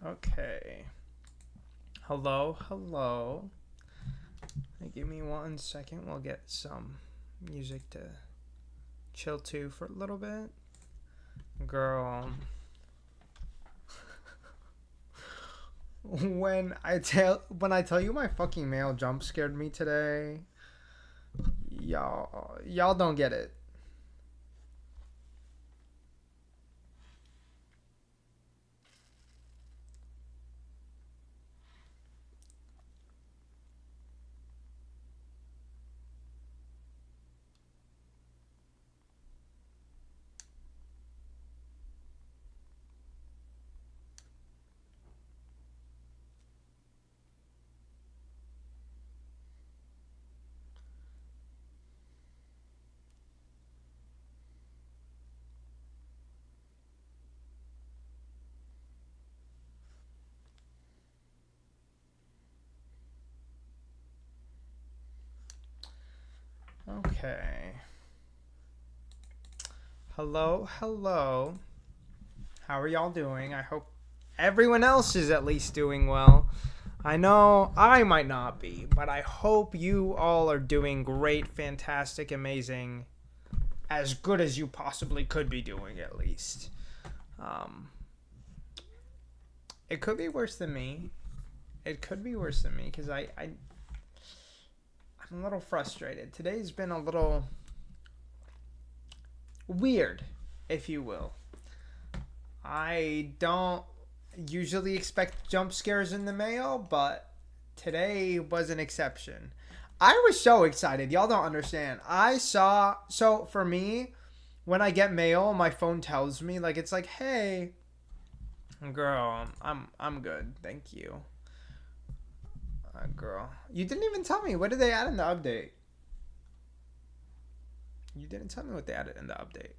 Okay. Hello, hello. Give me 1 second. We'll get some music to chill to for a little bit. Girl. when I tell you my fucking mail jump scared me today, y'all don't get it. Okay. Hello, hello. How are y'all doing? I hope everyone else is at least doing well. I know I might not be, but I hope you all are doing great, fantastic, amazing, as good as you possibly could be doing at least. It could be worse than me. It could be worse than me because I'm a little frustrated. Today's been a little weird, if you will. I don't usually expect jump scares in the mail, but today was an exception. I was so excited. Y'all don't understand. So for me, when I get mail, my phone tells me, like, it's like, hey, girl, I'm good. Thank you. Girl. You didn't even tell me. What did they add in the update? You didn't tell me what they added in the update.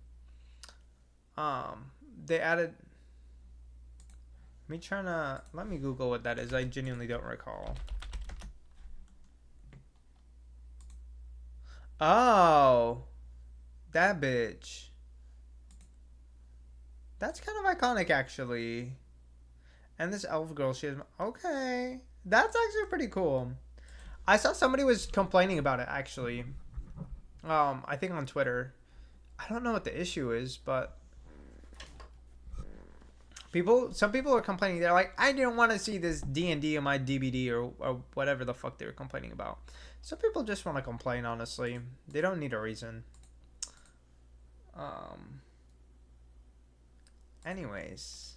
They added... Let me Google what that is. I genuinely don't recall. Oh. That bitch. That's kind of iconic, actually. And this elf girl, she has... Okay. That's actually pretty cool. I saw somebody was complaining about it, actually. I think on Twitter. I don't know what the issue is, but... Some people are complaining. They're like, I didn't want to see this D&D in my DVD or whatever the fuck they were complaining about. Some people just want to complain, honestly. They don't need a reason. Anyways.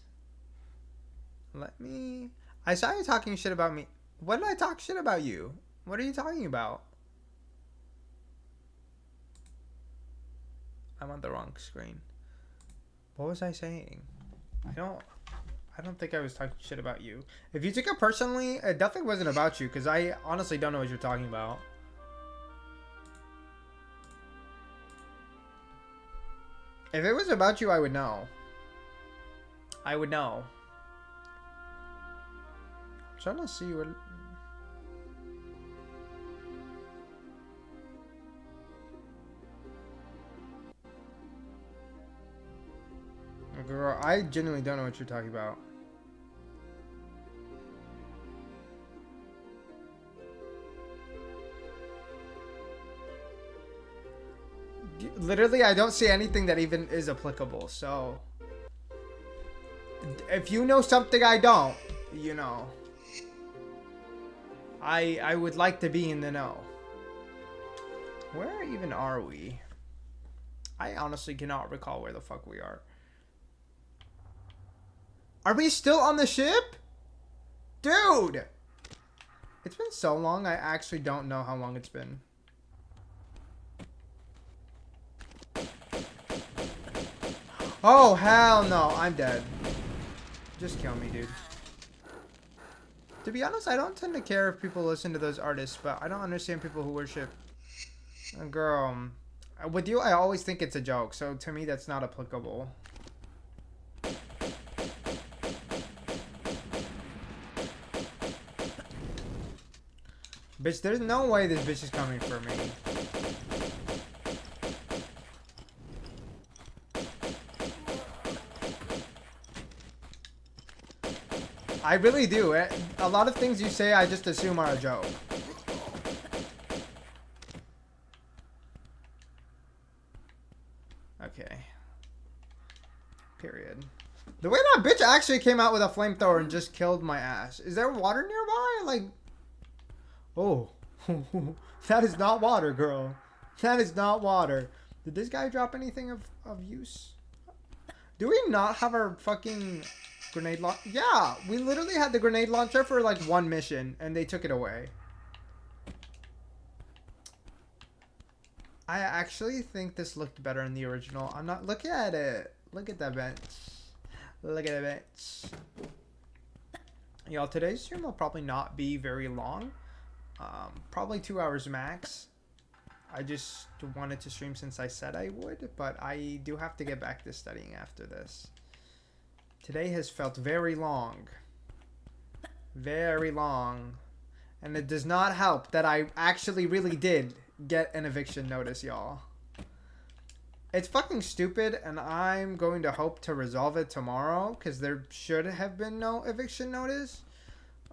I saw you talking shit about me. When did I talk shit about you? What are you talking about? I'm on the wrong screen. What was I saying? I don't think I was talking shit about you. If you took it personally, it definitely wasn't about you, because I honestly don't know what you're talking about. If it was about you, I would know. I would know. I'm trying to see what... Girl, I genuinely don't know what you're talking about. Literally, I don't see anything that even is applicable, so... If you know something I don't, you know. I would like to be in the know. Where even are we? I honestly cannot recall where the fuck we are. Are we still on the ship? Dude! It's been so long, I actually don't know how long it's been. Oh, hell no. I'm dead. Just kill me, dude. To be honest, I don't tend to care if people listen to those artists, but I don't understand people who worship. Girl, with you, I always think it's a joke, so to me, that's not applicable. Bitch, there's no way this bitch is coming for me. I really do. A lot of things you say, I just assume are a joke. Okay. Period. The way that bitch actually came out with a flamethrower and just killed my ass. Is there water nearby? Like, oh, that is not water, girl. That is not water. Did this guy drop anything of use? Do we not have our fucking grenade launcher? Yeah, we literally had the grenade launcher for like one mission and they took it away. I actually think this looked better in the original. I'm not. Look at it. Look at that bench. Look at the bench. Y'all, today's stream will probably not be very long. Probably 2 hours max. I just wanted to stream since I said I would, but I do have to get back to studying after this. Today has felt very long. Very long. And it does not help that I actually really did get an eviction notice, y'all. It's fucking stupid, and I'm going to hope to resolve it tomorrow, because there should have been no eviction notice.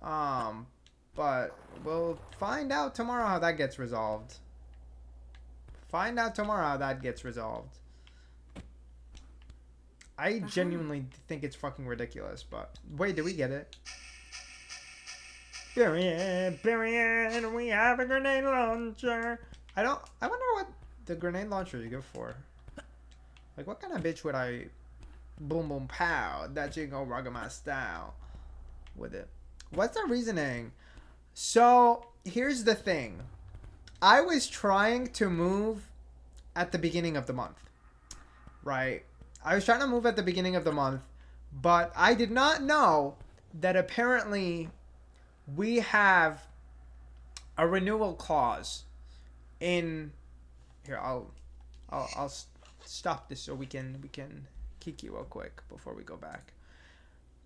But we'll find out tomorrow how that gets resolved. Find out tomorrow how that gets resolved. I genuinely think it's fucking ridiculous, but... Wait, did we get it? Period, period, we have a grenade launcher. I wonder what the grenade launcher is good for. Like, what kind of bitch would I boom boom pow that jingle rugga my style with it? What's the reasoning? So, here's the thing. I was trying to move at the beginning of the month. Right? I was trying to move at the beginning of the month, but I did not know that apparently we have a renewal clause in here. I'll stop this so we can kiki real quick before we go back.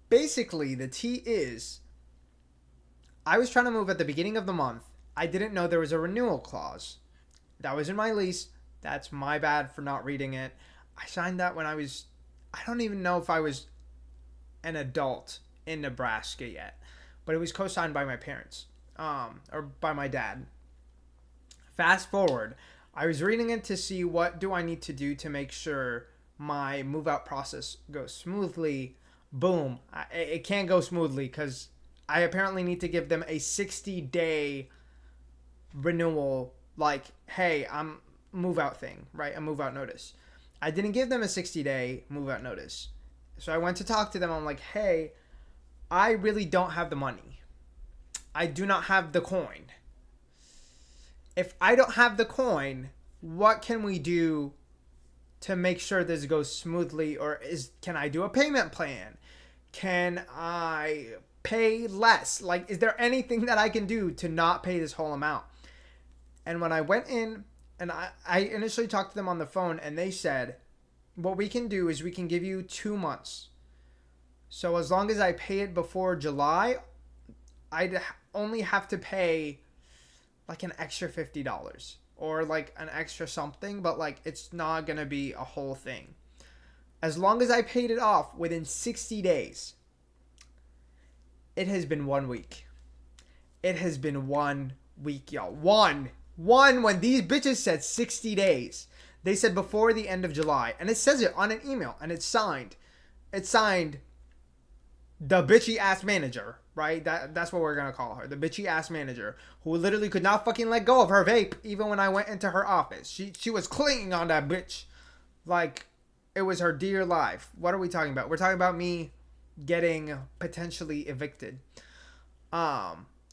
Basically, the tea is I was trying to move at the beginning of the month. I didn't know there was a renewal clause. That was in my lease. That's my bad for not reading it. I signed that when I don't even know if I was an adult in Nebraska yet, but it was co-signed by my parents, or by my dad. Fast forward, I was reading it to see what do I need to do to make sure my move out process goes smoothly. Boom. It can't go smoothly because I apparently need to give them a 60-day renewal, like, hey, I'm move out thing, right? A move out notice. I didn't give them a 60-day move out notice. So I went to talk to them. I'm like, hey, I really don't have the money. I do not have the coin. If I don't have the coin, what can we do to make sure this goes smoothly? Or can I do a payment plan? Can I pay less? Like, is there anything that I can do to not pay this whole amount? And when I went in and I initially talked to them on the phone, and they said, what we can do is we can give you 2 months. So as long as I pay it before July, I'd only have to pay like an extra $50 or like an extra something, but like it's not going to be a whole thing. As long as I paid it off within 60 days. It has been 1 week. It has been 1 week, y'all. One when these bitches said 60 days. They said before the end of July. And it says it on an email. And it's signed. It's signed the bitchy ass manager, right? That's what we're going to call her. The bitchy ass manager who literally could not fucking let go of her vape even when I went into her office. She was clinging on that bitch like it was her dear life. What are we talking about? We're talking about me getting potentially evicted.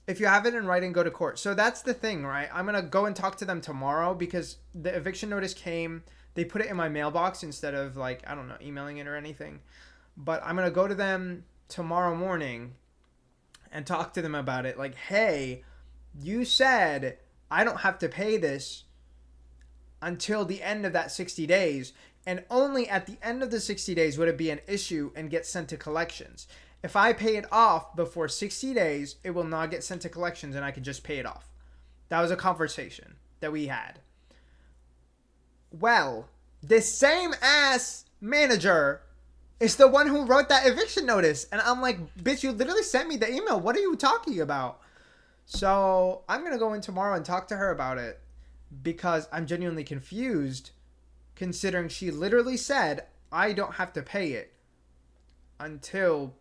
If you have it in writing, go to court. So that's the thing, right? I'm going to go and talk to them tomorrow because the eviction notice came. They put it in my mailbox instead of like, I don't know, emailing it or anything. But I'm going to go to them tomorrow morning and talk to them about it. Like, hey, you said I don't have to pay this until the end of that 60 days. And only at the end of the 60 days would it be an issue and get sent to collections. If I pay it off before 60 days, it will not get sent to collections and I could just pay it off. That was a conversation that we had. Well, this same ass manager It's the one who wrote that eviction notice. And I'm like, bitch, you literally sent me the email. What are you talking about? So I'm going to go in tomorrow and talk to her about it because I'm genuinely confused considering she literally said I don't have to pay it until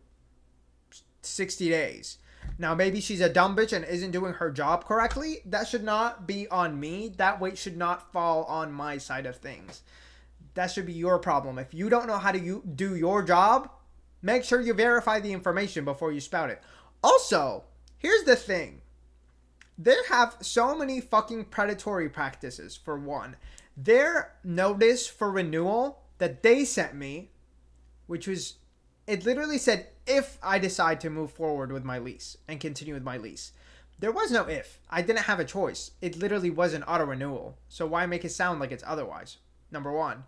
60 days. Now, maybe she's a dumb bitch and isn't doing her job correctly. That should not be on me. That weight should not fall on my side of things. That should be your problem. If you don't know how to do your job, make sure you verify the information before you spout it. Also, here's the thing. They have so many fucking predatory practices, for one. Their notice for renewal that they sent me, which was, it literally said, if I decide to move forward with my lease and continue with my lease. There was no if. I didn't have a choice. It literally was an auto renewal. So why make it sound like it's otherwise? Number one.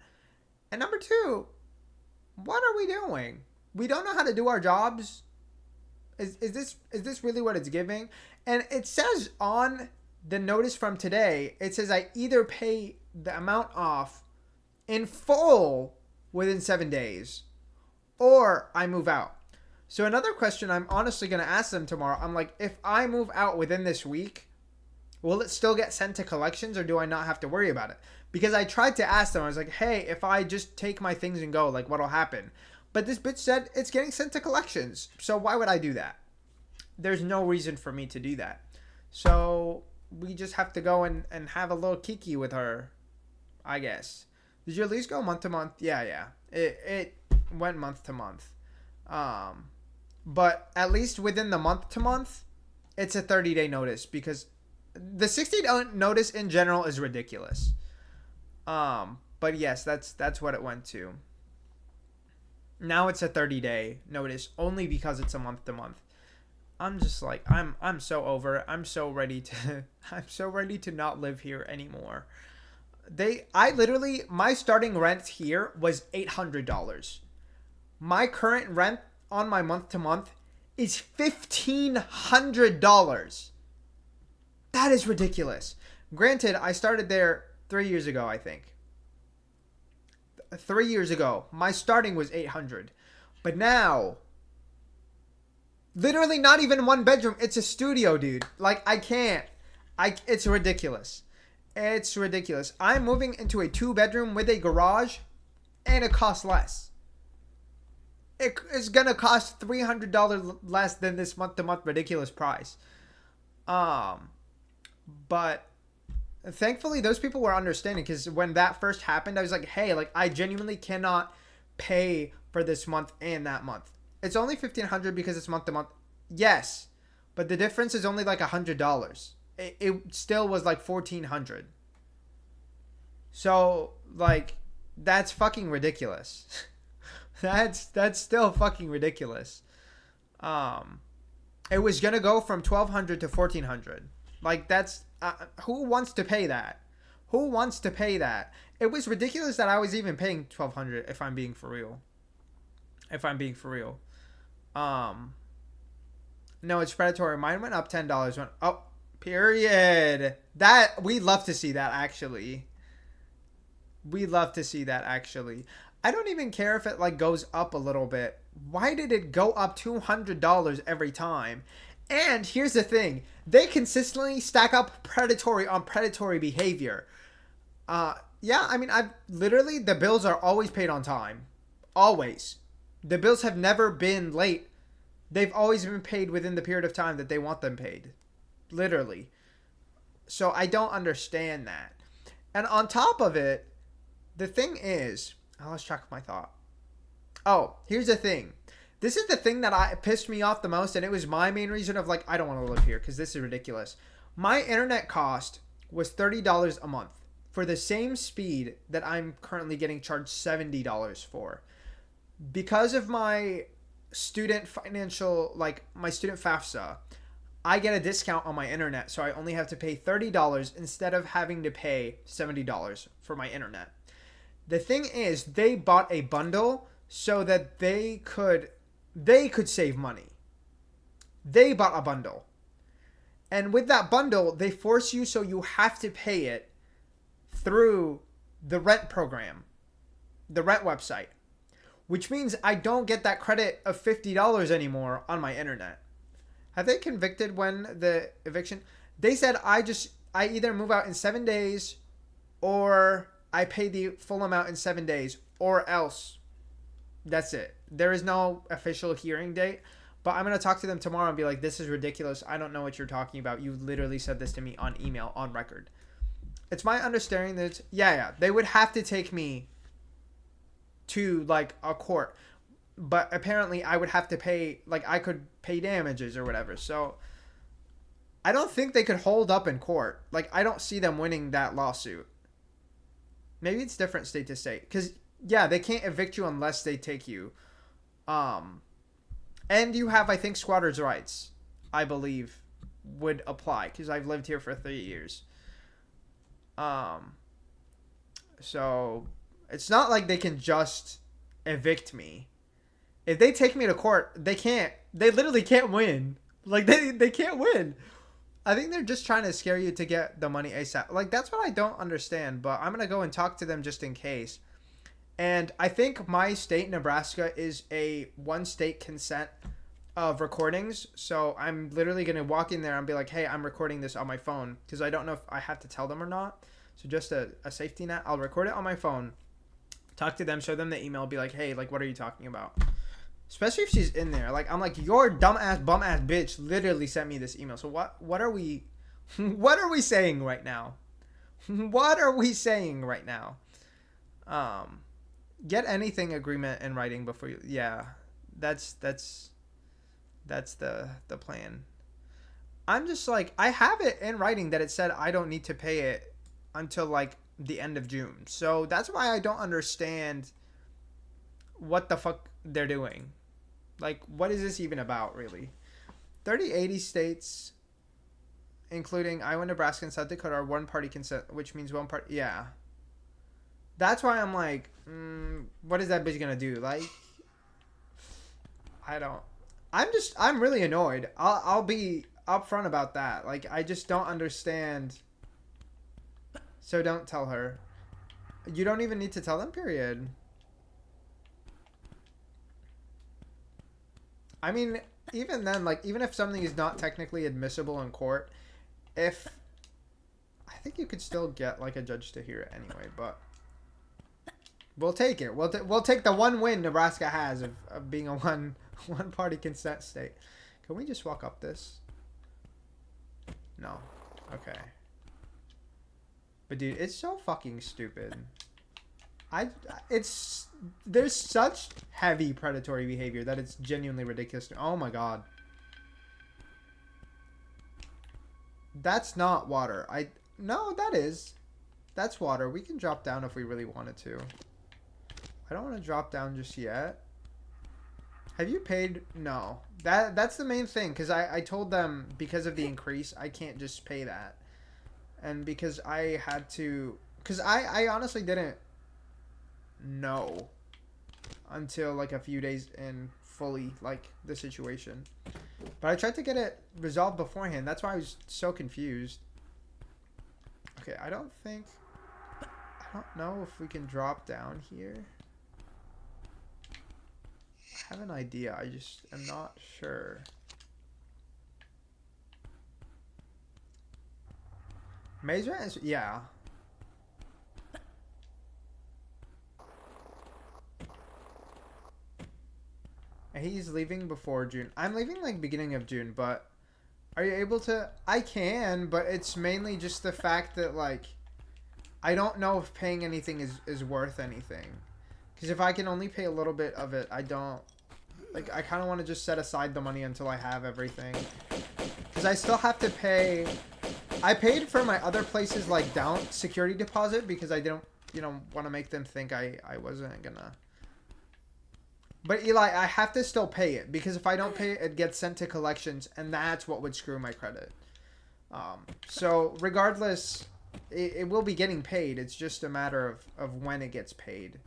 And number two, what are we doing? We don't know how to do our jobs. Is this really what it's giving? And it says on the notice from today, it says I either pay the amount off in full within 7 days or I move out. So another question I'm honestly going to ask them tomorrow, I'm like, if I move out within this week, will it still get sent to collections or do I not have to worry about it? Because I tried to ask them, I was like, hey, if I just take my things and go, like, what'll happen? But this bitch said it's getting sent to collections. So why would I do that? There's no reason for me to do that. So we just have to go and have a little kiki with her, I guess. Did your lease go month to month? Yeah. It went month to month. But at least within the month to month, it's a 30-day notice because the 60-day notice in general is ridiculous. But yes, that's what it went to. Now it's a 30-day notice only because it's a month to month. I'm just like, I'm so over it. I'm so ready to not live here anymore. My starting rent here was $800. My current rent on my month to month is $1,500. That is ridiculous. Granted, I started there 3 years ago, I think. 3 years ago, my starting was $800. But now, literally not even one bedroom. It's a studio, dude. Like, I can't. It's ridiculous. It's ridiculous. I'm moving into a 2-bedroom with a garage, and it costs less. It's going to cost $300 less than this month-to-month ridiculous price. But thankfully, those people were understanding because when that first happened, I was like, hey, like, I genuinely cannot pay for this month and that month. It's only $1,500 because it's month to month. Yes, but the difference is only like $100. It still was like $1,400. So, like, that's fucking ridiculous. That's still fucking ridiculous. It was gonna go from $1,200 to $1,400. Like, that's who wants to pay that? Who wants to pay that? It was ridiculous that I was even paying $1,200. If I'm being for real. No, it's predatory. Mine went up $10. Period. That we love to see that actually. I don't even care if it like goes up a little bit. Why did it go up $200 every time? And here's the thing. They consistently stack up predatory on predatory behavior. Yeah, I mean, the bills are always paid on time. Always. The bills have never been late. They've always been paid within the period of time that they want them paid. Literally. So I don't understand that. And on top of it, the thing is, I lost track of my thought. Oh, here's the thing. This is the thing that pissed me off the most, and it was my main reason of like, I don't want to live here because this is ridiculous. My internet cost was $30 a month for the same speed that I'm currently getting charged $70 for. Because of my student financial, like my student FAFSA, I get a discount on my internet, so I only have to pay $30 instead of having to pay $70 for my internet. The thing is, they bought a bundle so that they could save money. They bought a bundle. And with that bundle, they force you so you have to pay it through the rent program, the rent website. which means I don't get that credit of $50 anymore on my internet. Have they convicted when the eviction? They said I either move out in 7 days or I pay the full amount in 7 days, or else. That's it. There is no official hearing date, but I'm going to talk to them tomorrow and be like, this is ridiculous. I don't know what you're talking about. You literally said this to me on email, on record. It's my understanding that, they would have to take me to, like, a court. But apparently I would have to pay, like, I could pay damages or whatever. So I don't think they could hold up in court. Like, I don't see them winning that lawsuit. Maybe it's different state to state. Because, they can't evict you unless they take you. And you have, I think, squatters' rights, I believe, would apply. Because I've lived here for 3 years. So it's not like they can just evict me. If they take me to court, they literally can't win. Like, they can't win. I think they're just trying to scare you to get the money ASAP. Like, that's what I don't understand, but I'm going to go and talk to them just in case. And I think my state, Nebraska, is a one-state consent of recordings. So I'm literally going to walk in there and be like, hey, I'm recording this on my phone. Because I don't know if I have to tell them or not. So just a safety net. I'll record it on my phone. Talk to them, show them the email, be like, hey, like, what are you talking about? Especially if she's in there. Like, I'm like, your dumbass, bum-ass bitch literally sent me this email. So what are we saying right now? What are we saying right now? Get anything agreement in writing before you... Yeah, that's the plan. I'm just like, I have it in writing that it said I don't need to pay it until, like, the end of June. So that's why I don't understand what the fuck they're doing. Like, what is this even about, really? 80 states, including Iowa, Nebraska, and South Dakota, are one-party consent, which means one party... Yeah. That's why I'm like, what is that bitch gonna do? Like, I don't... I'm really annoyed. I'll be upfront about that. Like, I just don't understand. So don't tell her. You don't even need to tell them, period. I mean, even then, like, even if something is not technically admissible in court, I think you could still get, like, a judge to hear it anyway, but we'll take it. We'll take the one win Nebraska has of being a one-party consent state. Can we just walk up this? No. Okay. But, dude, it's so fucking stupid. There's such heavy predatory behavior that it's genuinely ridiculous. Oh my god. That's not water. No, that is. That's water. We can drop down if we really wanted to. I don't want to drop down just yet. Have you paid? No. That's the main thing, because I told them because of the increase, I can't just pay that. And because I had to... Because I honestly didn't know until, like, a few days in fully, like, the situation. But I tried to get it resolved beforehand. That's why I was so confused. Okay, I don't know if we can drop down here. I have an idea. I just am not sure. Maze Rat is... Yeah. And he's leaving before June. I'm leaving, like, beginning of June, but... Are you able to... I can, but it's mainly just the fact that, like... I don't know if paying anything is worth anything. Because if I can only pay a little bit of it, I don't... Like, I kind of want to just set aside the money until I have everything. Because I still have to pay... I paid for my other places, like, down security deposit because I didn't, want to make them think I wasn't gonna. But, Eli, I have to still pay it because if I don't pay it, it gets sent to collections, and that's what would screw my credit. So, regardless, it will be getting paid. It's just a matter of when it gets paid.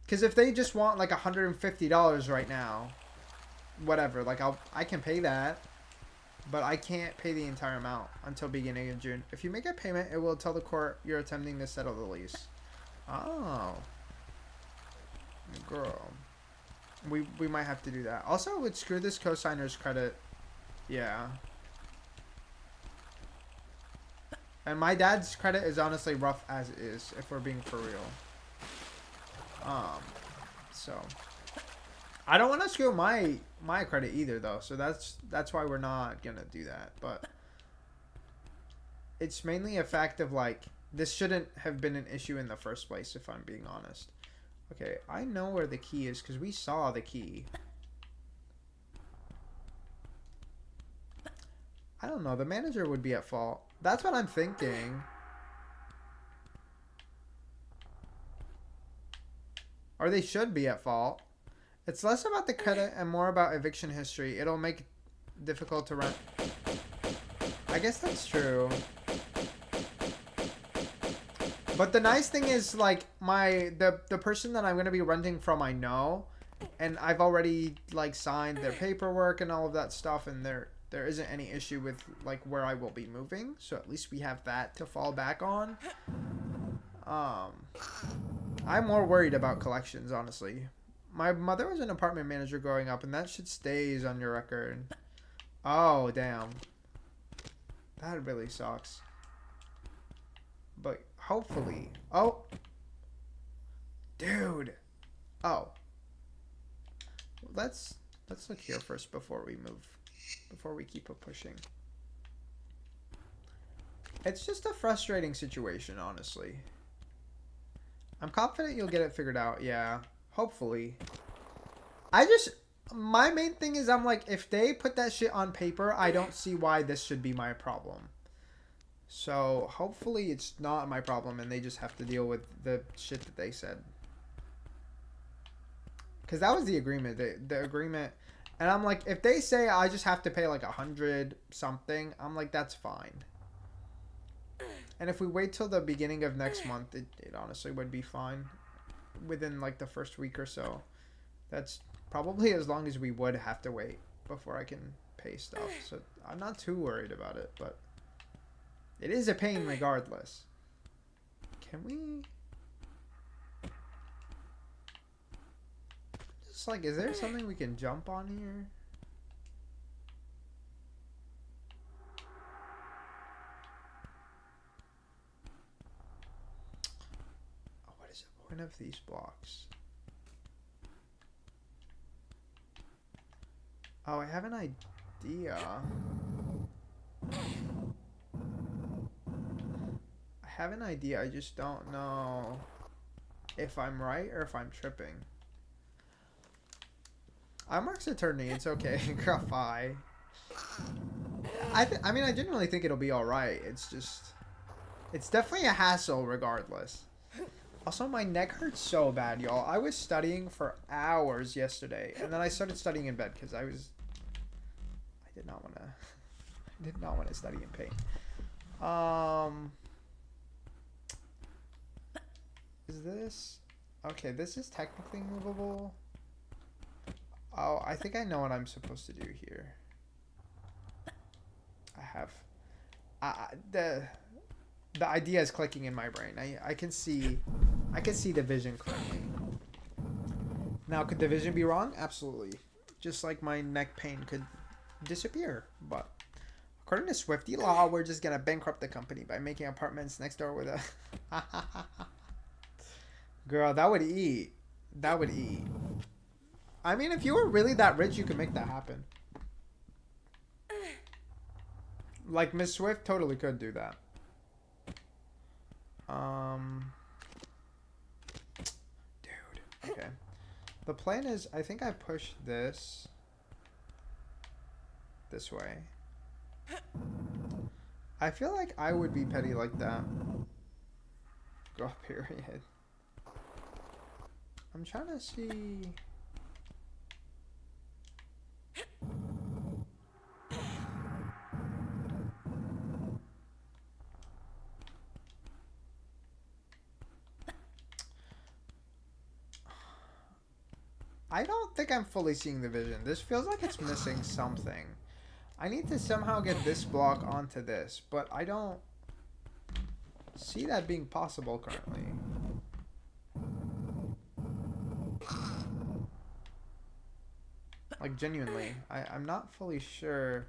Because if they just want, like, $150 right now, whatever, like, I can pay that. But I can't pay the entire amount until beginning of June. If you make a payment, it will tell the court you're attempting to settle the lease. Oh. Girl. We might have to do that. Also, with screw this cosigner's credit. Yeah. And my dad's credit is honestly rough as is, if we're being for real. So I don't want to screw my credit either, though. So that's why we're not gonna do that. But it's mainly a fact of like this shouldn't have been an issue in the first place, if I'm being honest. Okay, I know where the key is because we saw the key. I don't know. The manager would be at fault. That's what I'm thinking. Or they should be at fault. It's less about the credit and more about eviction history. It'll make it difficult to rent. I guess that's true. But the nice thing is, like, the person that I'm going to be renting from, I know. And I've already, like, signed their paperwork and all of that stuff. And there isn't any issue with, like, where I will be moving. So at least we have that to fall back on. I'm more worried about collections, honestly. My mother was an apartment manager growing up, and that shit stays on your record. Oh, damn. That really sucks. But hopefully... Oh! Dude! Oh. Let's look here first before we move. Before we keep pushing. It's just a frustrating situation, honestly. I'm confident you'll get it figured out, yeah. Hopefully. My main thing is I'm like, if they put that shit on paper, I don't see why this should be my problem. So, hopefully it's not my problem and they just have to deal with the shit that they said. Because that was the agreement. The agreement. And I'm like, if they say I just have to pay like 100 something, I'm like, that's fine. And if we wait till the beginning of next month, it honestly would be fine. Within like the first week or so. That's probably as long as we would have to wait before I can pay stuff. So I'm not too worried about it, but it is a pain regardless. Can we... Just like, is there something we can jump on here? Of these blocks. Oh, I have an idea. I just don't know if I'm right or if I'm tripping. I'm Mark's attorney. It's okay. Bye. I mean, I genuinely think it'll be all right. It's just, it's definitely a hassle regardless. Also, my neck hurts so bad, y'all. I was studying for hours yesterday, and then I started studying in bed because I did not want to study in pain. Is this... Okay, this is technically movable. Oh, I think I know what I'm supposed to do here. The idea is clicking in my brain. I can see the vision clearly. Now, could the vision be wrong? Absolutely. Just like my neck pain could disappear. But according to Swifty law, we're just gonna bankrupt the company by making apartments next door with a... Girl, that would eat. That would eat. I mean, if you were really that rich, you could make that happen. Like, Miss Swift totally could do that. Dude. Okay. The plan is, I think I push this way. I feel like I would be petty like that. Girl, period. I'm trying to see... I don't think I'm fully seeing the vision. This feels like it's missing something. I need to somehow get this block onto this, but I don't see that being possible currently. Like, genuinely. I'm not fully sure.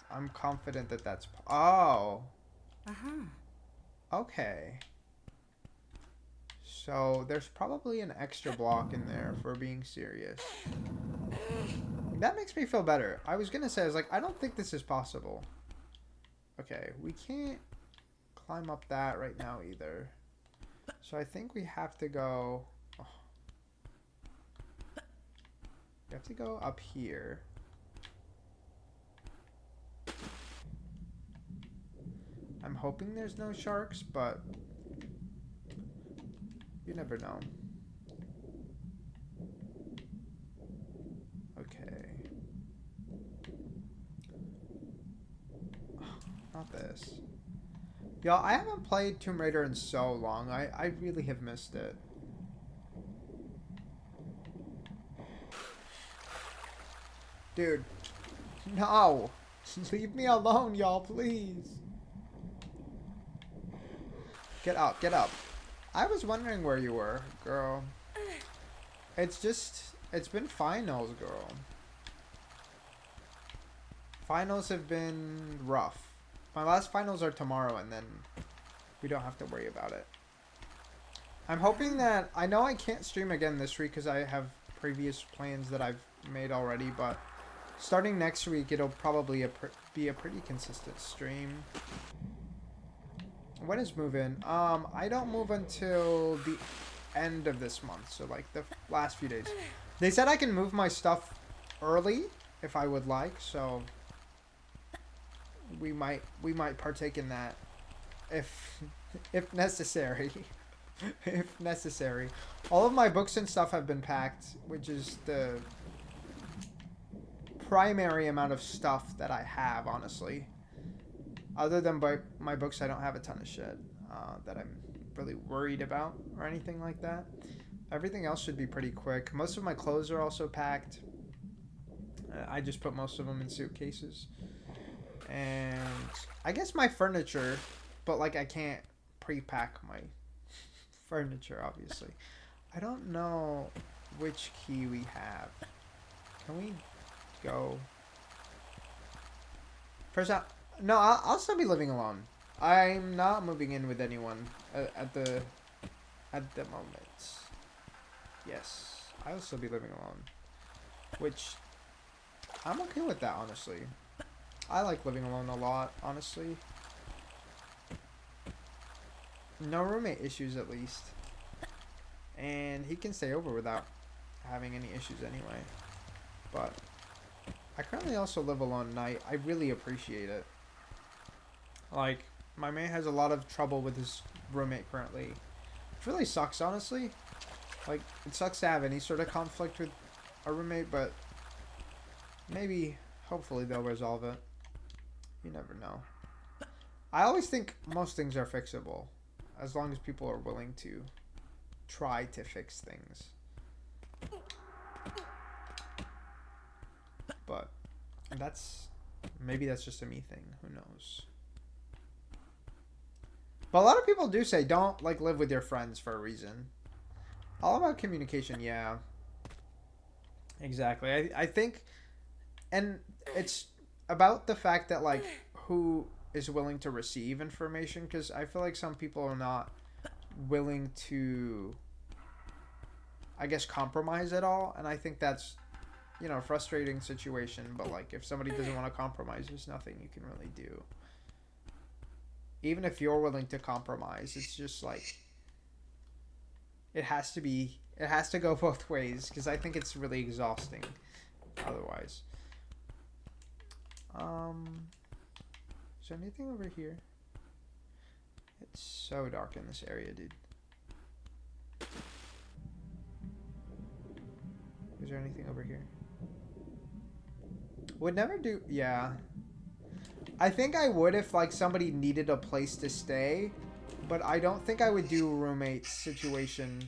I'm confident that that's... Oh. Okay. So, there's probably an extra block in there for being serious. That makes me feel better. I was gonna say, I was like, I don't think this is possible. Okay, we can't climb up that right now either. So I think we have to go... Oh. We have to go up here. I'm hoping there's no sharks, but you never know. Okay. Not this. Y'all, I haven't played Tomb Raider in so long. I really have missed it. Dude. No. Leave me alone, y'all, please. Get up, get up. I was wondering where you were, girl. It's been finals, girl. Finals have been rough. My last finals are tomorrow, and then we don't have to worry about it. I'm hoping that... I know I can't stream again this week because I have previous plans that I've made already, but starting next week, it'll probably be a pretty consistent stream. When is move-in? I don't move until the end of this month, so like the last few days. They said I can move my stuff early if I would like, so we might partake in that if necessary. If necessary. All of my books and stuff have been packed, which is the primary amount of stuff that I have, honestly. Other than my books, I don't have a ton of shit that I'm really worried about or anything like that. Everything else should be pretty quick. Most of my clothes are also packed. I just put most of them in suitcases. And I guess my furniture, but like I can't pre-pack my furniture, obviously. I don't know which key we have. Can we go? First out. No, I'll still be living alone. I'm not moving in with anyone at the moment. Yes, I will still be living alone, which I'm okay with that, honestly. I like living alone a lot, honestly. No roommate issues, at least. And he can stay over without having any issues anyway. But I currently also live alone, and I really appreciate it. Like, my man has a lot of trouble with his roommate currently. It really sucks, honestly. Like, it sucks to have any sort of conflict with a roommate, but maybe, hopefully, they'll resolve it. You never know. I always think most things are fixable, as long as people are willing to try to fix things. But maybe that's just a me thing. Who knows? But a lot of people do say don't like live with your friends for a reason. All about communication, yeah. Exactly. I think, and it's about the fact that like who is willing to receive information, because I feel like some people are not willing to, I guess, compromise at all, and I think that's, you know, a frustrating situation. But like if somebody doesn't want to compromise, there's nothing you can really do. Even if you're willing to compromise, it's just like it has to go both ways, because I think it's really exhausting otherwise. Is there anything over here? It's so dark in this area, dude. Is there anything over here? Would never do, yeah. I think I would if like somebody needed a place to stay, but I don't think I would do a roommate situation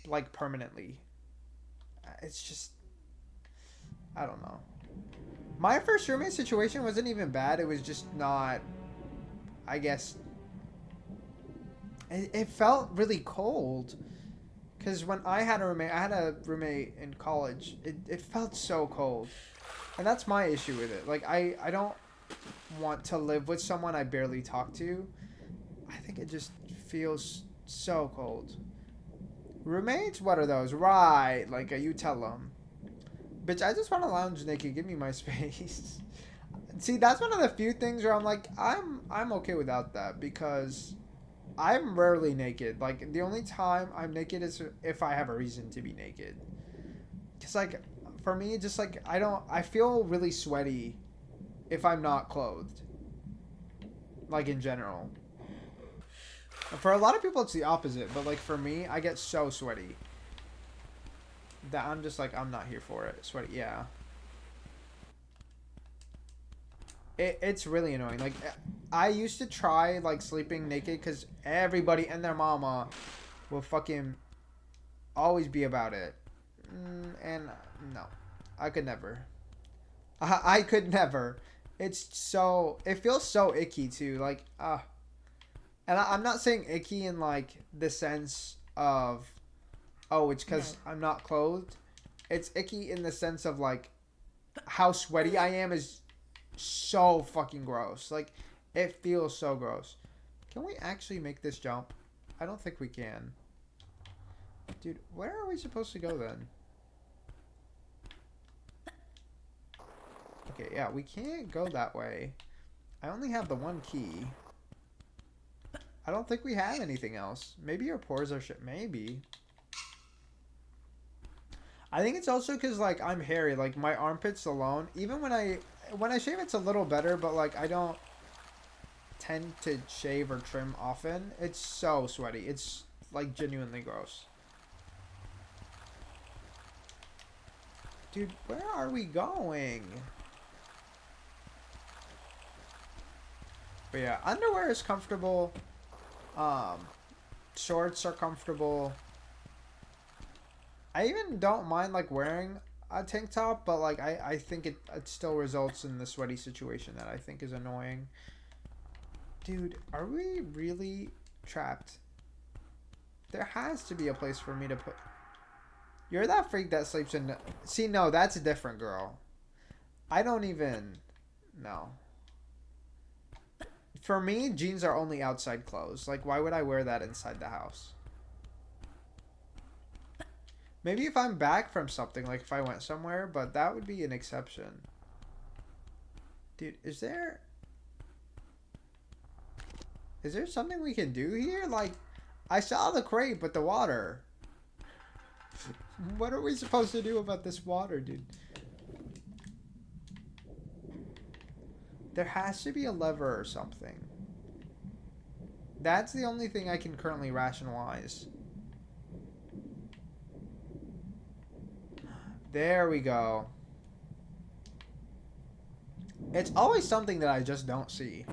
like permanently. It's just, I don't know. My first roommate situation wasn't even bad. It was just not, I guess, it felt really cold Because when I had a roommate in college. It felt so cold, and that's my issue with it. Like I don't want to live with someone I barely talk to. I think it just feels so cold. Roommates, what are those? Right, like you tell them, bitch. I just want to lounge naked. Give me my space. See, that's one of the few things where I'm like, I'm okay without that because I'm rarely naked. Like the only time I'm naked is if I have a reason to be naked. Cause like for me, just like I feel really sweaty if I'm not clothed. Like in general. For a lot of people, it's the opposite. But like for me, I get so sweaty that I'm just like I'm not here for it. Sweaty, yeah. It's really annoying. Like I used to try like sleeping naked because everybody and their mama will fucking always be about it. And no, I could never. I could never. It's so. It feels so icky too. Like and I'm not saying icky in like the sense of, oh, it's because I'm not clothed. It's icky in the sense of like how sweaty I am is so fucking gross. Like it feels so gross. Can we actually make this jump? I don't think we can. Dude, where are we supposed to go then? Okay, yeah, we can't go that way. I only have the one key. I don't think we have anything else. Maybe your pores are shit. Maybe. I think it's also because like I'm hairy. Like my armpits alone. Even when I shave, it's a little better. But like I don't tend to shave or trim often. It's so sweaty. It's like genuinely gross. Dude, where are we going? But yeah, underwear is comfortable. Um, Shorts are comfortable. I even don't mind like wearing a tank top, but like I think it still results in the sweaty situation that I think is annoying. Dude, are we really trapped? There has to be a place for me to put. You're that freak that sleeps in. See, no, that's a different girl. I don't even. No. For me, jeans are only outside clothes. Like, why would I wear that inside the house? Maybe if I'm back from something, like if I went somewhere, but that would be an exception. Dude, is there something we can do here? Like, I saw the crate, but the water. What are we supposed to do about this water, dude? There has to be a lever or something. That's the only thing I can currently rationalize. There we go. It's always something that I just don't see.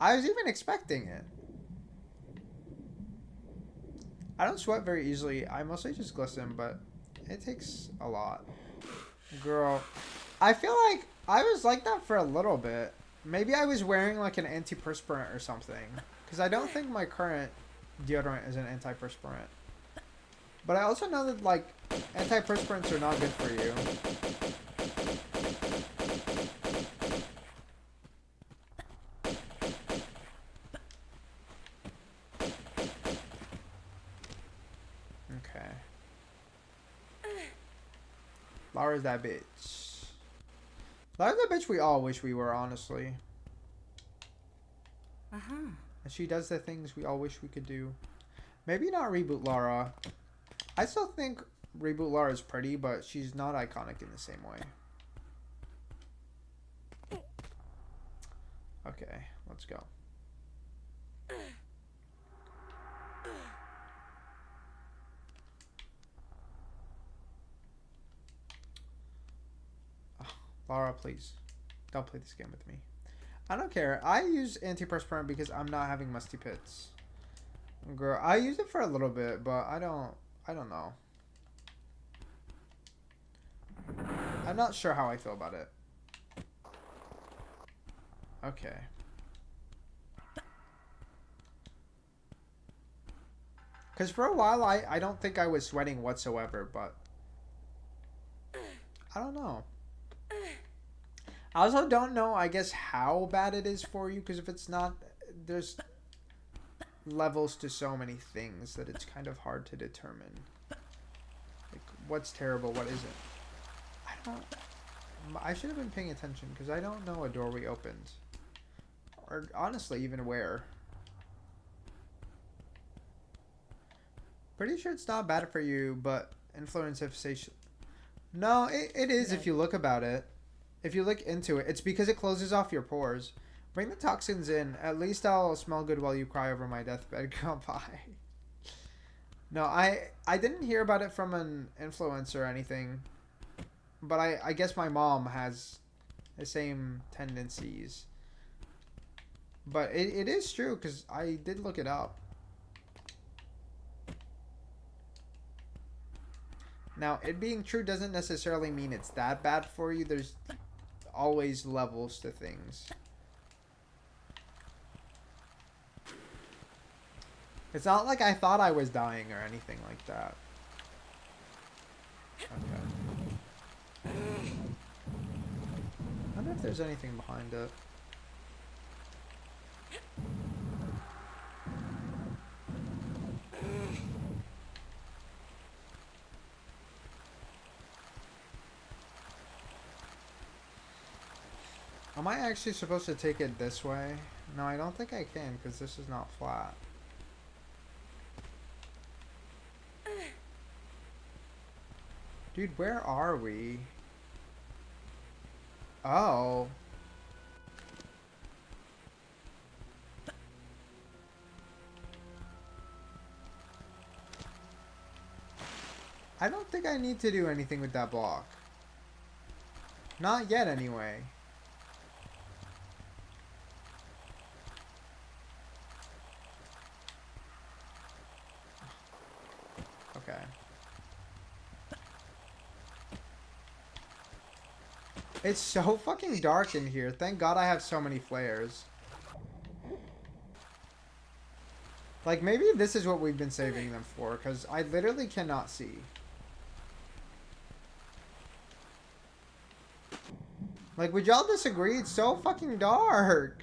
I was even expecting it. I don't sweat very easily. I mostly just glisten, but it takes a lot. Girl, I feel like I was like that for a little bit. Maybe I was wearing like an antiperspirant or something. Because I don't think my current deodorant is an antiperspirant. But I also know that like antiperspirants are not good for you. Okay. Laura's that bitch. Laura's that bitch we all wish we were, honestly. Uh-huh. And she does the things we all wish we could do. Maybe not reboot Laura. I still think reboot Laura is pretty, but she's not iconic in the same way. Okay, let's go. Oh, Laura, please. Don't play this game with me. I don't care. I use antiperspirant because I'm not having musty pits. Girl, I use it for a little bit, but I don't know. I'm not sure how I feel about it. Okay. Because for a while, I don't think I was sweating whatsoever, but I don't know. I also don't know, I guess, how bad it is for you, because if it's not, there's levels to so many things that it's kind of hard to determine. Like, what's terrible, what isn't. I should have been paying attention, because I don't know a doorway opened. Or, honestly, even where. Pretty sure it's not bad for you, but influence of satiation. No, it is if you look about it. If you look into it, it's because it closes off your pores. Bring the toxins in. At least I'll smell good while you cry over my deathbed. Goodbye. No, I didn't hear about it from an influencer or anything. But I guess my mom has the same tendencies. But it is true, because I did look it up. Now, it being true doesn't necessarily mean it's that bad for you. There's always levels to things. It's not like I thought I was dying or anything like that. Okay. I wonder if there's anything behind it. Am I actually supposed to take it this way? No, I don't think I can, because this is not flat. Dude, where are we? Oh. I don't think I need to do anything with that block. Not yet, anyway. Okay. It's so fucking dark in here. Thank God I have so many flares. Like, maybe this is what we've been saving them for, because I literally cannot see. Like, would y'all disagree? It's so fucking dark.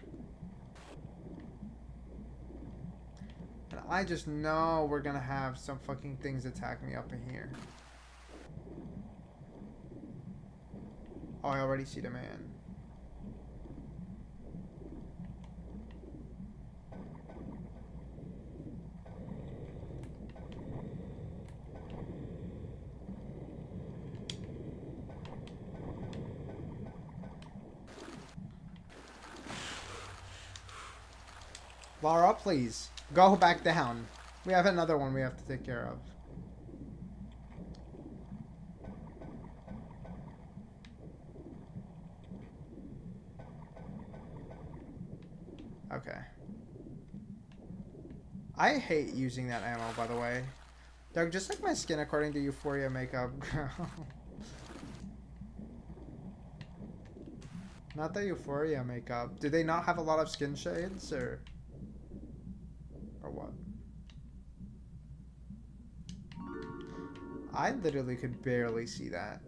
And I just know we're gonna have some fucking things attack me up in here. Oh, I already see the man. Laura, please. Go back down. We have another one we have to take care of. Okay. I hate using that ammo, by the way. Doug, just like my skin according to Euphoria makeup. Not the Euphoria makeup. Do they not have a lot of skin shades, or what? I literally could barely see that.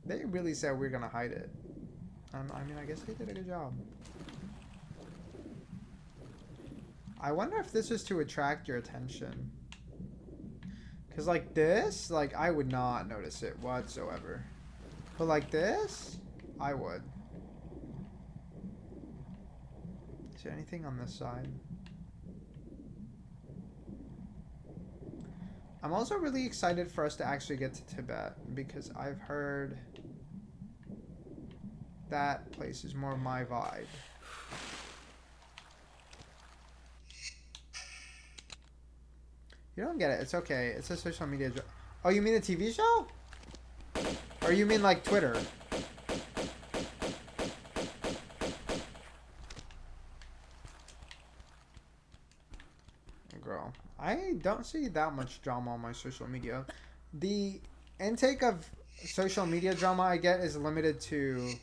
They really said we're gonna hide it. I mean, I guess they did a good job. I wonder if this is to attract your attention. Because like this, like I would not notice it whatsoever. But like this, I would. Is there anything on this side? I'm also really excited for us to actually get to Tibet, because I've heard that place is more my vibe. You don't get it. It's okay. It's a social media. Oh, you mean the TV show? Or you mean like Twitter? Girl, I don't see that much drama on my social media. The intake of social media drama I get is limited to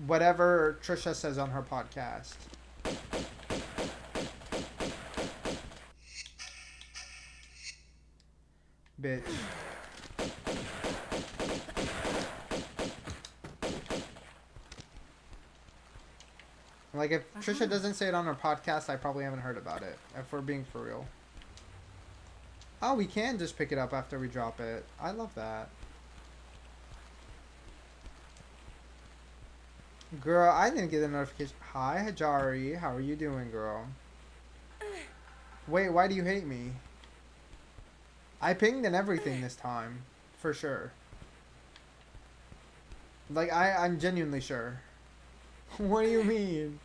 whatever Trisha says on her podcast. Bitch. Like, if Trisha doesn't say it on her podcast, I probably haven't heard about it. If we're being for real. Oh, we can just pick it up after we drop it. I love that. Girl, I didn't get a notification. Hi, Hajari. How are you doing, girl? Wait, why do you hate me? I pinged and everything this time. For sure. Like, I'm genuinely sure. What do you mean?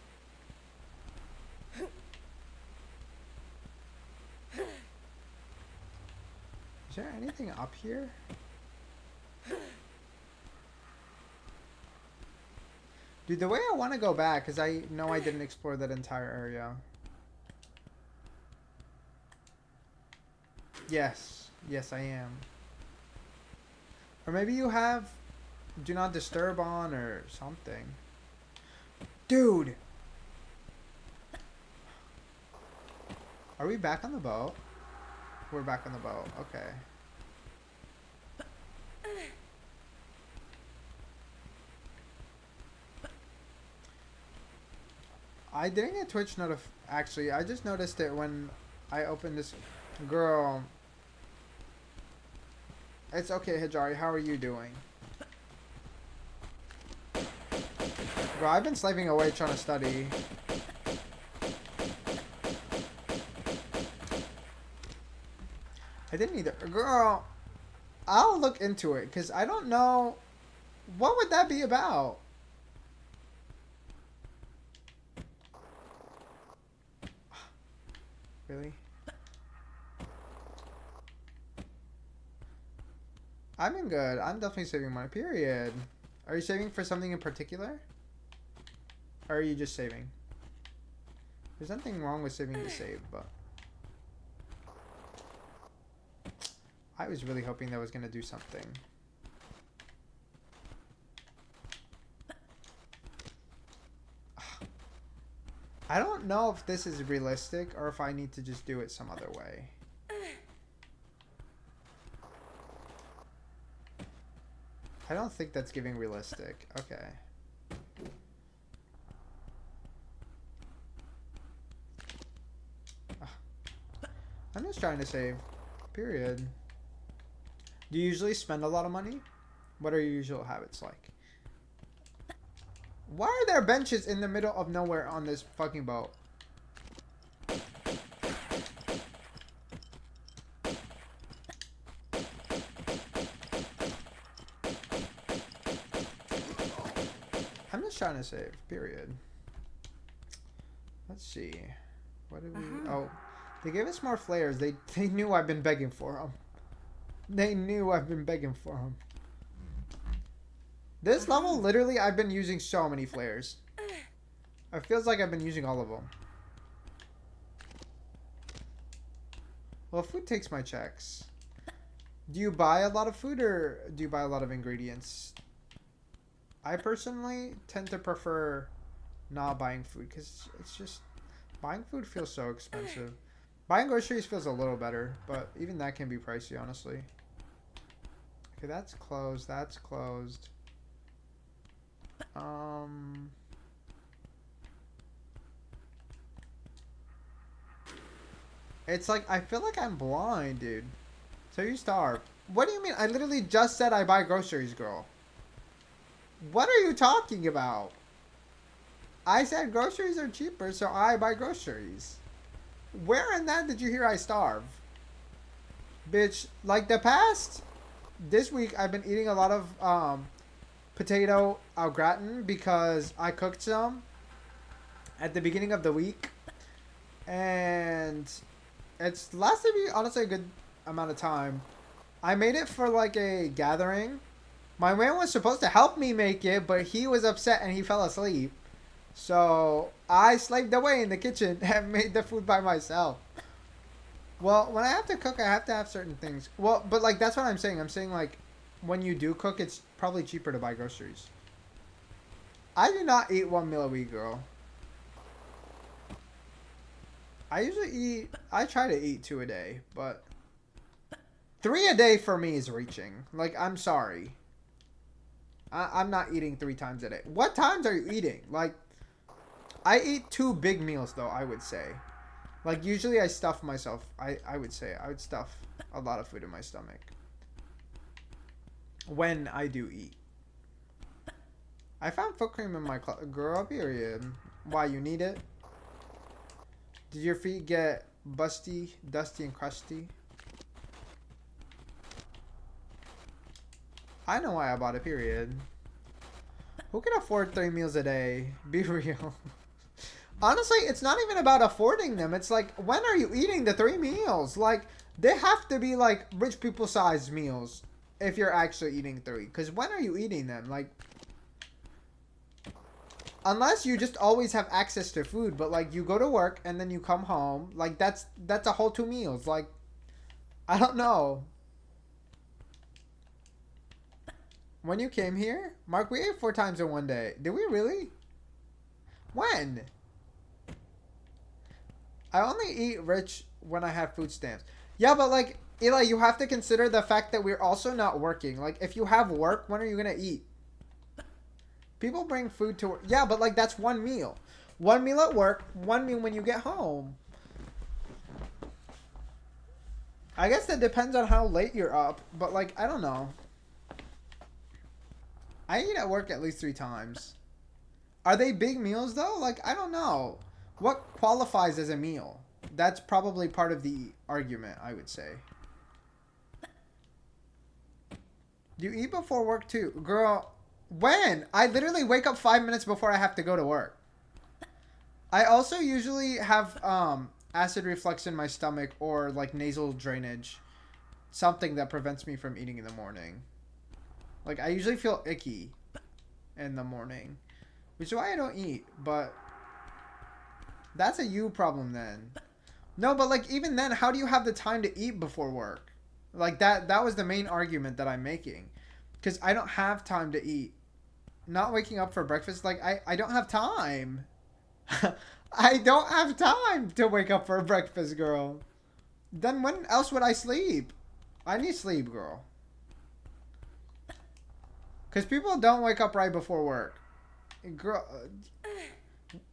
Is there anything up here? Dude, the way I want to go back is I know I didn't explore that entire area. Yes. Yes, I am. Or maybe you have Do Not Disturb on or something. Dude! Are we back on the boat? We're back on the boat. Okay. I didn't get Twitch actually, I just noticed it when I opened this. Girl. It's okay, Hajari. How are you doing? Bro, I've been slaving away trying to study. I didn't either. Girl, I'll look into it because I don't know. What would that be about? Really? I'm in good. I'm definitely saving money. Period. Are you saving for something in particular? Or are you just saving? There's nothing wrong with saving to save, but I was really hoping that was going to do something. I don't know if this is realistic or if I need to just do it some other way. I don't think that's giving realistic. Okay. I'm just trying to save. Period. Do you usually spend a lot of money? What are your usual habits like? Why are there benches in the middle of nowhere on this fucking boat? I'm just trying to save. Period. Let's see. What did we... Oh, they gave us more flares. They knew I've been begging for them. They knew I've been begging for them. This level, literally, I've been using so many flares. It feels like I've been using all of them. Well, food takes my checks. Do you buy a lot of food or do you buy a lot of ingredients? I personally tend to prefer not buying food because it's just... Buying food feels so expensive. Buying groceries feels a little better, but even that can be pricey, honestly. Okay, that's closed. That's closed. It's like, I feel like I'm blind, dude. So you starve. What do you mean? I literally just said I buy groceries, girl. What are you talking about? I said groceries are cheaper, so I buy groceries. Where in that did you hear I starve? Bitch, like this week I've been eating a lot of potato au gratin because I cooked some at the beginning of the week. And it's lasted me honestly a good amount of time. I made it for like a gathering. My man was supposed to help me make it, but he was upset and he fell asleep. So I slaved away in the kitchen and made the food by myself. Well, when I have to cook, I have to have certain things. Well, but like that's what I'm saying. I'm saying like when you do cook, it's probably cheaper to buy groceries. I do not eat one meal a week, girl. I try to eat 2 a day, but 3 a day for me is reaching. Like, I'm sorry. I'm not eating 3 times a day. What times are you eating? Like, I eat 2 big meals, though, I would say. Like, usually I stuff myself. I would say I would stuff a lot of food in my stomach. When I do eat. I found foot cream in my girl, period. Why, you need it? Did your feet get busty, dusty, and crusty? I know why I bought it, period. Who can afford 3 meals a day? Be real. Honestly, it's not even about affording them. It's like, when are you eating the 3 meals? Like, they have to be like rich people sized meals if you're actually eating 3. Because when are you eating them? Like, unless you just always have access to food, but like you go to work and then you come home, like that's a whole 2 meals. Like, I don't know. When you came here, Mark, we ate 4 times in one day. Did we really? When? I only eat rich when I have food stamps. Yeah, but like, Eli, you have to consider the fact that we're also not working. Like, if you have work, when are you gonna eat? People bring food to work. Yeah, but like, that's 1 meal. 1 meal at work, 1 meal when you get home. I guess that depends on how late you're up, but like, I don't know. I eat at work at least 3 times. Are they big meals though? Like, I don't know. What qualifies as a meal? That's probably part of the argument, I would say. Do you eat before work too? Girl, when? I literally wake up 5 minutes before I have to go to work. I also usually have acid reflux in my stomach or like nasal drainage. Something that prevents me from eating in the morning. Like, I usually feel icky in the morning, which is why I don't eat, but that's a you problem then. No, but like, even then, how do you have the time to eat before work? Like, that was the main argument that I'm making. Because I don't have time to eat. Not waking up for breakfast, like, I don't have time. I don't have time to wake up for breakfast, girl. Then when else would I sleep? I need sleep, girl. Because people don't wake up right before work. Girl,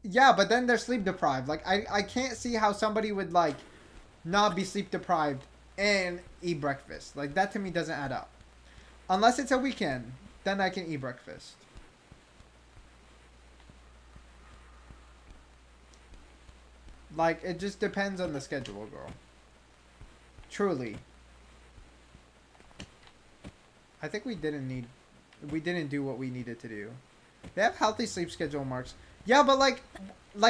yeah, but then they're sleep deprived. Like, I can't see how somebody would, like, not be sleep deprived and eat breakfast. Like, that to me doesn't add up. Unless it's a weekend, then I can eat breakfast. Like, it just depends on the schedule, girl. Truly. I think we didn't do what we needed to do. They have healthy sleep schedule marks. Yeah, but like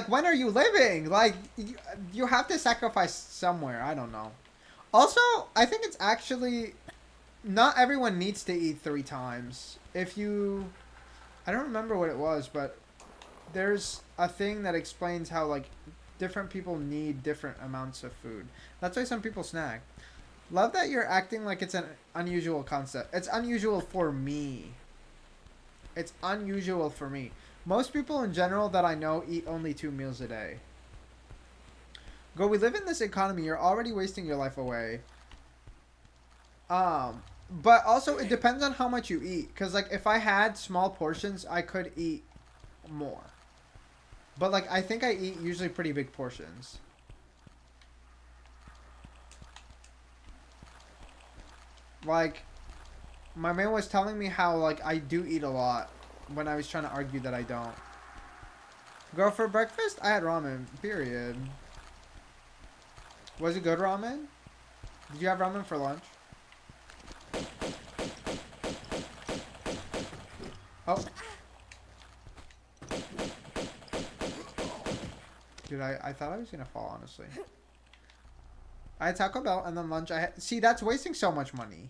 when are you living? Like, you have to sacrifice somewhere. I don't know. Also, I think it's actually not everyone needs to eat 3 times. If you, I don't remember what it was, but there's a thing that explains how like different people need different amounts of food. That's why some people snack. Love that you're acting like it's an unusual concept. It's unusual for me. It's unusual for me. Most people in general that I know eat only 2 meals a day. Go, we live in this economy. You're already wasting your life away. But also it depends on how much you eat. Because like if I had small portions, I could eat more. But like I think I eat usually pretty big portions. Like, my man was telling me how, like, I do eat a lot when I was trying to argue that I don't. Girl, for breakfast, I had ramen, period. Was it good ramen? Did you have ramen for lunch? Oh. Dude, I thought I was gonna fall, honestly. I had Taco Bell, and then lunch I had... See, that's wasting so much money.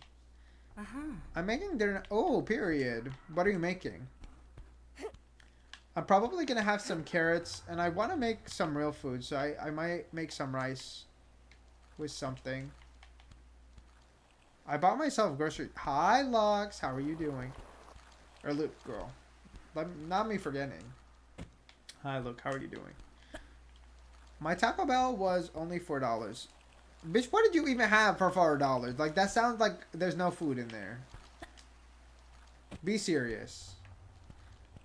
I'm making dinner... Oh, period. What are you making? I'm probably going to have some carrots, and I want to make some real food, so I might make some rice with something. I bought myself grocery... Hi, Lux. How are you doing? Or Luke, girl. Not me forgetting. Hi, Luke. How are you doing? My Taco Bell was only $4. Bitch, what did you even have for $4? Like, that sounds like there's no food in there. Be serious.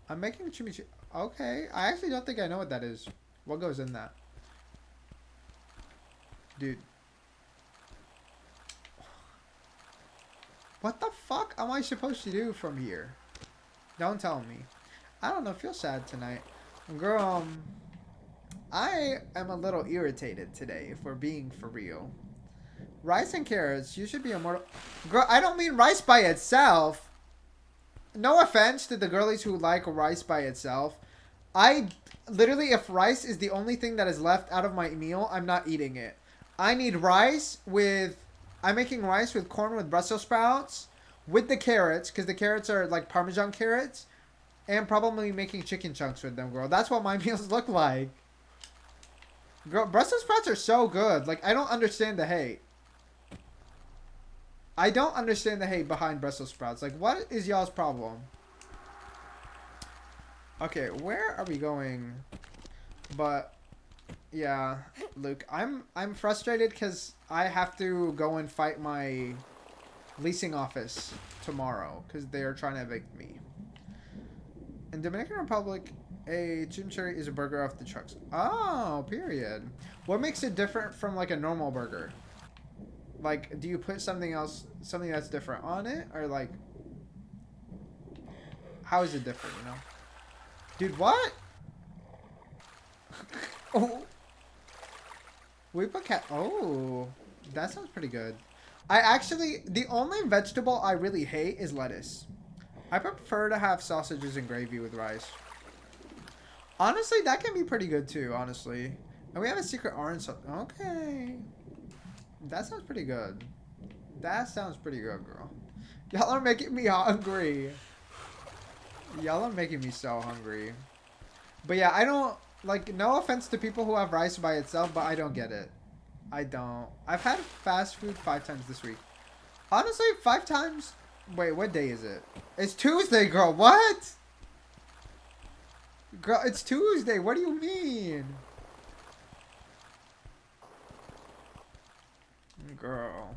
I'm making chimichurri. Okay. I actually don't think I know what that is. What goes in that? Dude. What the fuck am I supposed to do from here? Don't tell me. I don't know. Feel sad tonight. Girl, I am a little irritated today, if we're being for real. Rice and carrots, you should be immortal. Girl, I don't mean rice by itself. No offense to the girlies who like rice by itself. I literally, if rice is the only thing that is left out of my meal, I'm not eating it. I need rice with... I'm making rice with corn with Brussels sprouts, with the carrots, because the carrots are like Parmesan carrots, and probably making chicken chunks with them, girl. That's what my meals look like. Girl, Brussels sprouts are so good. Like, I don't understand the hate. I don't understand the hate behind Brussels sprouts. Like, what is y'all's problem? Okay, where are we going? But... yeah, Luke, I'm frustrated because I have to go and fight my leasing office tomorrow because they are trying to evict me. In Dominican Republic, a chimichurri is a burger off the trucks. Oh, period. What makes it different from like a normal burger? Like, do you put something else, something that's different on it, or like, how is it different? You know, dude, what? Oh. We put cat. Oh, that sounds pretty good. I actually, the only vegetable I really hate is lettuce. I prefer to have sausages and gravy with rice. Honestly, that can be pretty good too, honestly. And we have a secret orange sauce. Okay. That sounds pretty good. That sounds pretty good, girl. Y'all are making me hungry. Y'all are making me so hungry. But yeah, I don't... like, no offense to people who have rice by itself, but I don't get it. I don't. I've had fast food 5 times this week. Honestly, 5 times... wait, what day is it? It's Tuesday, girl. What? Girl, it's Tuesday. What do you mean? Girl.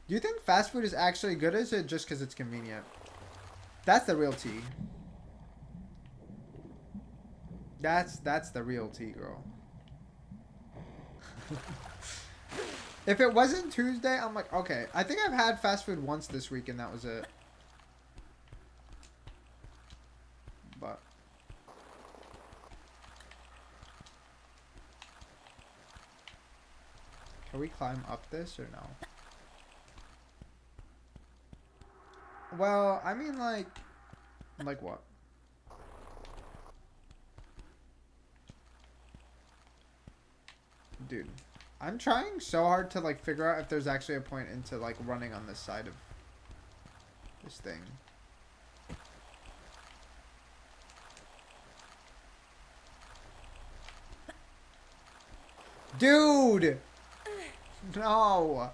Do you think fast food is actually good, or is it just because it's convenient? That's the real tea. That's the real tea, girl. If it wasn't Tuesday, I'm like, okay. I think I've had fast food once this week, and that was it. But... can we climb up this, or no? Well, I mean, like... like what? Dude, I'm trying so hard to like figure out if there's actually a point into like running on this side of this thing. Dude! No!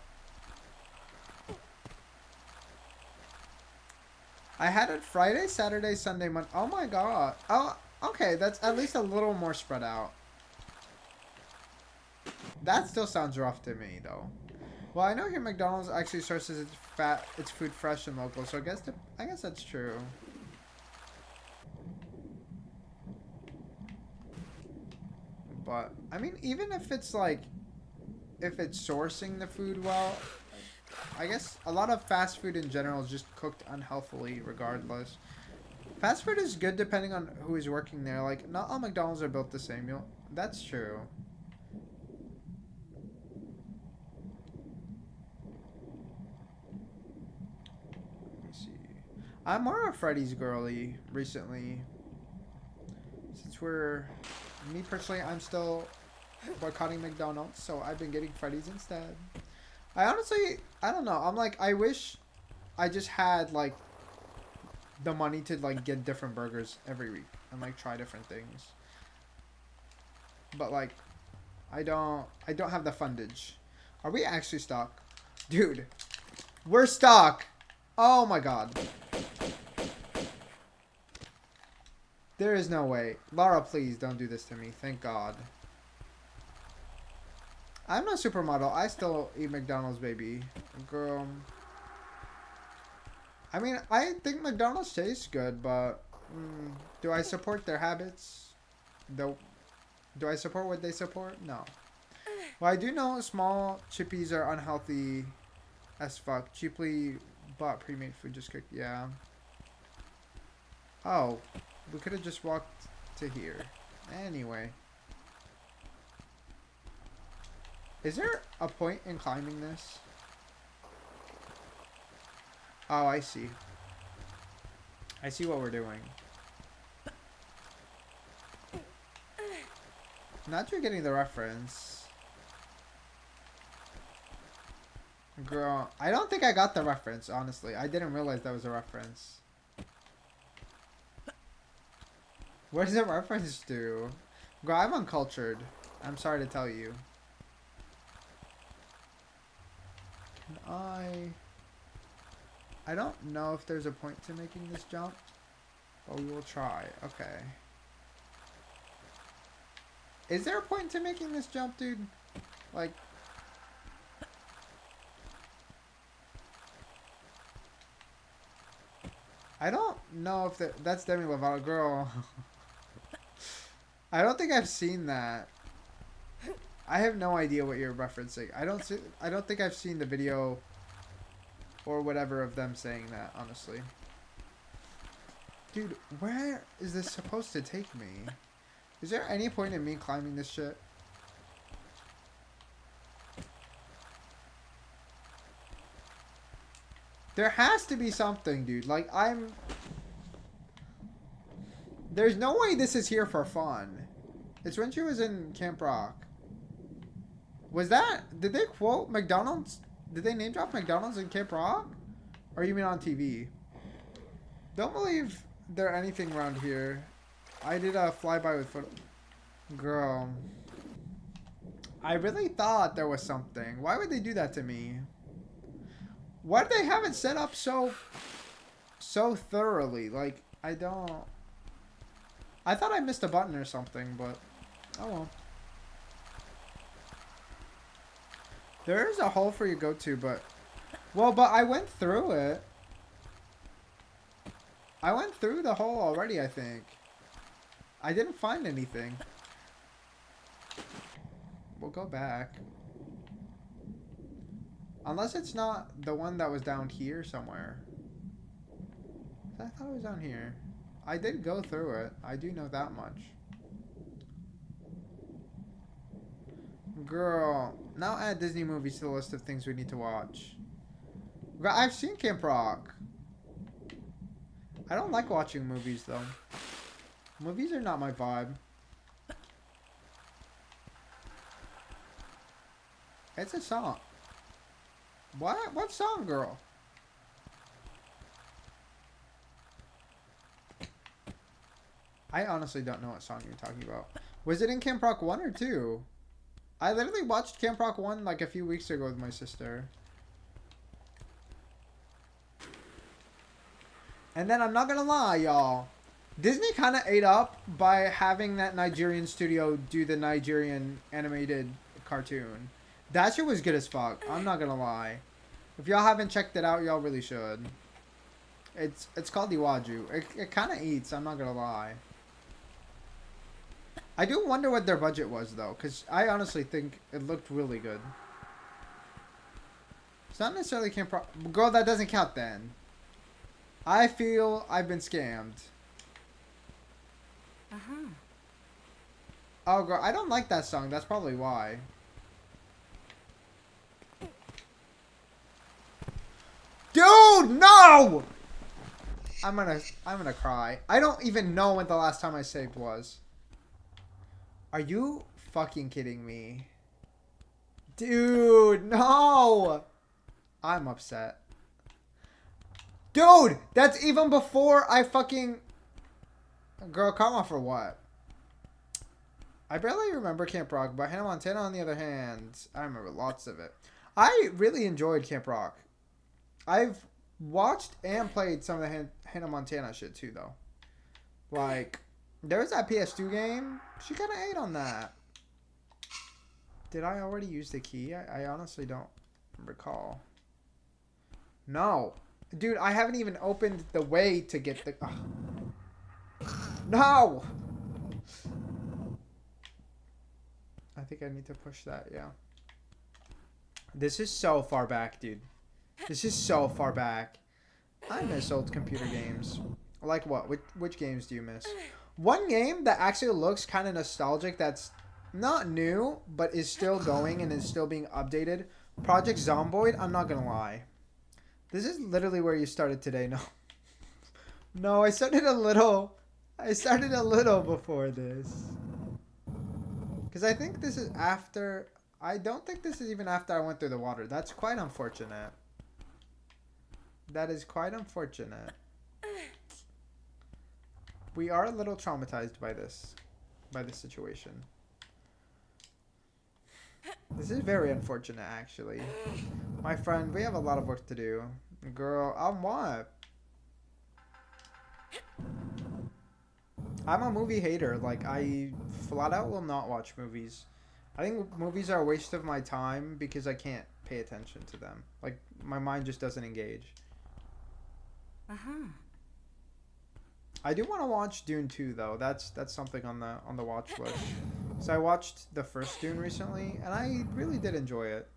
I had it Friday, Saturday, Sunday, Monday. Oh my god. Oh, okay, that's at least a little more spread out. That still sounds rough to me, though. Well, I know here McDonald's actually sources its food fresh and local, so I guess that's true. But I mean, even if it's like, if it's sourcing the food well, I guess a lot of fast food in general is just cooked unhealthily, regardless. Fast food is good depending on who is working there. Like, not all McDonald's are built the same. That's true. I'm more of a Freddy's girly recently. Since me personally, I'm still boycotting McDonald's, so I've been getting Freddy's instead. I honestly, I don't know. I'm like, I wish I just had like the money to like get different burgers every week and like try different things. But like, I don't have the fundage. Are we actually stuck? Dude, we're stuck. Oh my god. There is no way. Lara, please don't do this to me. Thank God. I'm not supermodel. I still eat McDonald's, baby. Girl. I mean, I think McDonald's tastes good, but do I support their habits? Do I support what they support? No. Well, I do know small chippies are unhealthy as fuck. Cheaply bought pre-made food just cooked. Yeah. Oh, we could have just walked to here. Anyway. Is there a point in climbing this? Oh, I see. I see what we're doing. Not you're getting the reference. Girl, I don't think I got the reference, honestly. I didn't realize that was a reference. What does it reference to? Girl, I'm uncultured. I'm sorry to tell you. Can I don't know if there's a point to making this jump, but we will try. Okay. Is there a point to making this jump, dude? Like... I don't know if that's Demi Lovato, girl. I don't think I've seen that. I have no idea what you're referencing. I don't think I've seen the video or whatever of them saying that, honestly. Dude, where is this supposed to take me? Is there any point in me climbing this shit? There has to be something, dude. Like, there's no way this is here for fun. It's when she was in Camp Rock. Was that... Did they quote McDonald's? Did they name drop McDonald's in Camp Rock? Or you mean on TV? Don't believe there anything around here. I did a flyby with photo... Girl. I really thought there was something. Why would they do that to me? Why do they have it set up so thoroughly? Like, I don't... I thought I missed a button or something, but... Oh well. There is a hole for you to go to, but... Well, but I went through it. I went through the hole already, I think. I didn't find anything. We'll go back. Unless it's not the one that was down here somewhere. I thought it was down here. I did go through it. I do know that much. Girl, now add Disney movies to the list of things we need to watch. Girl, I've seen Camp Rock. I don't like watching movies, though. Movies are not my vibe. It's a song. What? What song, girl? I honestly don't know what song you're talking about. Was it in Camp Rock 1 or 2? I literally watched Camp Rock 1 like a few weeks ago with my sister. And then I'm not gonna lie, y'all. Disney kind of ate up by having that Nigerian studio do the Nigerian animated cartoon. That shit was good as fuck. I'm not gonna lie. If y'all haven't checked it out, y'all really should. It's called Iwaju. It kind of eats, I'm not gonna lie. I do wonder what their budget was, though, because I honestly think it looked really good. It's not necessarily Camp Rock. Girl, that doesn't count then. I feel I've been scammed. Uh-huh. Oh, girl, I don't like that song. That's probably why. Dude, no! I'm gonna cry. I don't even know when the last time I saved was. Are you fucking kidding me? Dude, no! I'm upset. Dude, that's even before I fucking... Girl, karma for what? I barely remember Camp Rock, but Hannah Montana, on the other hand, I remember lots of it. I really enjoyed Camp Rock. I've watched and played some of the Hannah Montana shit, too, though. Like, there was that PS2 game. She kind of ate on that. Did I already use the key? I honestly don't recall. No. Dude, I haven't even opened the way to get the... Ugh. No! I think I need to push that, yeah. This is so far back, dude. This is so far back. I miss old computer games. Like what? Which games do you miss? One game that actually looks kind of nostalgic that's not new, but is still going and is still being updated. Project Zomboid, I'm not gonna lie. This is literally where you started today. No. No, I started a little before this. Because I think this is after... I don't think this is even after I went through the water. That's quite unfortunate. That is quite unfortunate. We are a little traumatized by this situation. This is very unfortunate, actually. My friend, we have a lot of work to do. Girl, I'm what? I'm a movie hater. Like, I flat out will not watch movies. I think movies are a waste of my time because I can't pay attention to them. Like, my mind just doesn't engage. I do want to watch Dune 2 though. That's something on the watch list. So I watched the first Dune recently, and I really did enjoy it.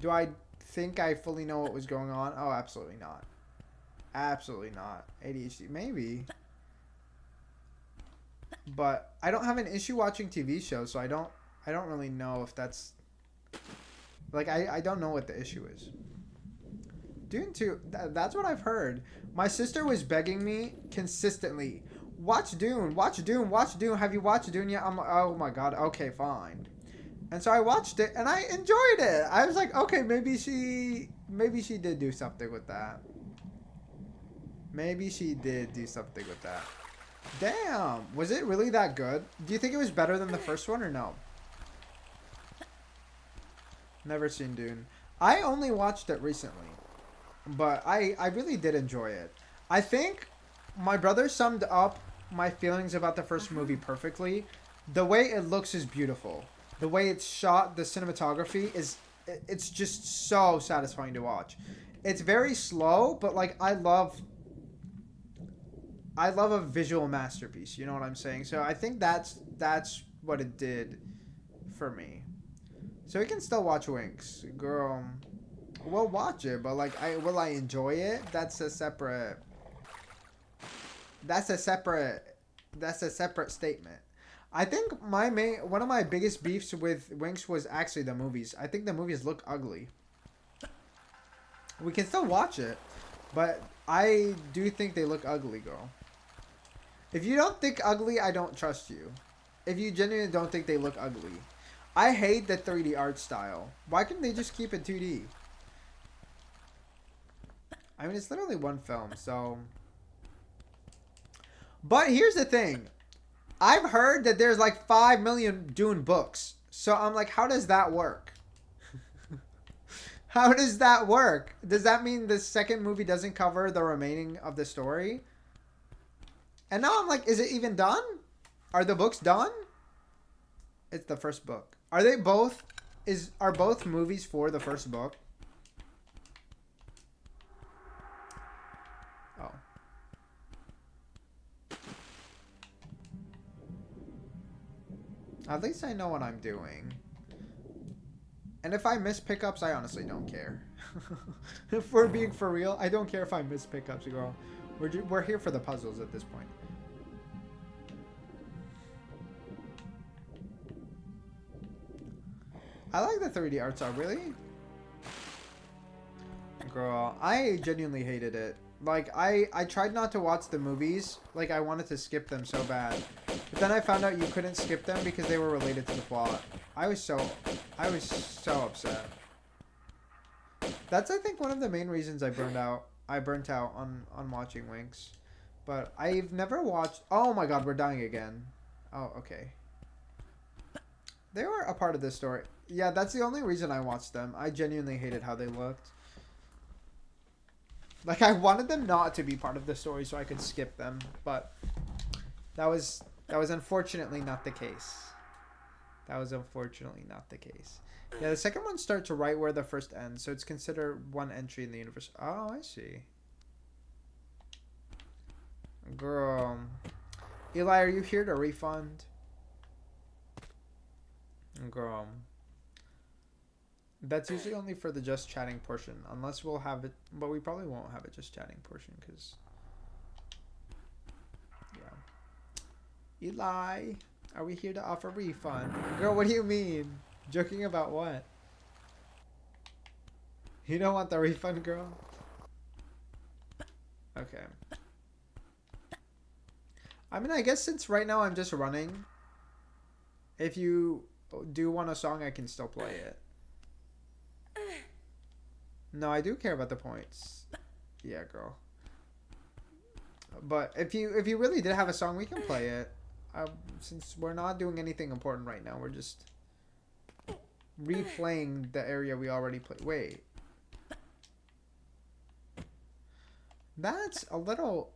Do I think I fully know what was going on? Oh, absolutely not. Absolutely not. ADHD, maybe. But I don't have an issue watching TV shows, so I don't really know if that's... Like, I don't know what the issue is. Dune 2, that's what I've heard. My sister was begging me consistently, watch Dune, watch Dune, watch Dune. Have you watched Dune yet? I'm like, oh my god, okay, fine. And so I watched it, and I enjoyed it. I was like, okay, maybe she did do something with that. Maybe she did do something with that. Damn, was it really that good? Do you think it was better than the first one or no? Never seen Dune. I only watched it recently. But I really did enjoy it. I think my brother summed up my feelings about the first movie perfectly. The way it looks is beautiful. The way it's shot, the cinematography it's just so satisfying to watch. It's very slow, but like I love a visual masterpiece, you know what I'm saying? So I think that's what it did for me. So we can still watch Winx. Girl, we'll watch it, but like will I enjoy it? That's a separate statement. I think one of my biggest beefs with Winx was actually the movies. I think the movies look ugly. We can still watch it, but I do think they look ugly, girl. If you don't think ugly, I don't trust you. If you genuinely don't think they look ugly. I hate the 3D art style. Why couldn't they just keep it 2D? I mean, it's literally one film, so... But here's the thing. I've heard that there's like 5 million Dune books. So I'm like, how does that work? How does that work? Does that mean the second movie doesn't cover the remaining of the story? And now I'm like, is it even done? Are the books done? It's the first book. Are they both... Are both movies for the first book? Oh. At least I know what I'm doing. And if I miss pickups, I honestly don't care. If we're being for real, I don't care if I miss pickups, girl. We're here for the puzzles at this point. I like the 3D art style, really? Girl, I genuinely hated it. Like, I tried not to watch the movies. Like, I wanted to skip them so bad. But then I found out you couldn't skip them because they were related to the plot. I was so upset. That's, I think, one of the main reasons I burnt out on watching Winx. But I've never watched... Oh my god, we're dying again. Oh, okay. They were a part of this story. Yeah, that's the only reason I watched them. I genuinely hated how they looked. Like, I wanted them not to be part of the story so I could skip them. But that was unfortunately not the case. That was unfortunately not the case. Yeah, the second one starts right where the first ends, so it's considered one entry in the universe. Oh, I see. Girl. Eli, are you here to refund? Girl. That's usually only for the just chatting portion, unless we'll have it, but we probably won't have a just chatting portion, because, yeah. Eli, are we here to offer refund? Girl, what do you mean? Joking about what? You don't want the refund, girl? Okay. I mean, I guess since right now I'm just running, if you do want a song, I can still play it. No, I do care about the points. Yeah, girl. But if you really did have a song, we can play it. Since we're not doing anything important right now, we're just replaying the area we already played. Wait. That's a little...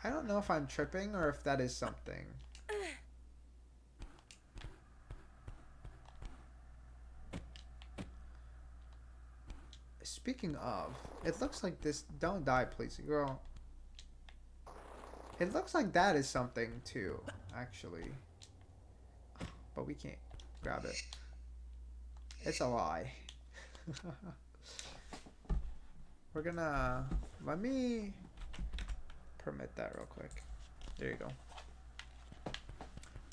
I don't know if I'm tripping or if that is something. Speaking of, it looks like this... Don't die, please, girl. It looks like that is something, too, actually. But we can't grab it. It's a lie. We're gonna... Let me permit that real quick. There you go.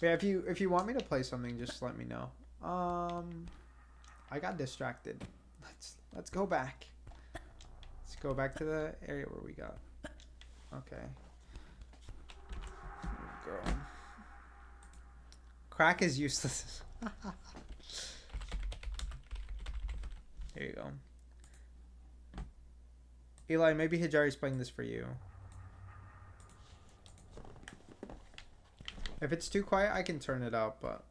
Yeah, if you want me to play something, just let me know. I got distracted. Let's go back. Let's go back to the area where we got. Okay. Girl. Crack is useless. There you go. Eli, maybe Hijari's playing this for you. If it's too quiet, I can turn it up, but...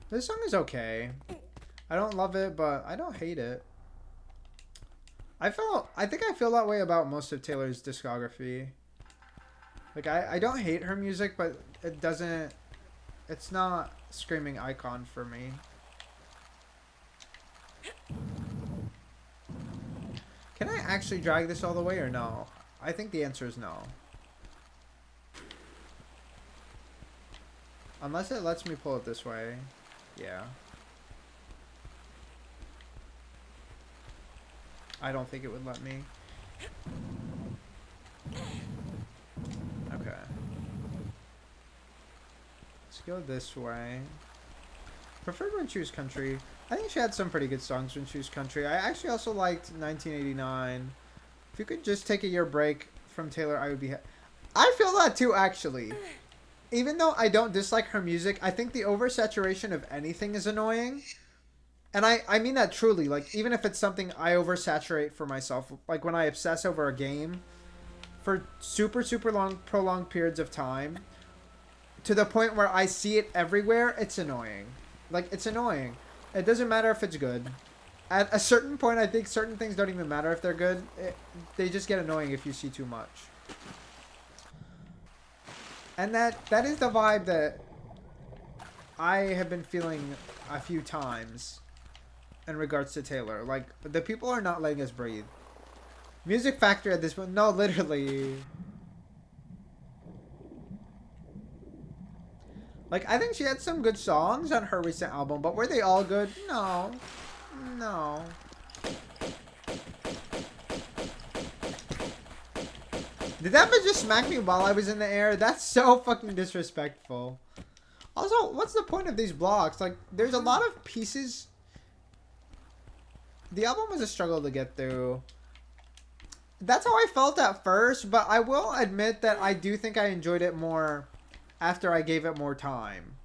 This song is okay. I don't love it, but I don't hate it. I think I feel that way about most of Taylor's discography. Like, I don't hate her music, but it doesn't... It's not screaming icon for me. Can I actually drag this all the way or no? I think the answer is no. Unless it lets me pull it this way. Yeah. I don't think it would let me. Okay. Let's go this way. Preferred when she was country. I think she had some pretty good songs when she was country. I actually also liked 1989. If you could just take a year break from Taylor, I would be... I feel that too, actually. Even though I don't dislike her music, I think the oversaturation of anything is annoying. And I mean that truly. Like, even if it's something I oversaturate for myself. Like, when I obsess over a game for super, super long, prolonged periods of time. To the point where I see it everywhere, it's annoying. Like, it's annoying. It doesn't matter if it's good. At a certain point, I think certain things don't even matter if they're good. They just get annoying if you see too much. And that is the vibe that I have been feeling a few times in regards to Taylor. Like, the people are not letting us breathe. Music Factory at this point. No, literally. Like, I think she had some good songs on her recent album, but were they all good? No. No. Did that bitch just smack me while I was in the air? That's so fucking disrespectful. Also, what's the point of these blocks? Like, there's a lot of pieces. The album was a struggle to get through. That's how I felt at first, but I will admit that I do think I enjoyed it more after I gave it more time.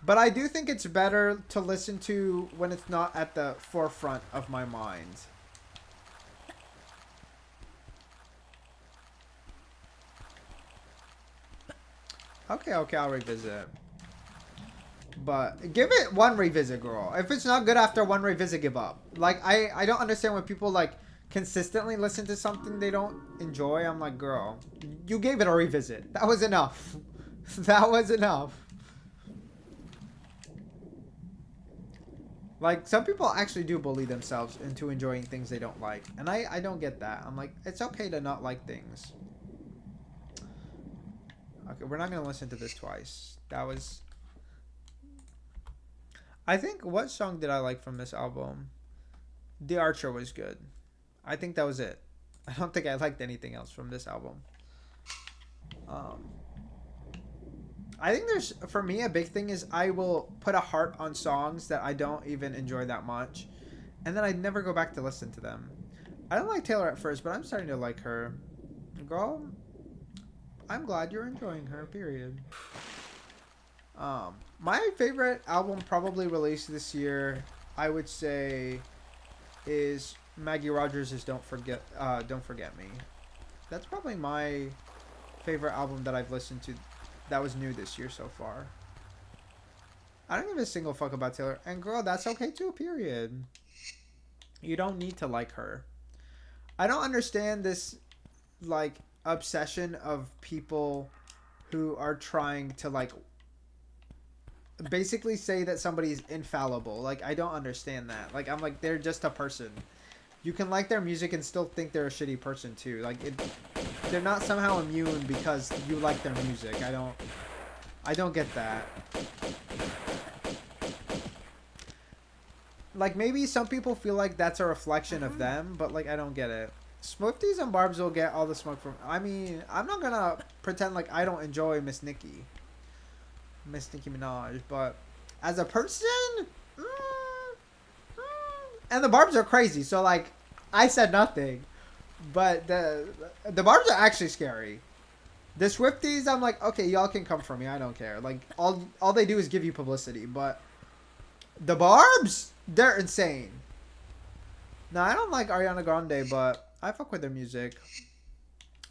But I do think it's better to listen to when it's not at the forefront of my mind. Okay, I'll revisit. But give it one revisit, girl. If it's not good after one revisit, give up. Like, I don't understand when people, like, consistently listen to something they don't enjoy, I'm like, girl, you gave it a revisit. That was enough. That was enough. Like, some people actually do bully themselves into enjoying things they don't like. And I don't get that. I'm like, it's okay to not like things. Okay, we're not going to listen to this twice. That was... I think, what song did I like from this album? The Archer was good. I think that was it. I don't think I liked anything else from this album. I think there's, for me, a big thing is I will put a heart on songs that I don't even enjoy that much. And then I never go back to listen to them. I don't like Taylor at first, but I'm starting to like her. Girl, I'm glad you're enjoying her, period. My favorite album probably released this year, I would say, is Maggie Rogers' Don't Forget Me. That's probably my favorite album that I've listened to that was new this year so far. I don't give a single fuck about Taylor. And girl, that's okay too, period. You don't need to like her. I don't understand this, like, obsession of people who are trying to, like, basically say that somebody's infallible. Like, I don't understand that. Like, I'm like, they're just a person. You can like their music and still think they're a shitty person too. Like, they're not somehow immune because you like their music. I don't get that. Like, maybe some people feel like that's a reflection of them, but, like, I don't get it. Swifties and Barbs will get all the smoke from... I mean, I'm not gonna pretend like I don't enjoy Miss Nicki Minaj, but as a person... And the Barbs are crazy, so, like, I said nothing. But the Barbs are actually scary. The Swifties, I'm like, okay, y'all can come for me. I don't care. Like, all they do is give you publicity. But the Barbs, they're insane. Now, I don't like Ariana Grande, but I fuck with their music.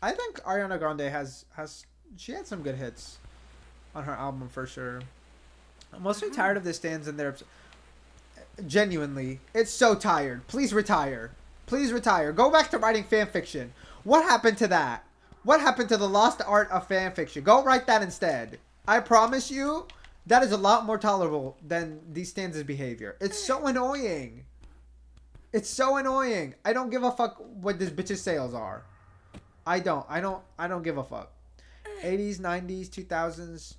I think Ariana Grande has she had some good hits on her album for sure. I'm mostly tired of the stands in there. Genuinely, it's so tired. Please retire. Please retire. Go back to writing fan fiction. What happened to that? What happened to the lost art of fan fiction? Go write that instead. I promise you, that is a lot more tolerable than these stands' behavior. It's so annoying. It's so annoying. I don't give a fuck what this bitch's sales are. I don't give a fuck. 80s, 90s, 2000s.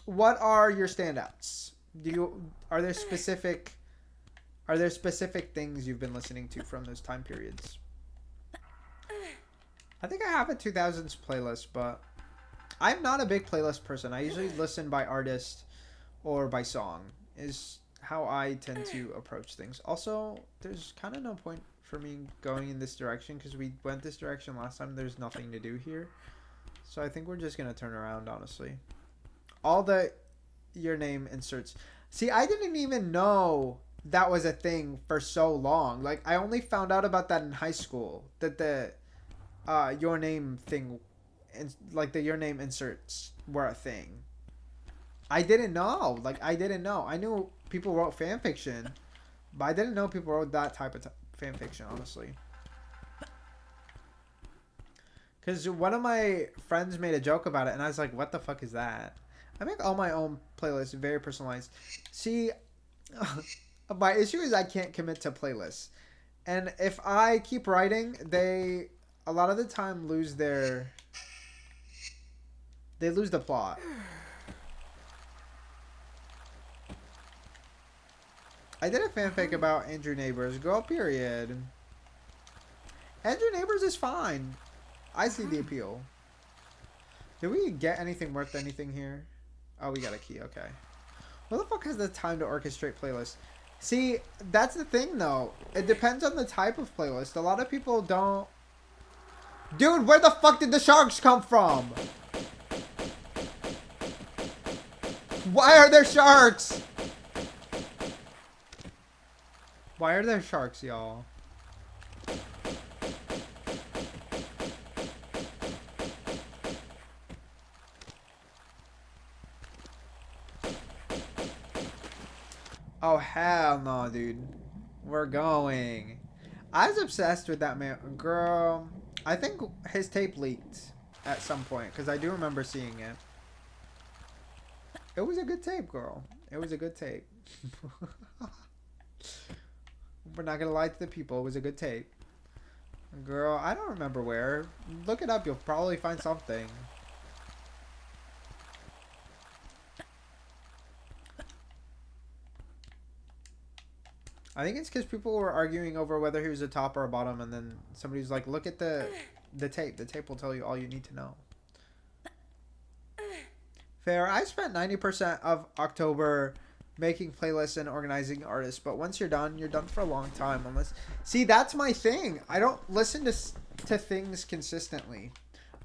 What are your standouts? Are there specific things you've been listening to from those time periods? I think I have a 2000s playlist, but I'm not a big playlist person. I usually listen by artist or by song is how I tend to approach things. Also, there's kind of no point for me going in this direction because we went this direction last time. There's nothing to do here. So I think we're just going to turn around, honestly. All the your name inserts. See, I didn't even know that was a thing for so long. Like, I only found out about that in high school. That the your name thing, like the your name inserts were a thing. I didn't know. Like, I didn't know. I knew people wrote fan fiction, but I didn't know people wrote that type of fan fiction, honestly. Because one of my friends made a joke about it, and I was like, what the fuck is that? I make all my own playlists, very personalized. See, my issue is I can't commit to playlists. And if I keep writing, they, a lot of the time, lose the plot. I did a fanfic about Andrew Neighbors. Girl, period. Andrew Neighbors is fine. I see the appeal. Did we get anything worth anything here? Oh, we got a key. Okay. Who the fuck has the time to orchestrate playlists? See, that's the thing, though. It depends on the type of playlist. A lot of people don't... Dude, where the fuck did the sharks come from? Why are there sharks? Why are there sharks, y'all? Oh, hell no, dude. We're going. I was obsessed with that man. Girl, I think his tape leaked at some point because I do remember seeing it. It was a good tape, girl. It was a good tape. We're not gonna lie to the people. It was a good tape. Girl, I don't remember where. Look it up. You'll probably find something. I think it's because people were arguing over whether he was a top or a bottom, and then somebody's like, "Look at the tape. The tape will tell you all you need to know." Fair. I spent 90% of October making playlists and organizing artists, but once you're done for a long time. Unless, see, that's my thing. I don't listen to things consistently.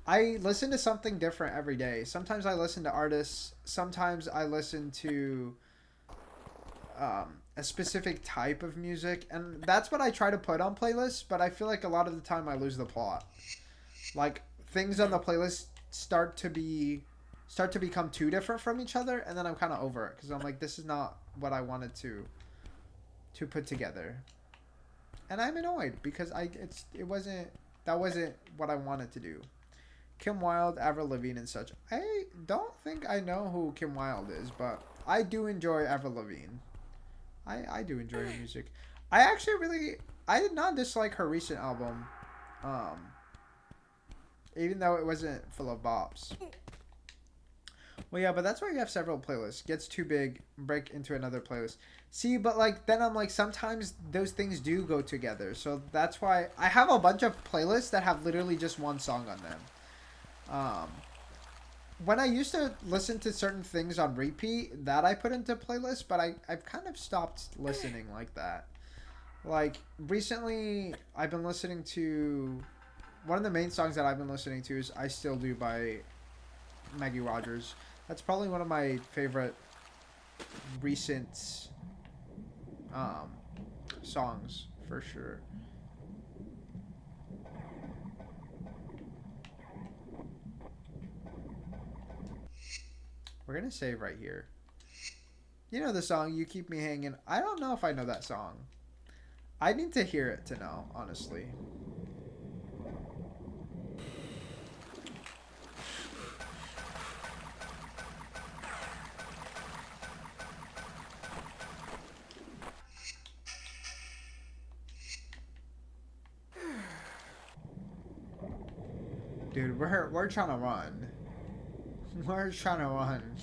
I listen to something different every day. Sometimes I listen to artists. Sometimes I listen to a specific type of music, and that's what I try to put on playlists. But I feel like a lot of the time I lose the plot. Like things on the playlist start to become too different from each other, and then I'm kind of over it because I'm like, this is not what I wanted to put together, and I'm annoyed because it wasn't what I wanted to do. Kim Wilde, Avril Lavigne, and such. I don't think I know who Kim Wilde is, but I do enjoy Avril Lavigne. I do enjoy her music. I did not dislike her recent album, even though it wasn't full of bops. Well, yeah, but that's why you have several playlists. Gets too big, break into another playlist. See, but like then I'm like sometimes those things do go together. So that's why I have a bunch of playlists that have literally just one song on them. When I used to listen to certain things on repeat, that I put into playlists, but I've kind of stopped listening like that. Like recently, I've been listening to one of the main songs that I've been listening to is "I Still Do" by Maggie Rogers. That's probably one of my favorite recent songs for sure. We're gonna save right here. You know the song "You Keep Me Hanging"? I don't know if I know that song. I need to hear it to know, honestly. Dude, we're trying to run. We're trying to run.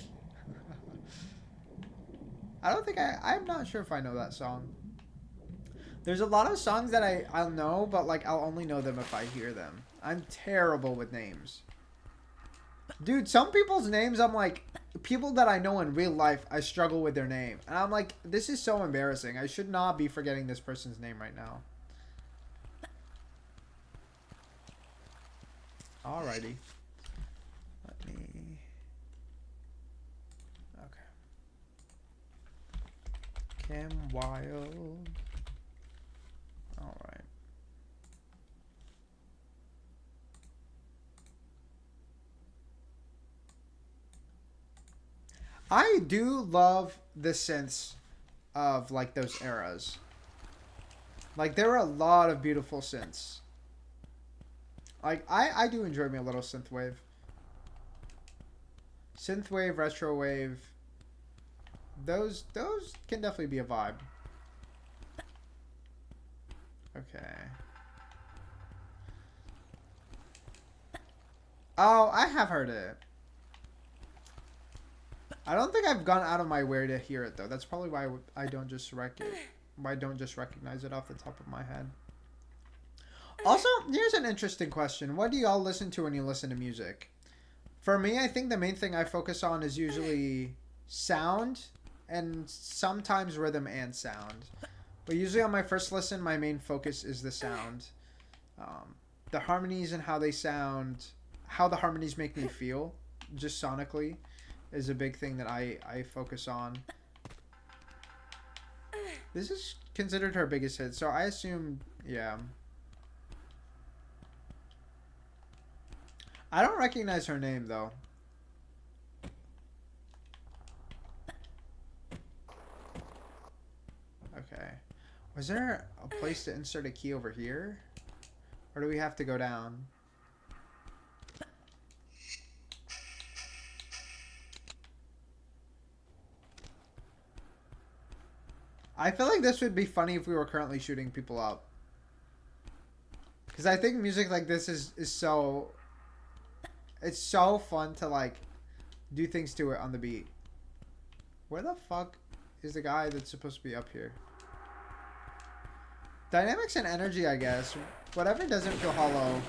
I don't think I'm not sure if I know that song. There's a lot of songs that I'll know, but like I'll only know them if I hear them. I'm terrible with names. Dude, some people's names I'm like people that I know in real life, I struggle with their name. And I'm like, this is so embarrassing. I should not be forgetting this person's name right now. Alrighty. Let me... Okay. Kim Wilde. Alright. I do love the synths of like those eras. Like there are a lot of beautiful synths. Like I do enjoy me a little synthwave. Synthwave, retrowave. Those can definitely be a vibe. Okay. Oh, I have heard it. I don't think I've gone out of my way to hear it though. That's probably why I don't just why I don't just recognize it off the top of my head. Also, here's an interesting question. What do y'all listen to when you listen to music? For me, I think the main thing I focus on is usually sound and sometimes rhythm and sound. But usually on my first listen, my main focus is the sound. The harmonies and how they sound, how the harmonies make me feel, just sonically, is a big thing that I focus on. This is considered her biggest hit, so I assume, yeah. I don't recognize her name, though. Okay. Was there a place to insert a key over here? Or do we have to go down? I feel like this would be funny if we were currently shooting people up. Because I think music like this is so... It's so fun to, like, do things to it on the beat. Where the fuck is the guy that's supposed to be up here? Dynamics and energy, I guess. Whatever doesn't feel hollow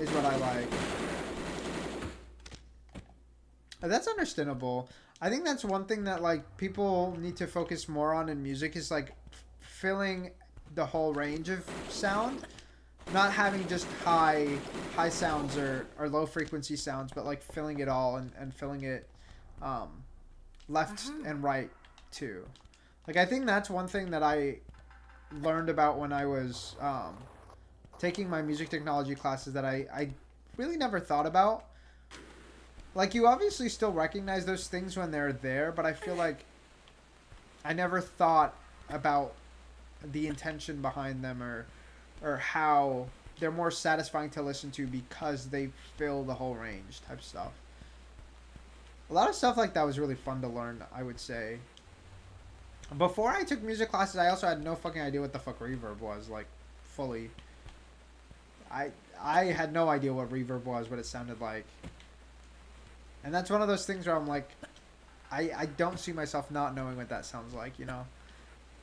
is what I like. That's understandable. I think that's one thing that, like, people need to focus more on in music is, like, filling the whole range of sound. Not having just high sounds or low frequency sounds, but, like, filling it all and filling it left and right, too. Like, I think that's one thing that I learned about when I was taking my music technology classes that I really never thought about. Like, you obviously still recognize those things when they're there, but I feel like I never thought about the intention behind them or how they're more satisfying to listen to because they fill the whole range type stuff. A lot of stuff like that was really fun to learn, I would say. Before I took music classes, I also had no fucking idea what the fuck reverb was, like, fully. I had no idea what reverb was, what it sounded like. And that's one of those things where I'm like, I don't see myself not knowing what that sounds like, you know?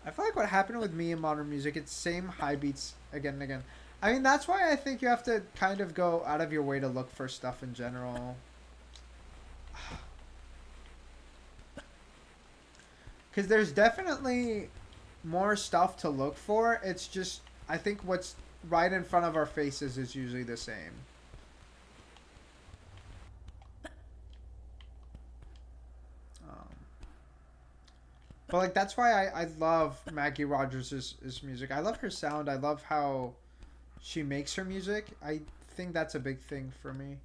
I feel like what happened with me in modern music, it's same high beats again and again. I mean, that's why I think you have to kind of go out of your way to look for stuff in general. Because there's definitely more stuff to look for. It's just, I think what's right in front of our faces is usually the same. But, like, that's why I love Maggie Rogers' music. I love her sound. I love how she makes her music. I think that's a big thing for me.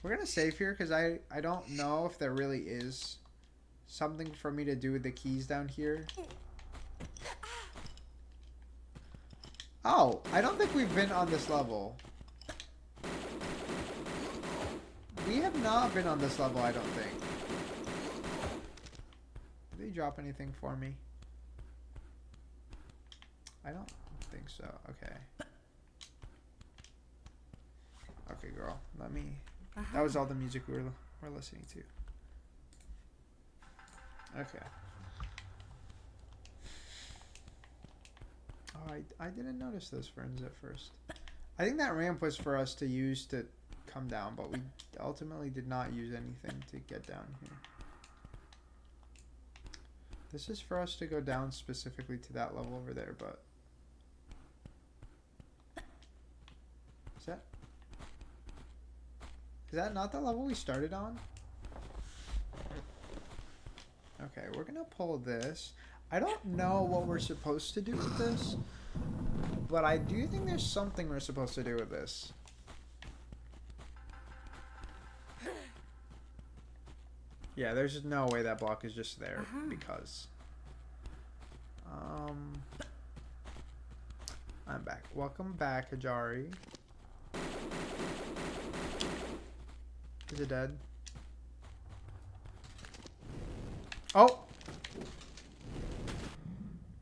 We're going to save here because I don't know if there really is something for me to do with the keys down here. Oh, I don't think we've been on this level. We have not been on this level, I don't think. Did they drop anything for me? I don't think so. Okay. Okay, girl. Let me... That was all the music we were listening to. Okay. Oh, I didn't notice those ferns at first. I think that ramp was for us to use to come down, but we ultimately did not use anything to get down here. This is for us to go down specifically to that level over there, but... Is that not the level we started on? Okay, we're gonna pull this. I don't know what we're supposed to do with this, but I do think there's something we're supposed to do with this. Yeah, there's no way that block is just there because... I'm back. Welcome back, Hajari. Is it dead? Oh!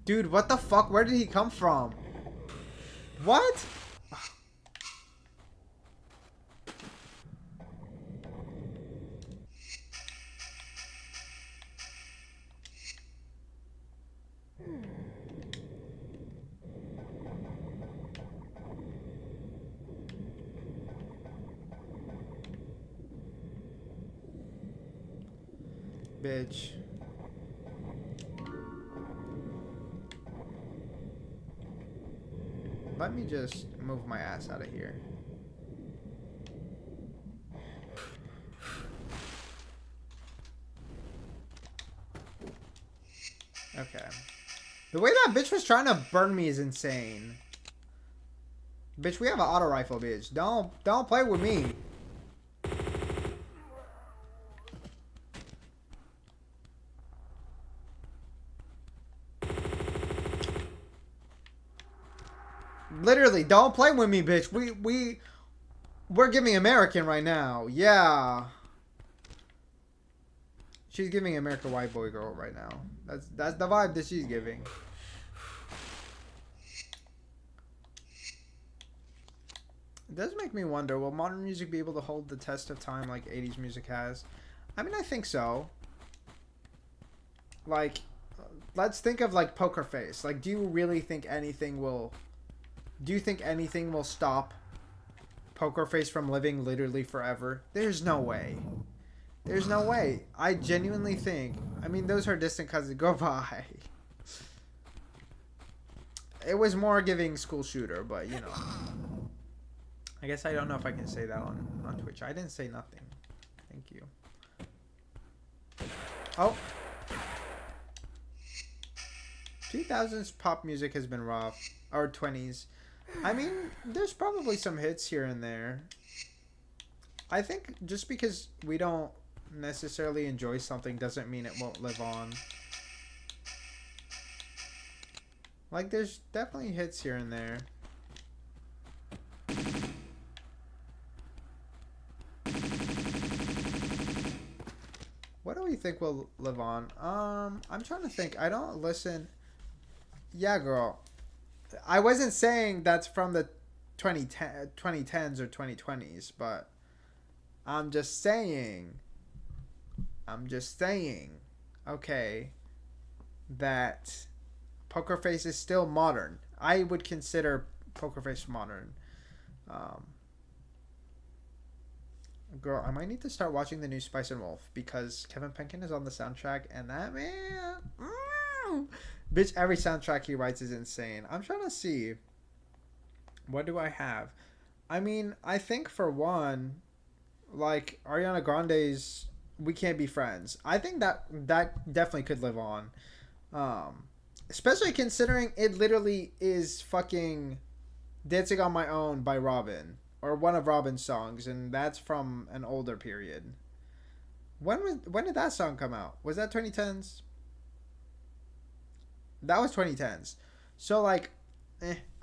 Dude, what the fuck? Where did he come from? What? Bitch. Let me just move my ass out of here. Okay. The way that bitch was trying to burn me is insane. Bitch, we have an auto rifle, bitch. Don't play with me. Literally, don't play with me, bitch. We're giving American right now. Yeah. She's giving America white boy girl right now. That's the vibe that she's giving. It does make me wonder, will modern music be able to hold the test of time like 80s music has? I mean, I think so. Like, let's think of like Poker Face. Like, do you really think anything will... Do you think anything will stop Poker Face from living literally forever? There's no way. There's no way. I genuinely think... I mean, those are distant cousins. Go by. It was more giving school shooter, but, you know. I guess I don't know if I can say that on Twitch. I didn't say nothing. Thank you. Oh. 2000s pop music has been rough. Or 20s. I mean, there's probably some hits here and there. I think just because we don't necessarily enjoy something doesn't mean it won't live on. Like, there's definitely hits here and there. What do we think will live on? I'm trying to think. I don't listen. Yeah, girl. I wasn't saying that's from the 2010s or 2020s, but I'm just saying, okay, that Poker Face is still modern. I would consider Poker Face modern. Girl, I might need to start watching the new Spice and Wolf because Kevin Penkin is on the soundtrack, and that man, bitch, every soundtrack he writes is insane. I'm trying to see, what do I have? I mean, I think for one, like Ariana Grande's "We Can't Be Friends." I think that definitely could live on, especially considering it literally is fucking "Dancing on My Own" by Robin. Or one of Robin's songs, and that's from an older period. When did that song come out? Was that 2010s? That was 2010s. So like,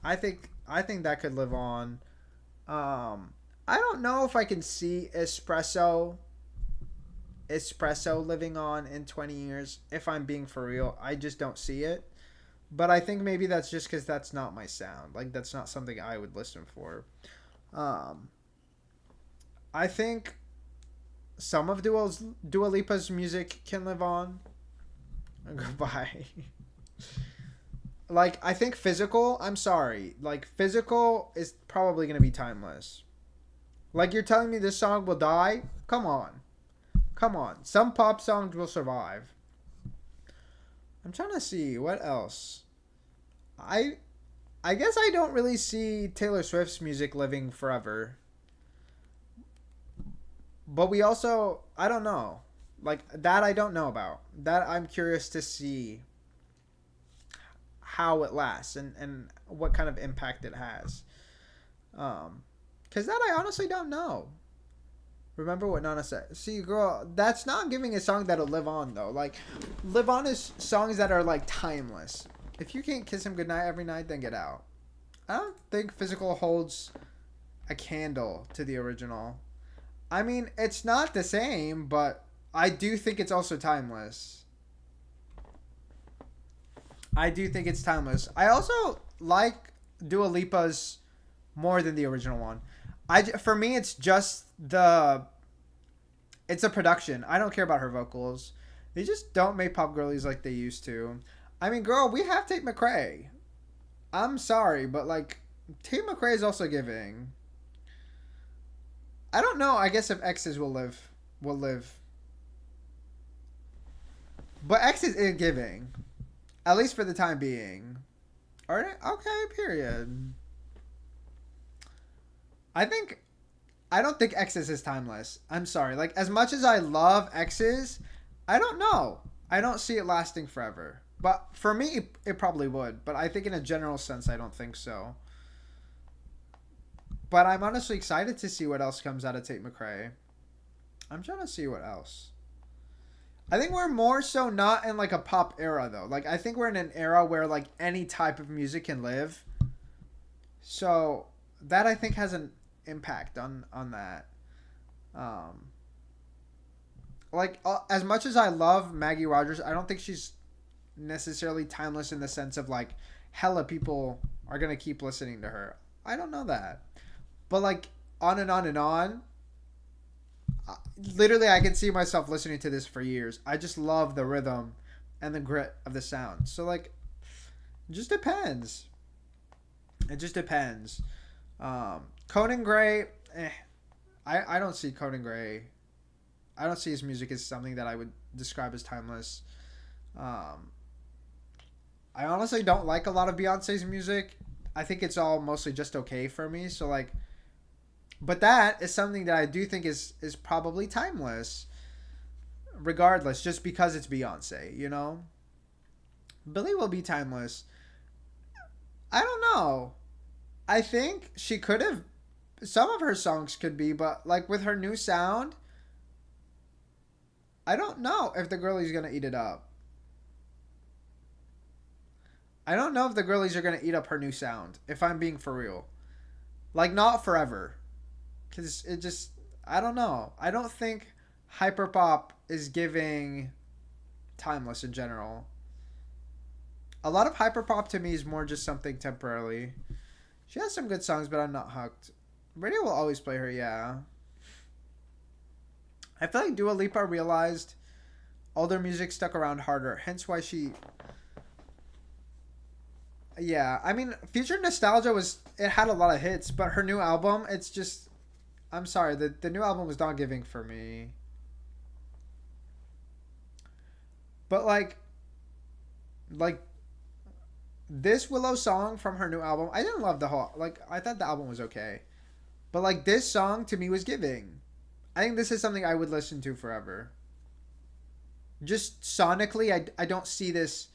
I think that could live on. I don't know if I can see espresso living on in 20 years. If I'm being for real, I just don't see it. But I think maybe that's just because that's not my sound. Like, that's not something I would listen for. I think some of Dua Lipa's music can live on. Goodbye. Like, I think Physical, I'm sorry. Like, Physical is probably going to be timeless. Like, you're telling me this song will die? Come on. Come on. Some pop songs will survive. I'm trying to see. What else? I guess I don't really see Taylor Swift's music living forever. But we also, I don't know. Like, that I don't know about. That I'm curious to see how it lasts and what kind of impact it has. Because that I honestly don't know. Remember what Nana said. See, girl, that's not giving a song that'll live on, though. Like, live on is songs that are, like, timeless. If you can't kiss him goodnight every night, then get out. I don't think Physical holds a candle to the original. I mean, it's not the same, but I do think it's also timeless. I do think it's timeless. I also like Dua Lipa's more than the original one. For me, it's just it's a production. I don't care about her vocals. They just don't make pop girlies like they used to. I mean, girl, we have Tate McRae. I'm sorry, but like, Tate McRae is also giving. I don't know. I guess if X's will live. But X's is giving. At least for the time being. Alright, okay, period. I don't think X's is timeless. I'm sorry. Like, as much as I love X's, I don't know. I don't see it lasting forever. But for me, it probably would. But I think in a general sense, I don't think so. But I'm honestly excited to see what else comes out of Tate McRae. I'm trying to see what else. I think we're more so not in like a pop era, though. Like, I think we're in an era where like any type of music can live. So that I think has an impact on that. Um, as much as I love Maggie Rogers, I don't think she's necessarily timeless in the sense of like hella people are gonna keep listening to her. I don't know that, but like on and on and on. Literally, I can see myself listening to this for years. I just love the rhythm and the grit of the sound. So like, it just depends. It just depends. Conan Gray, I don't see Conan Gray. I don't see his music as something that I would describe as timeless. Um, I honestly don't like a lot of Beyonce's music. I think it's all mostly just okay for me. So like, but that is something that I do think is probably timeless, regardless, just because it's Beyonce. You know, Billie will be timeless. I don't know. I think she could have. Some of her songs could be, but like with her new sound, I don't know if the girlie's gonna eat it up. I don't know if the girlies are gonna eat up her new sound. If I'm being for real, like not forever, because it just I don't know. I don't think hyperpop is giving timeless in general. A lot of hyperpop to me is more just something temporarily. She has some good songs, but I'm not hooked. Radio will always play her, yeah. I feel like Dua Lipa realized older music stuck around harder, hence why she. Yeah, I mean, Future Nostalgia it had a lot of hits, but her new album, it's just, I'm sorry, the new album was not giving for me. But like this Willow song from her new album, I didn't love the whole, like I thought the album was okay. But like this song to me was giving. I think this is something I would listen to forever. Just sonically, I don't see this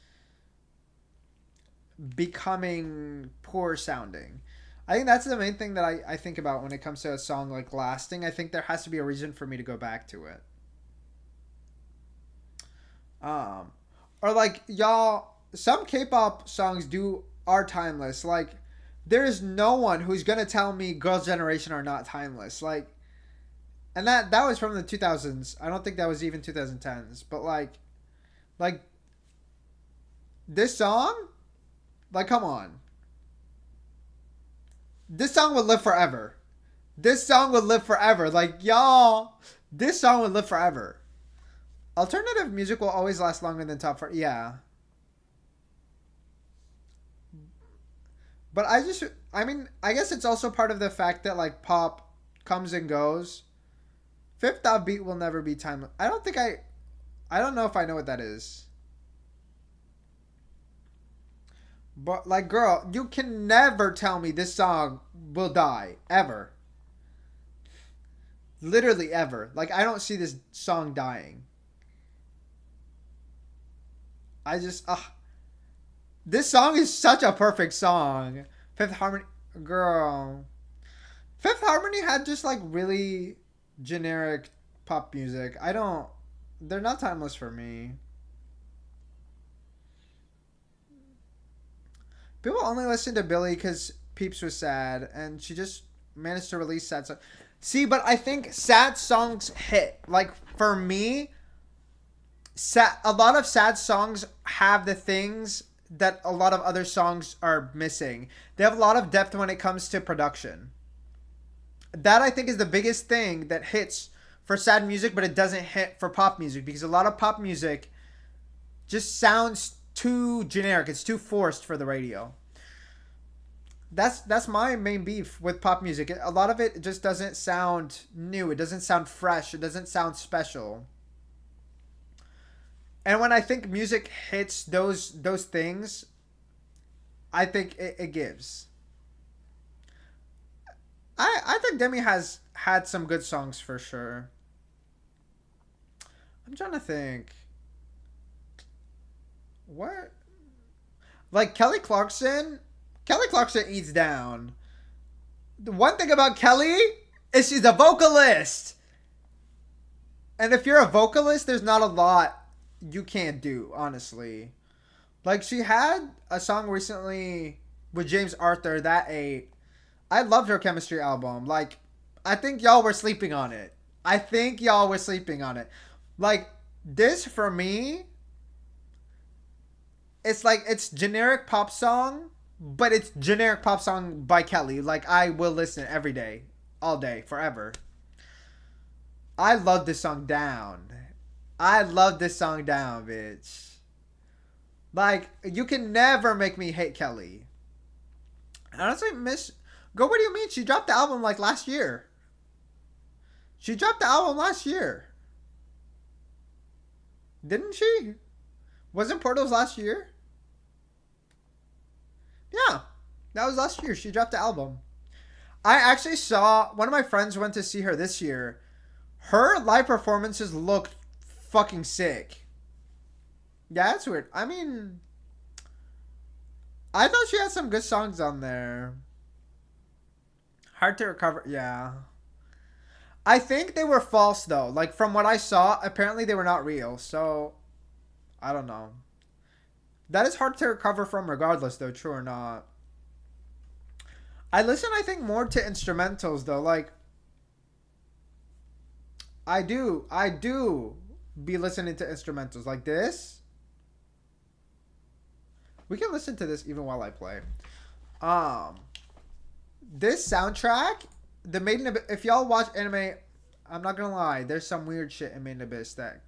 becoming poor sounding. I think that's the main thing that I think about when it comes to a song like lasting. I think there has to be a reason for me to go back to it. Um, or like y'all, some K-pop songs do are timeless. Like there is no one who's gonna tell me Girls' Generation are not timeless. Like, and that was from the 2000s. I don't think that was even 2010s. But like this song, like come on, this song would live forever. This song would live forever. Like y'all, this song would live forever. Alternative music will always last longer than top four. Yeah, but I mean, I guess it's also part of the fact that like pop comes and goes. Fifth Beat will never be timeless. I don't know if I know what that is. But like, girl, you can never tell me this song will die ever. Literally ever. Like, I don't see this song dying. I just, this song is such a perfect song. Fifth Harmony, girl. Fifth Harmony had just like really generic pop music. They're not timeless for me. People only listen to Billie because Peeps was sad, and she just managed to release sad songs. See, but I think sad songs hit. Like for me, a lot of sad songs have the things that a lot of other songs are missing. They have a lot of depth when it comes to production. That I think is the biggest thing that hits for sad music, but it doesn't hit for pop music because a lot of pop music just sounds too generic. It's too forced for the radio. That's my main beef with pop music. A lot of it just doesn't sound new. It doesn't sound fresh. It doesn't sound special. And when I think music hits those things, I think it gives. I think Demi has had some good songs for sure. I'm trying to think. What? Like Kelly Clarkson eats down. The one thing about Kelly is she's a vocalist. And if you're a vocalist, there's not a lot you can't do, honestly. Like she had a song recently with James Arthur that ate. I loved her chemistry album. Like, I think y'all were sleeping on it. I think y'all were sleeping on it. Like, this for me, it's like it's generic pop song, but it's generic pop song by Kelly. Like, I will listen every day, all day, forever. I love this song down. I love this song down, bitch. Like, you can never make me hate Kelly. Honestly, Miss Go, what do you mean? She dropped the album like last year. She dropped the album last year. Didn't she? Wasn't Portals last year? Yeah. That was last year. She dropped the album. I actually saw one of my friends went to see her this year. Her live performances looked fucking sick. Yeah, that's weird. I mean, I thought she had some good songs on there. Hard to recover. Yeah. I think they were false though. Like from what I saw, apparently they were not real. So I don't know. That is hard to recover from regardless though, true or not. I listen I think more to instrumentals though. Like I do be listening to instrumentals like this. We can listen to this even while I play. Um this soundtrack, the Made in Abyss, if y'all watch anime, I'm not gonna lie, there's some weird shit in Made in Abyss that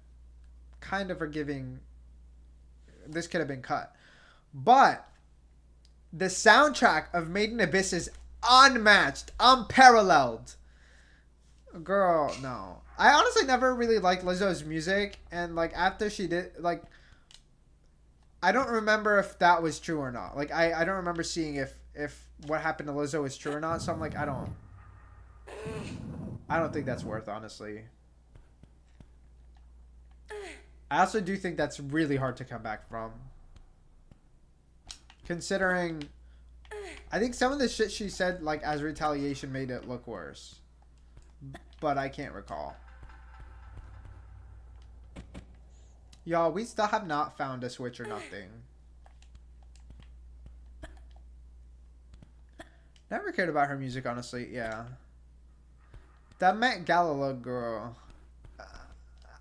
kind of are giving. This could have been cut, but the soundtrack of Made in Abyss is unmatched, unparalleled. Girl, no. I honestly never really liked Lizzo's music, and like after she did, like, I don't remember if that was true or not. Like I don't remember seeing if what happened to Lizzo is true or not. So I'm like, I don't think that's worth, honestly. I also do think that's really hard to come back from. Considering I think some of the shit she said like as retaliation made it look worse. But I can't recall. Y'all, we still have not found a switch or nothing. Never cared about her music, honestly. Yeah. That Met Gala look, girl.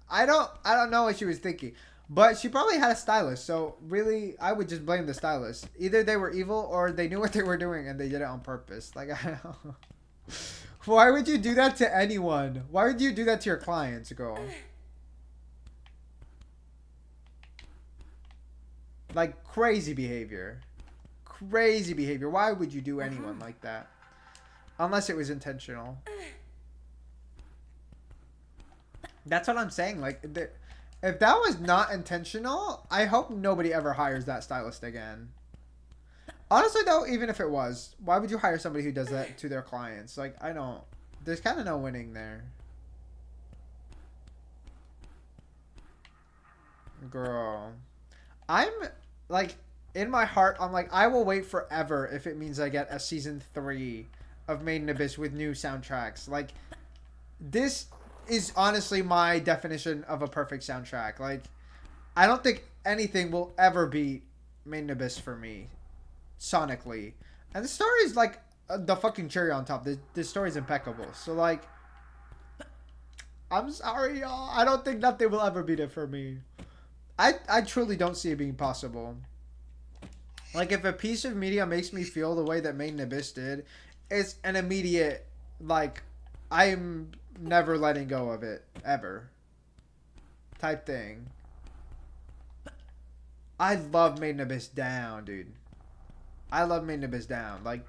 I don't know what she was thinking. But she probably had a stylist, so really, I would just blame the stylist. Either they were evil or they knew what they were doing and they did it on purpose. Like, I don't. Why would you do that to anyone? Why would you do that to your clients, girl? Like, crazy behavior. Crazy behavior. Why would you do anyone like that? Unless it was intentional. That's what I'm saying. Like, if that was not intentional, I hope nobody ever hires that stylist again. Honestly, though, even if it was, why would you hire somebody who does that to their clients? Like, I don't. There's kind of no winning there. Girl. I'm, like, in my heart, I'm like, I will wait forever if it means I get a season 3 of Made in Abyss with new soundtracks. Like, this is honestly my definition of a perfect soundtrack. Like, I don't think anything will ever beat Made in Abyss for me, sonically. And the story is like the fucking cherry on top. The story is impeccable. So like, I'm sorry, y'all. I don't think nothing will ever beat it for me. I truly don't see it being possible. Like, if a piece of media makes me feel the way that Made in Abyss did, it's an immediate, like, I'm never letting go of it, ever, type thing. I love Made in Abyss down, dude. I love Made in Abyss down. Like,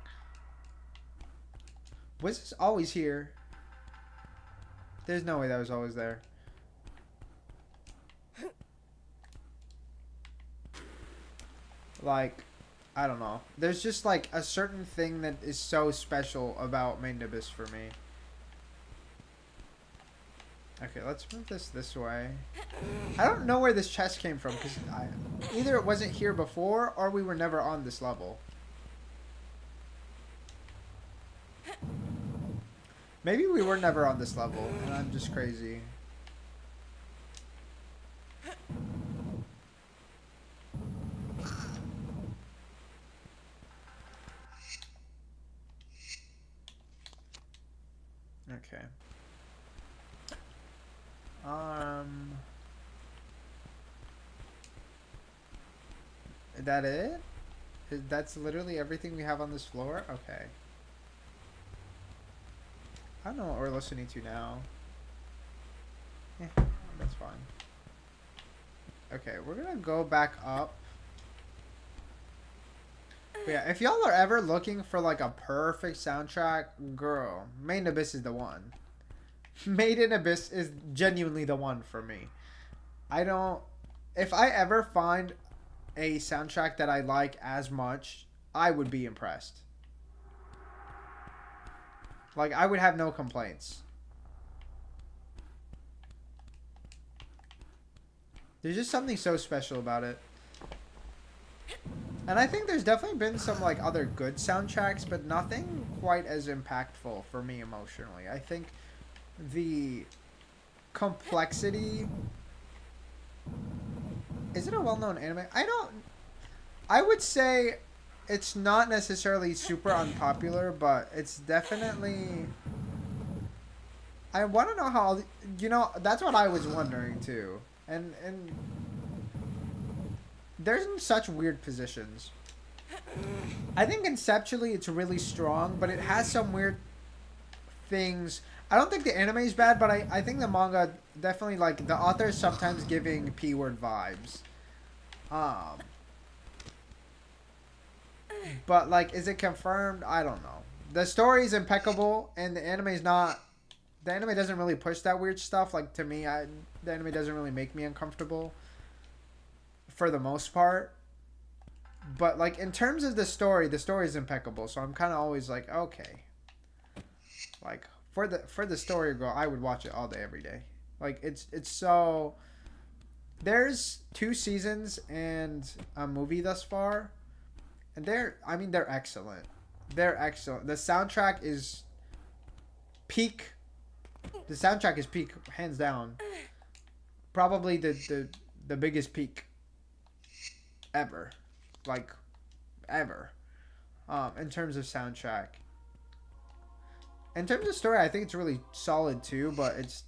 was this always here? There's no way that was always there. Like, I don't know. There's just like a certain thing that is so special about Made in Abyss for me. Okay, let's move this way. I don't know where this chest came from because either it wasn't here before or we were never on this level. Maybe we were never on this level and I'm just crazy. Okay. Is that it? That's literally everything we have on this floor? Okay. I don't know what we're listening to now. Yeah, that's fine. Okay, we're gonna go back up. But yeah, if y'all are ever looking for like a perfect soundtrack, girl, Made in Abyss is the one. Made in Abyss is genuinely the one for me. I don't... If I ever find a soundtrack that I like as much, I would be impressed. Like, I would have no complaints. There's just something so special about it. And I think there's definitely been some, like, other good soundtracks, but nothing quite as impactful for me emotionally. I think the complexity... Is it a well-known anime? I would say it's not necessarily super unpopular, but it's definitely... I want to know how... You know, that's what I was wondering, too. And they're in such weird positions. I think conceptually it's really strong, but it has some weird things. I don't think the anime is bad, but I think the manga definitely, like, the author is sometimes giving P-word vibes. But, like, is it confirmed? I don't know. The story is impeccable, and the anime is not... The anime doesn't really push that weird stuff. Like, to me, the anime doesn't really make me uncomfortable. For the most part. But, like, in terms of the story is impeccable. So I'm kind of always like, okay. Like, for the story, girl, I would watch it all day, every day. Like, it's so... There's 2 seasons and a movie thus far. And they're excellent. They're excellent. The soundtrack is peak. The soundtrack is peak, hands down. Probably the biggest peak ever. Like, ever. In terms of soundtrack. In terms of story, I think it's really solid too, but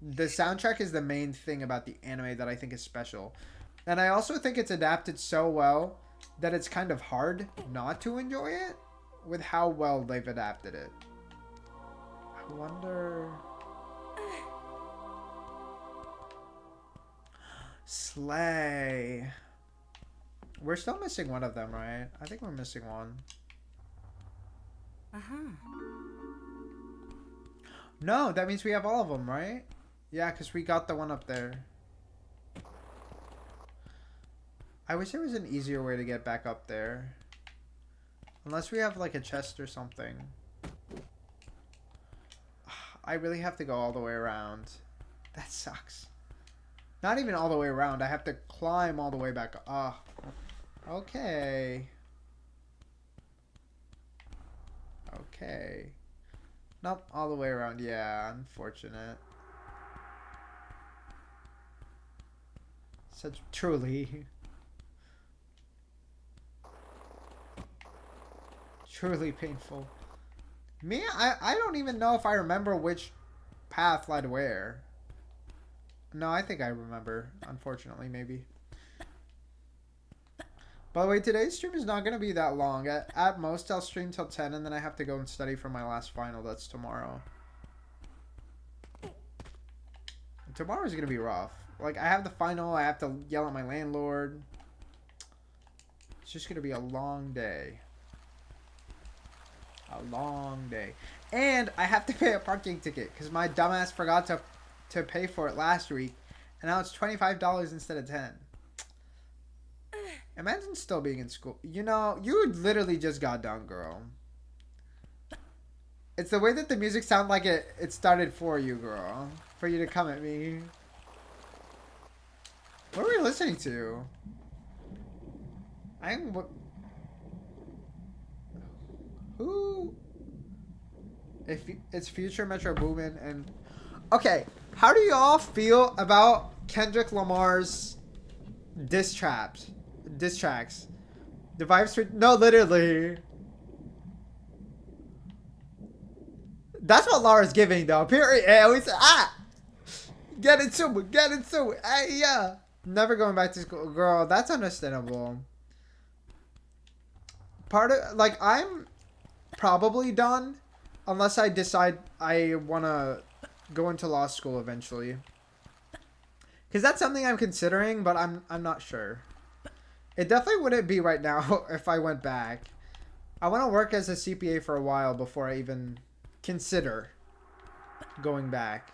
the soundtrack is the main thing about the anime that I think is special. And I also think it's adapted so well that it's kind of hard not to enjoy it with how well they've adapted it. I wonder... Slay. We're still missing one of them, right? I think we're missing one. No, that means we have all of them, right? Yeah, because we got the one up there. I wish there was an easier way to get back up there. Unless we have like a chest or something. I really have to go all the way around. That sucks. Not even all the way around. I have to climb all the way back. Ah. Okay. Okay. Nope, all the way around. Yeah, unfortunate. Such truly painful. Me, I don't even know if I remember which path led where. No, I think I remember. Unfortunately, maybe. By the way, today's stream is not going to be that long. At most, I'll stream till 10, and then I have to go and study for my last final. That's tomorrow. Tomorrow's going to be rough. Like, I have the final. I have to yell at my landlord. It's just going to be a long day. A long day. And I have to pay a parking ticket because my dumbass forgot to pay for it last week. And now it's $25 instead of 10. Imagine still being in school. You know, you literally just got done, girl. It's the way that the music sounds like it started for you, girl. For you to come at me. What are we listening to? Who? It's Future Metro Boomin and... Okay, how do y'all feel about Kendrick Lamar's diss tracks? The vibes for... No, literally. That's what Laura's giving though. Period. We say, ah, get into it, get into it. Hey, yeah. Never going back to school, girl. That's understandable. Part of like I'm probably done, unless I decide I want to go into law school eventually. Because that's something I'm considering, but I'm not sure. It definitely wouldn't be right now if I went back. I want to work as a CPA for a while before I even consider going back.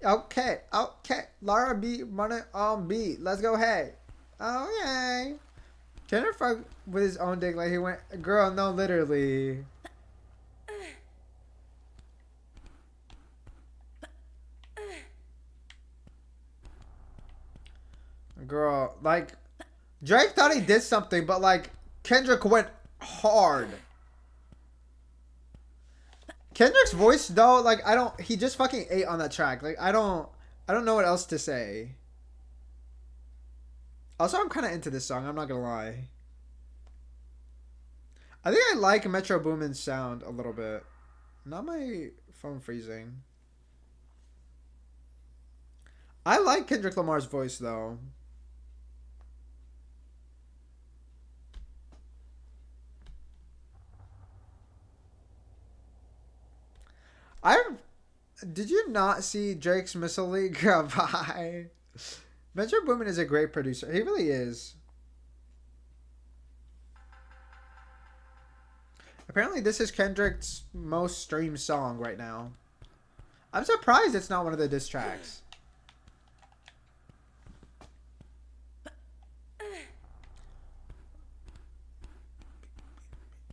Okay, okay. Lara B running on B. Let's go, hey. Okay. Kendrick fuck with his own dick like he went, girl, no, literally. Girl, like, Drake thought he did something, but like, Kendrick went hard. Kendrick's voice though, like he just fucking ate on that track. Like I don't know what else to say. Also, I'm kind of into this song, I'm not gonna lie. I think I like Metro Boomin's sound a little bit. Not my phone freezing. I like Kendrick Lamar's voice though. Did you not see Drake's Missile League? Bye. Metro Boomin is a great producer. He really is. Apparently, this is Kendrick's most streamed song right now. I'm surprised it's not one of the diss tracks.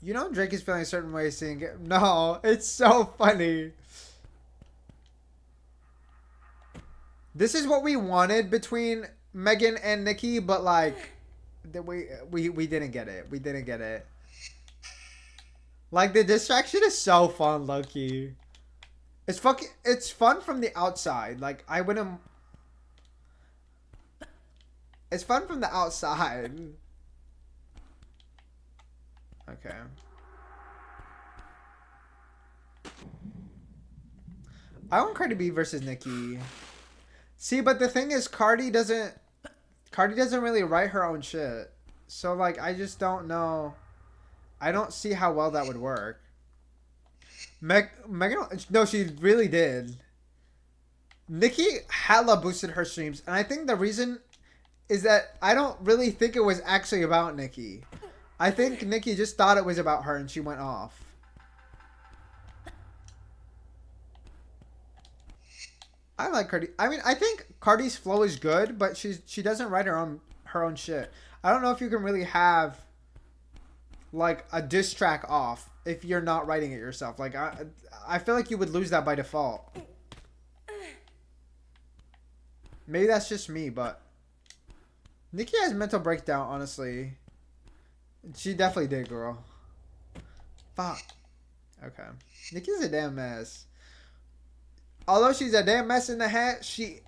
You know Drake is feeling a certain way seeing it. No, it's so funny. This is what we wanted between Megan and Nicki, but like we didn't get it. We didn't get it. Like the distraction is so fun, low-key. It's fun from the outside. Like I wouldn't. It's fun from the outside. Okay. I want Cardi B versus Nicki. See, but the thing is, Cardi doesn't really write her own shit. So like, I just don't know. I don't see how well that would work. Megan, no, she really did. Nicki hella boosted her streams, and I think the reason is that I don't really think it was actually about Nicki. I think Nicki just thought it was about her, and she went off. I like Cardi. I mean, I think Cardi's flow is good, but she doesn't write her own shit. I don't know if you can really have like a diss track off if you're not writing it yourself. Like I feel like you would lose that by default. Maybe that's just me, but Nicki has mental breakdown, honestly. She definitely did, girl. Fuck. Okay. Nicki's a damn mess. Although she's a damn mess in the hat, she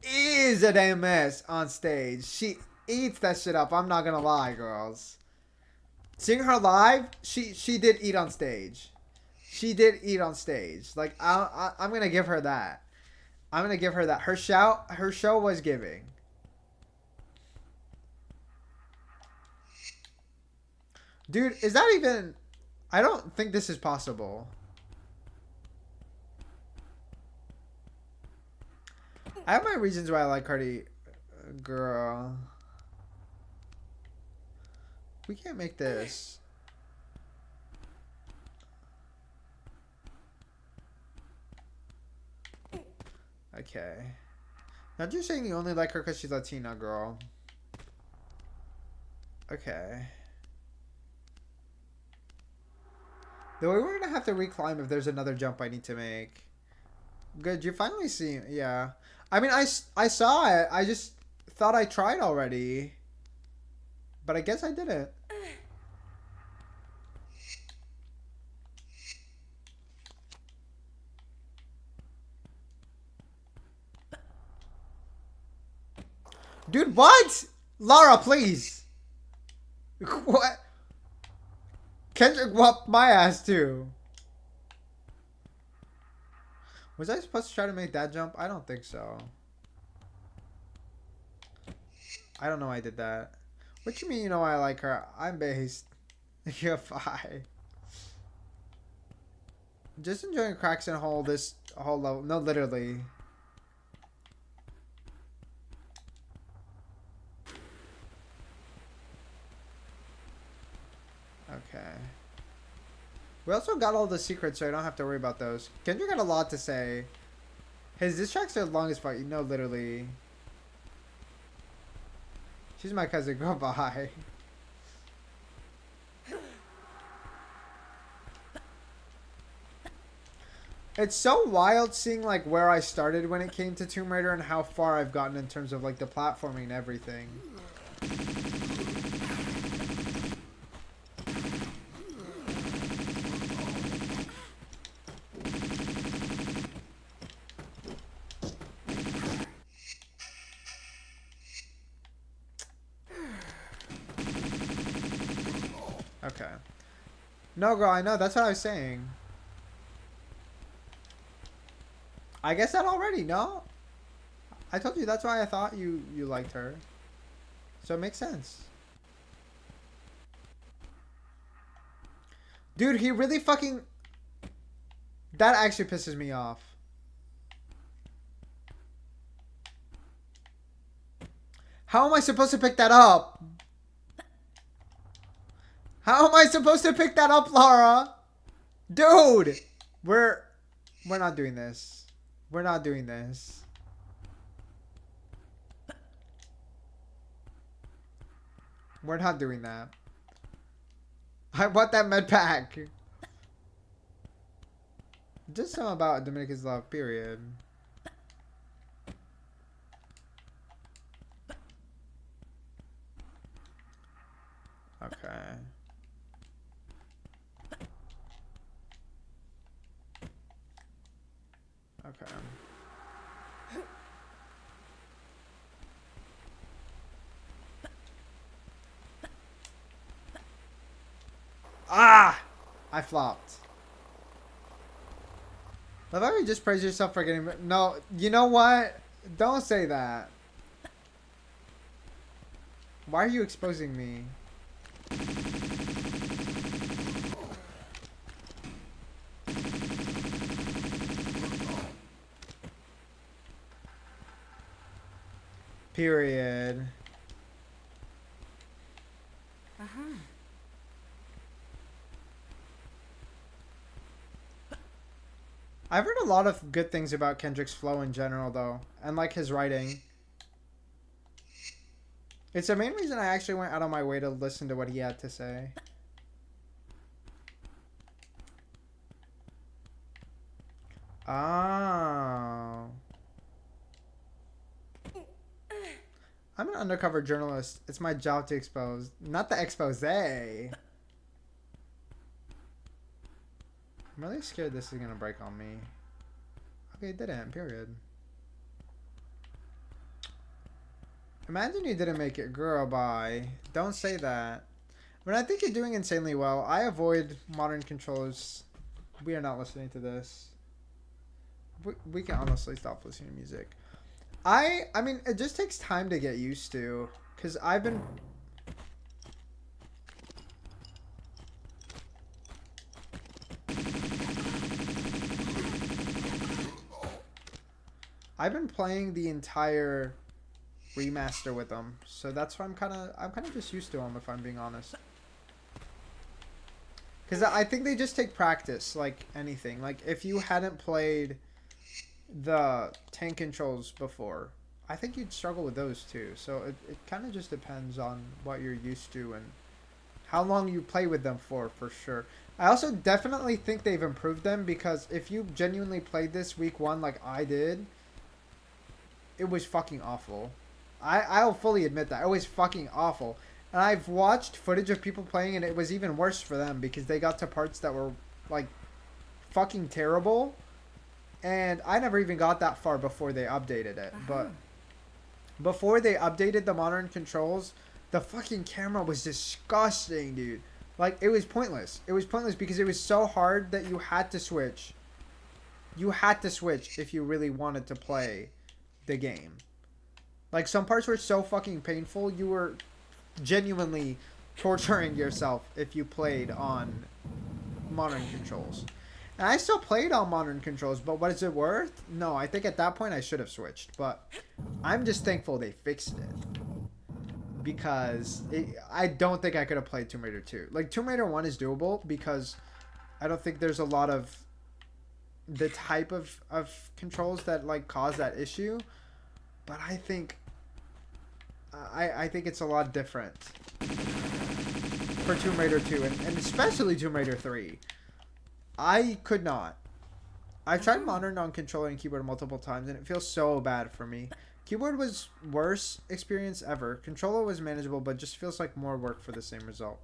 is a damn mess on stage. She eats that shit up. I'm not gonna lie, girls. Seeing her live, she did eat on stage. She did eat on stage. Like I'm gonna give her that. I'm gonna give her that. Her show was giving. Dude, is that even... I don't think this is possible. I have my reasons why I like Cardi. Girl. We can't make this. Okay. Not just saying you only like her because she's Latina, girl. Okay. Though we're gonna have to reclimb if there's another jump I need to make. Good, you finally see. Yeah. I mean, I saw it. I just thought I tried already. But I guess I didn't. Dude, what? Lara, please. What? Kendrick whooped my ass too. Was I supposed to try to make that jump? I don't think so. I don't know why I did that. What you mean you know why I like her? I'm based. You're fine. Just enjoying cracks and hole this whole level. No, literally. Okay. We also got all the secrets, so I don't have to worry about those. Kendrick got a lot to say. His diss tracks are long as fuck. You know, literally. She's my cousin. Go bye. It's so wild seeing like where I started when it came to Tomb Raider and how far I've gotten in terms of like the platforming and everything. Okay. No, girl, I know. That's what I was saying. I guess that already, no? I told you that's why I thought you liked her. So it makes sense. Dude, he really fucking... That actually pisses me off. How am I supposed to pick that up? How am I supposed to pick that up, Laura? Dude! We're not doing this. We're not doing this. We're not doing that. I want that med pack. Just something about Dominica's love, period. Okay. Okay. Ah! I flopped. Love how you just praise yourself for getting... No, you know what? Don't say that. Why are you exposing me? Period. Uh-huh. I've heard a lot of good things about Kendrick's flow in general, though, and like his writing. It's the main reason I actually went out of my way to listen to what he had to say. Oh. I'm an undercover journalist. It's my job to expose, not the expose. I'm really scared this is gonna break on me. Okay, it didn't, period. Imagine you didn't make it. Girl, bye. Don't say that. When I think you're doing insanely well, I avoid modern controllers. We are not listening to this. We can honestly stop listening to music. I mean, it just takes time to get used to. Because I've been... playing the entire remaster with them, so that's why I'm kind of just used to them, if I'm being honest. Because I think they just take practice, like anything. Like if you hadn't played the tank controls before, I think you'd struggle with those too. So it kind of just depends on what you're used to and how long you play with them for sure. I also definitely think they've improved them, because if you genuinely played this week one like I did, it was fucking awful. I'll fully admit that. It was fucking awful. And I've watched footage of people playing and it was even worse for them, because they got to parts that were like fucking terrible. And I never even got that far before they updated it. But before they updated the modern controls, the fucking camera was disgusting, dude. Like, it was pointless. It was pointless because it was so hard that you had to switch. You had to switch if you really wanted to play the game. Like, some parts were so fucking painful, you were genuinely torturing yourself if you played on modern controls. And I still played on modern controls, but what is it worth? No, I think at that point I should have switched. But I'm just thankful they fixed it. Because I don't think I could have played Tomb Raider 2. Like, Tomb Raider 1 is doable because I don't think there's a lot of the type of controls that, like, cause that issue. But I think I think it's a lot different for Tomb Raider 2 and especially Tomb Raider 3. I could not. I've tried modern on controller and keyboard multiple times and it feels so bad for me. Keyboard was worst experience ever. Controller was manageable, but just feels like more work for the same result.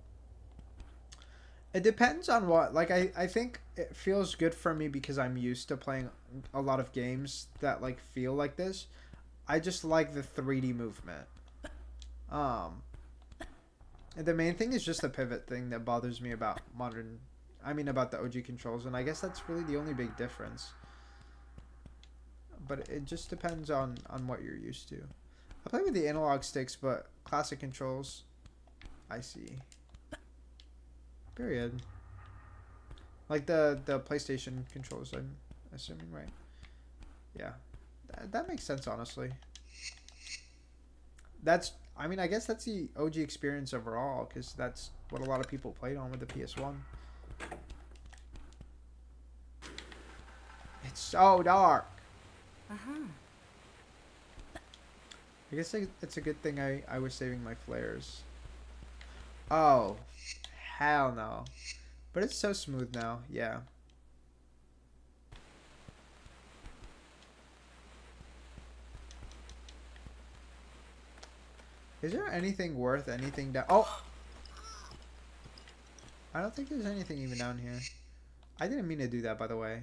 It depends on what. Like, I think it feels good for me because I'm used to playing a lot of games that, like, feel like this. I just like the 3D movement. The main thing is just the pivot thing that bothers me about modern... I mean, about the OG controls, and I guess that's really the only big difference. But it just depends on what you're used to. I play with the analog sticks, but classic controls, I see. Period. Like the PlayStation controls, I'm assuming, right? Yeah. That makes sense, honestly. I mean, I guess that's the OG experience overall, because that's what a lot of people played on with the PS1. It's so dark. I guess it's a good thing I was saving my flares. Oh, hell no. But it's so smooth now, yeah. Is there anything worth anything down? Oh! I don't think there's anything even down here. I didn't mean to do that, by the way.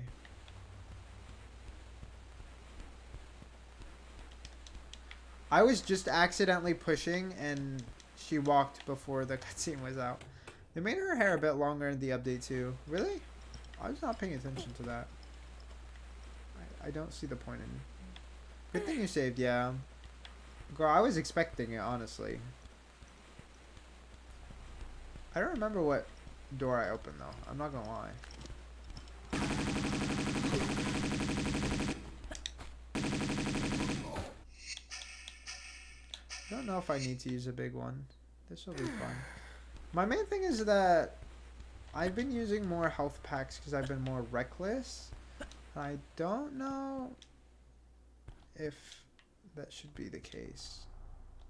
I was just accidentally pushing and she walked before the cutscene was out. They made her hair a bit longer in the update too. Really? I was not paying attention to that. I don't see the point in... Good thing you saved, yeah. Girl, I was expecting it, honestly. I don't remember what door I opened though. I'm not gonna lie. I don't know if I need to use a big one. This will be fun. My main thing is that I've been using more health packs because I've been more reckless. I don't know if that should be the case.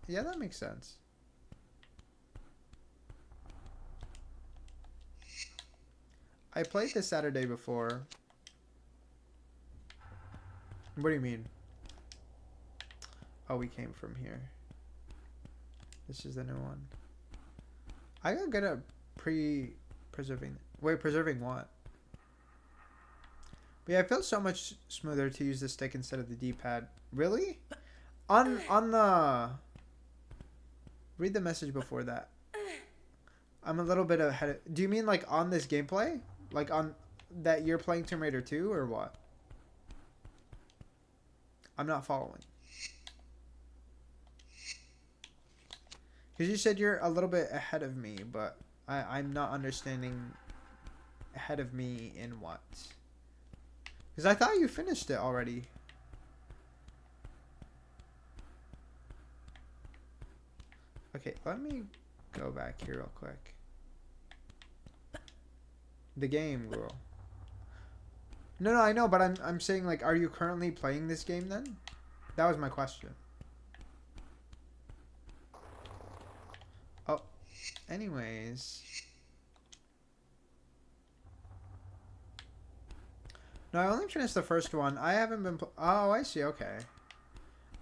Yeah, that makes sense. I played this Saturday before. What do you mean? Oh, we came from here. This is the new one. I got good at preserving. Wait, preserving what? But yeah, it feels so much smoother to use the stick instead of the D-pad. Really? On the... Read the message before that. I'm a little bit ahead of... Do you mean like on this gameplay? Like on... That you're playing Tomb Raider 2 or what? I'm not following. Because you said you're a little bit ahead of me, but I'm not understanding ahead of me in what? Because I thought you finished it already. Okay, let me go back here real quick. The game, girl. No, I know, but I'm saying, like, are you currently playing this game then? That was my question. Oh, anyways. No, I only finished the first one. I haven't been... Oh, I see. Okay.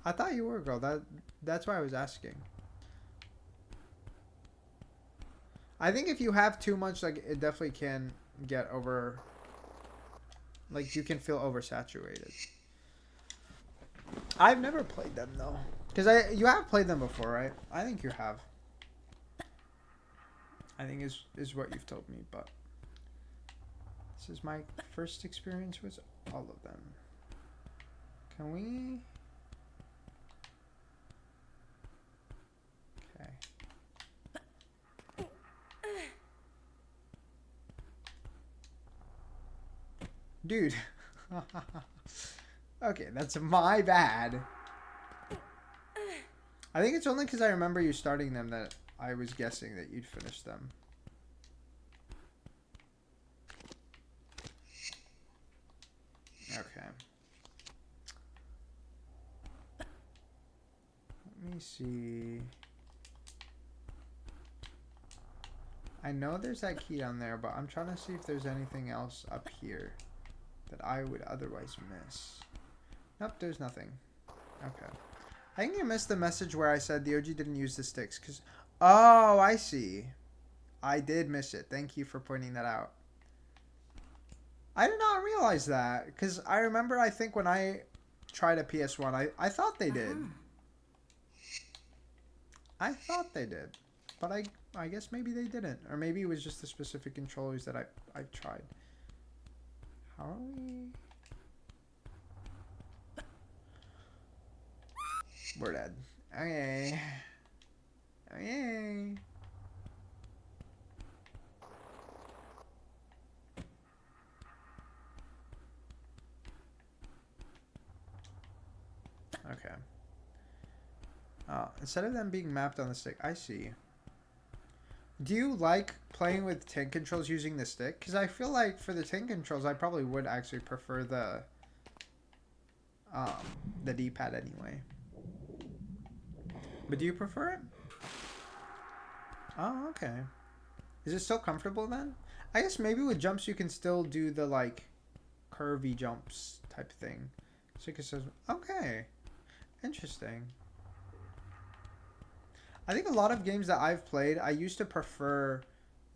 I thought you were, girl. That's why I was asking. I think if you have too much, like, it definitely can get over... Like, you can feel oversaturated. I've never played them, though. Because you have played them before, right? I think you have. I think is what you've told me, but this is my first experience with all of them. Can we? Okay. Dude. Okay, that's my bad. I think it's only because I remember you starting them that I was guessing that you'd finish them. Okay. Let me see. I know there's that key down there, but I'm trying to see if there's anything else up here that I would otherwise miss. Nope, there's nothing. Okay. I think you missed the message where I said the OG didn't use the sticks because... Oh, I see. I did miss it. Thank you for pointing that out. I did not realize that because I remember, I think when I tried a PS1, I thought they did. I thought they did. But I guess maybe they didn't. Or maybe it was just the specific controllers that I tried. How are we... We're dead. Okay. Okay. Okay. Instead of them being mapped on the stick, I see. Do you like playing with tank controls using the stick? Because I feel like for the tank controls, I probably would actually prefer the D-pad anyway. But do you prefer it? Oh, okay. Is it still comfortable then? I guess maybe with jumps you can still do the like curvy jumps type thing. So it says, okay, interesting. I think a lot of games that I've played, I used to prefer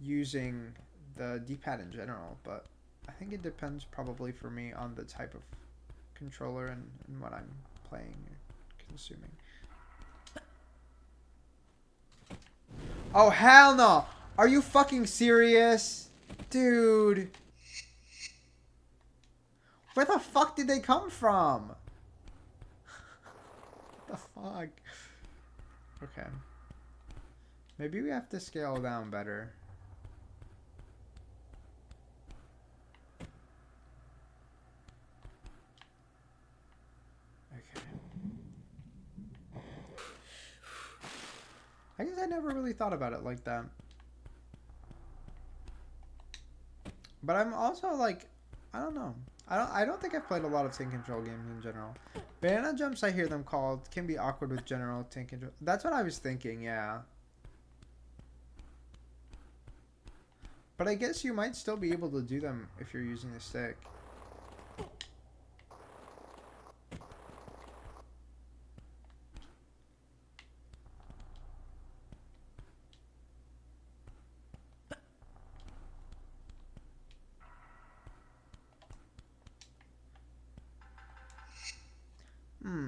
using the D-pad in general, but I think it depends probably for me on the type of controller and what I'm playing or consuming. Oh, hell no! Are you fucking serious? Dude. Where the fuck did they come from? What the fuck? Okay. Maybe we have to scale down better. Okay. I guess I never really thought about it like that. But I'm also like, I don't know. I don't think I've played a lot of tank control games in general. Banana jumps, I hear them called, can be awkward with general tank control. That's what I was thinking, yeah. But I guess you might still be able to do them if you're using the stick.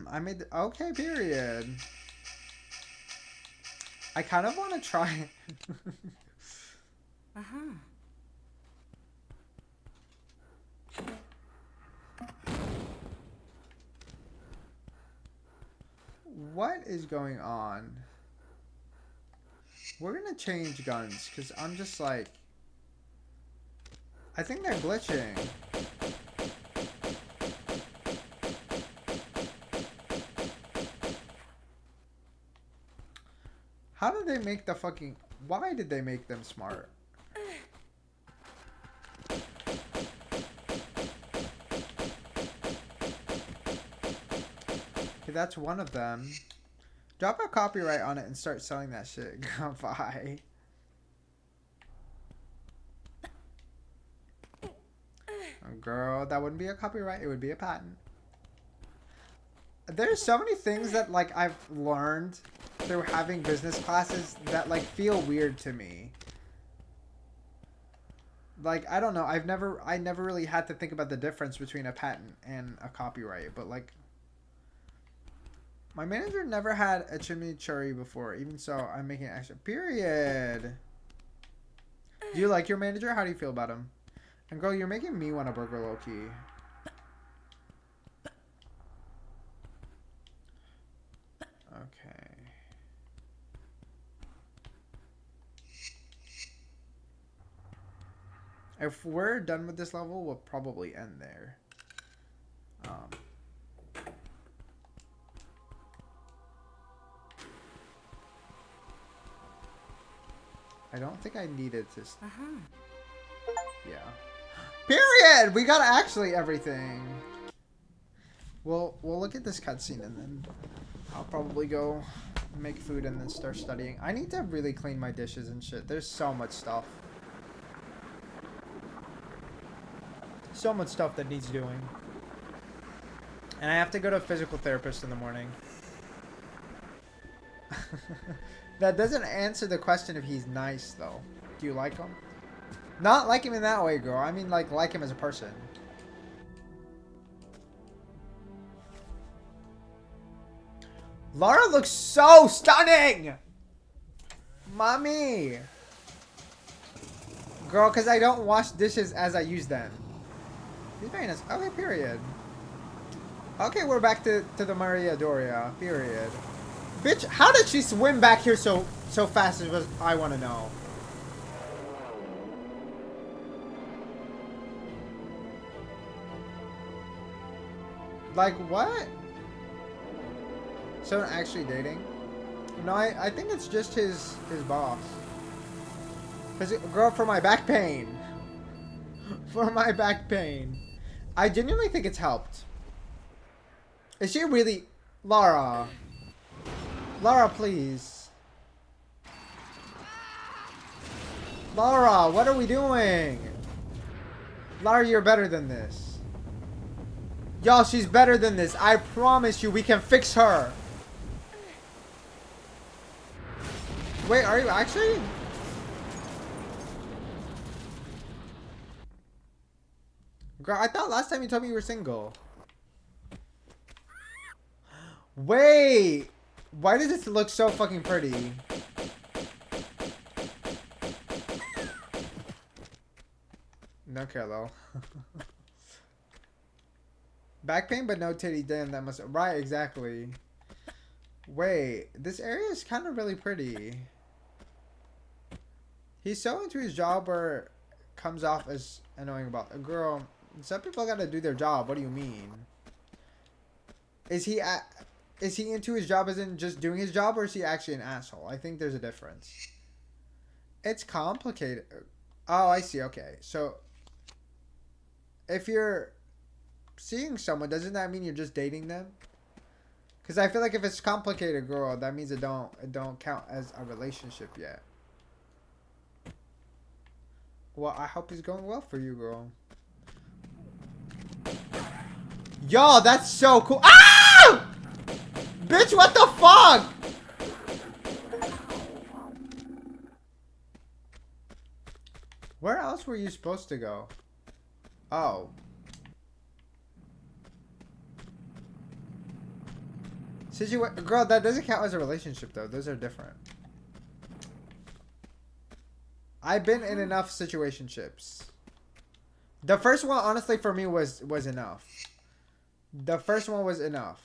I made the... Okay, period. I kind of want to try... What is going on? We're gonna change guns, because I'm just like... I think they're glitching. How did they make the fucking... Why did they make them smart? Okay, that's one of them. Drop a copyright on it and start selling that shit. Bye. Girl, that wouldn't be a copyright. It would be a patent. There's so many things that, like, I've learned through having business classes that, like, feel weird to me. Like, I don't know. I never really had to think about the difference between a patent and a copyright. But, like, my manager never had a chimichurri before. Even so, I'm making extra. Period. Do you like your manager? How do you feel about him? And girl, you're making me want a burger, low-key. Okay. If we're done with this level, we'll probably end there. I don't think I needed to... Yeah. Period! We got actually everything. We'll look at this cutscene and then I'll probably go make food and then start studying. I need to really clean my dishes and shit. There's so much stuff. So much stuff that needs doing. And I have to go to a physical therapist in the morning. That doesn't answer the question if he's nice, though. Do you like him? Not like him in that way, girl. I mean, like him as a person. Lara looks so stunning! Mommy! Girl, because I don't wash dishes as I use them. He's very nice. Okay, period. Okay, we're back to the Maria Doria. Period. Bitch, how did she swim back here so fast is what I want to know. Like, what? Someone actually dating? No, I think it's just his boss. Girl, for my back pain. For my back pain. I genuinely think it's helped. Is she really... Lara. Lara, please. Lara, what are we doing? Lara, you're better than this. Y'all, she's better than this. I promise you, we can fix her. Wait, are you actually? Girl, I thought last time you told me you were single. Wait! Why does this look so fucking pretty? No care though. Back pain but no titty. Damn, that must... Right, exactly. Wait, this area is kind of really pretty. He's so into his job or comes off as annoying about... Girl, some people gotta do their job. What do you mean? Is he into his job as in just doing his job, or is he actually an asshole? I think there's a difference. It's complicated. Oh, I see. Okay. So, if you're seeing someone, doesn't that mean you're just dating them? Because I feel like if it's complicated, girl, that means it don't count as a relationship yet. Well, I hope it's going well for you, girl. Yo, that's so cool. Ah! Bitch, what the fuck? Where else were you supposed to go? Oh. Girl, that doesn't count as a relationship, though. Those are different. I've been in enough situationships. The first one, honestly, for me was enough. The first one was enough.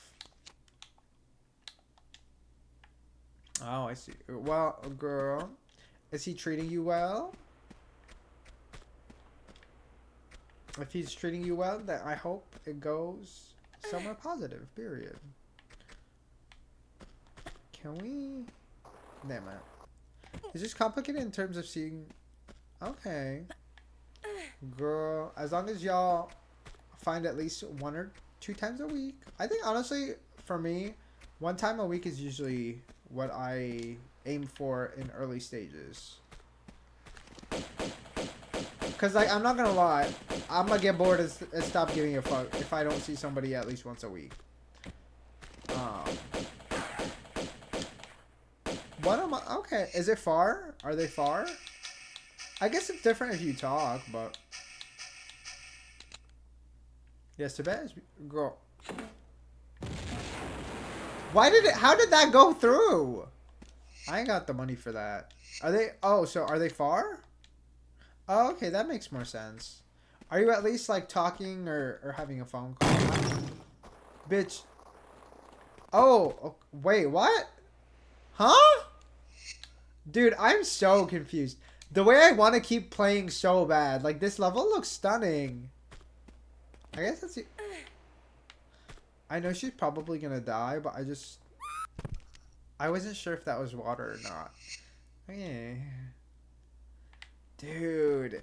Oh, I see. Well, girl, is he treating you well? If he's treating you well, then I hope it goes somewhere positive, period. Can we... Damn it. Is this complicated in terms of seeing... Okay. Girl, as long as y'all find at least 1 or 2 times a week. I think, honestly, for me, 1 time a week is usually what I aim for in early stages. Because, like, I'm not going to lie. I'm going to get bored and stop giving a fuck if I don't see somebody at least once a week. What am I... Okay. Is it far? Are they far? I guess it's different if you talk, but... Yes, Tibet is... Girl. Why did it... How did that go through? I ain't got the money for that. Are they... Oh, so are they far? Oh, okay, that makes more sense. Are you at least like talking or having a phone call? Bitch. Oh, wait, what? Huh? Dude, I'm so confused. The way I want to keep playing so bad. Like, this level looks stunning. I guess that's it. I know she's probably gonna die, but I wasn't sure if that was water or not. Okay. Dude.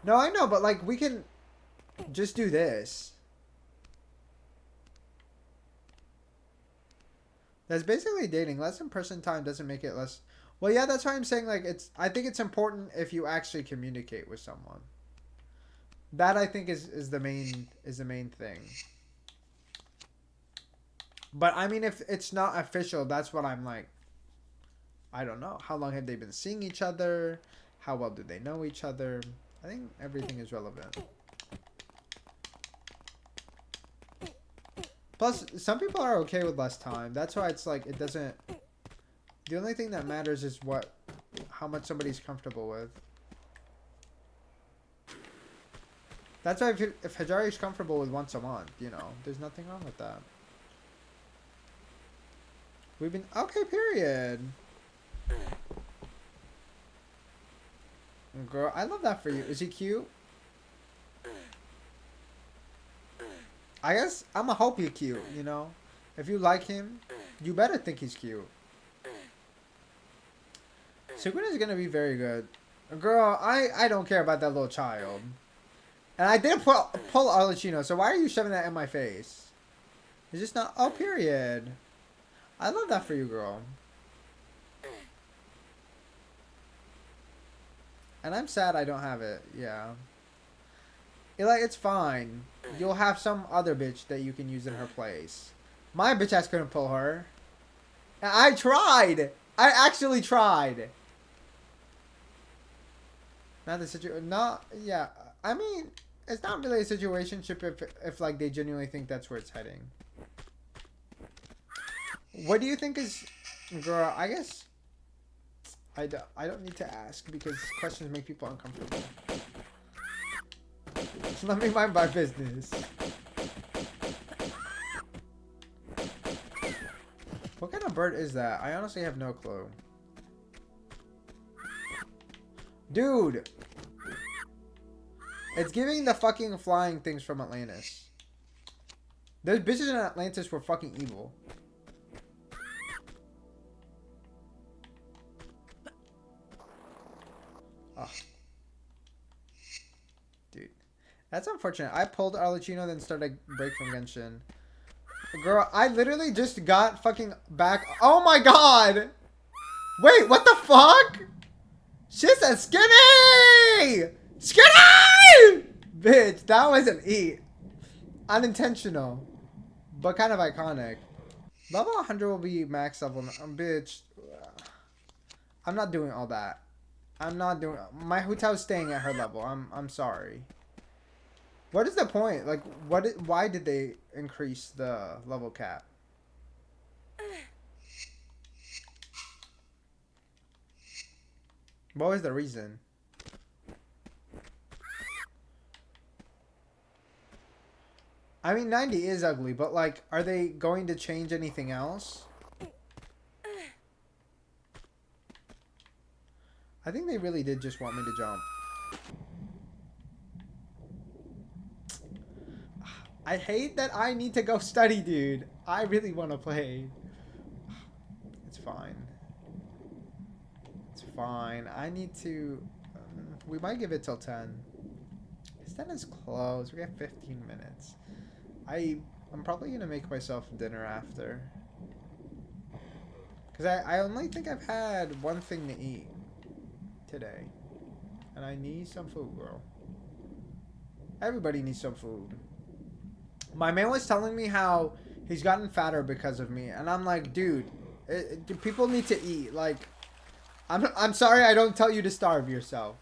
No, I know, but like, we can just do this. That's basically dating. Less in-person time doesn't make it less... Well, yeah, that's why I'm saying, like, I think it's important if you actually communicate with someone. That, I think, is the main thing. But, I mean, if it's not official, that's what I'm like... I don't know. How long have they been seeing each other? How well do they know each other? I think everything is relevant. Plus, some people are okay with less time. That's why it's like, it doesn't... The only thing that matters is how much somebody's comfortable with. That's why if Hajari's comfortable with once a month, you know, there's nothing wrong with that. We've been... Okay, period. Girl, I love that for you. Is he cute? I guess I'ma hope you're cute, you know? If you like him, you better think he's cute. Sukuna is gonna be very good. Girl, I don't care about that little child. And I did pull Arlecchino, so why are you shoving that in my face? It's just not... Oh, period. I love that for you, girl. And I'm sad I don't have it. Yeah. It's fine. You'll have some other bitch that you can use in her place. My bitch ass couldn't pull her. And I tried! I actually tried! Not the situation... Not... Yeah. I mean, it's not really a situationship if like, they genuinely think that's where it's heading. What do you think is... Girl, I guess... I don't need to ask because questions make people uncomfortable. So let me mind my business. What kind of bird is that? I honestly have no clue. Dude! It's giving the fucking flying things from Atlantis. Those bitches in Atlantis were fucking evil. Oh. Dude. That's unfortunate. I pulled Arlecchino, then started break from Genshin. Girl, I literally just got fucking back. Oh my god! Wait, what the fuck? She said skinny! Skinny! Bitch, that was an eat. Unintentional. But kind of iconic. Level 100 will be max level. Bitch. I'm not doing all that. I'm not doing... My Hutao's staying at her level. I'm sorry. What is the point? Like, why did they increase the level cap? What was the reason? I mean, 90 is ugly, but like, are they going to change anything else? I think they really did just want me to jump. I hate that I need to go study, dude. I really want to play. It's fine. It's fine. I need to... we might give it till 10. 10 is close. We got 15 minutes. I'm probably going to make myself dinner after. Because I only think I've had one thing to eat today. And I need some food, girl. Everybody needs some food. My man was telling me how he's gotten fatter because of me. And I'm like, dude, people need to eat. Like, I'm sorry I don't tell you to starve yourself.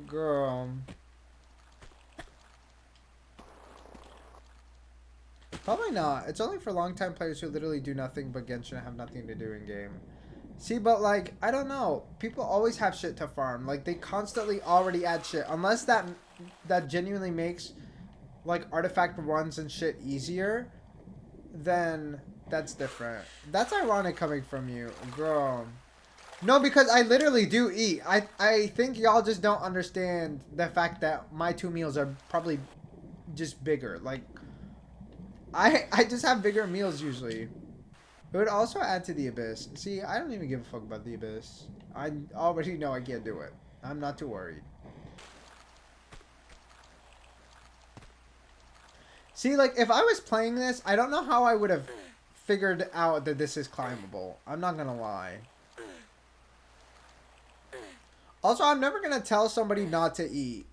Girl. Probably not. It's only for long-time players who literally do nothing but Genshin and have nothing to do in game. See, but like, I don't know. People always have shit to farm. Like, they constantly already add shit. Unless that genuinely makes like artifact runs and shit easier, then that's different. That's ironic coming from you, girl. No, because I literally do eat. I think y'all just don't understand the fact that my 2 meals are probably just bigger. Like, I just have bigger meals usually. It would also add to the abyss. See, I don't even give a fuck about the abyss. I already know I can't do it. I'm not too worried. See, like, if I was playing this, I don't know how I would have figured out that this is climbable. I'm not gonna lie. Also, I'm never gonna tell somebody not to eat.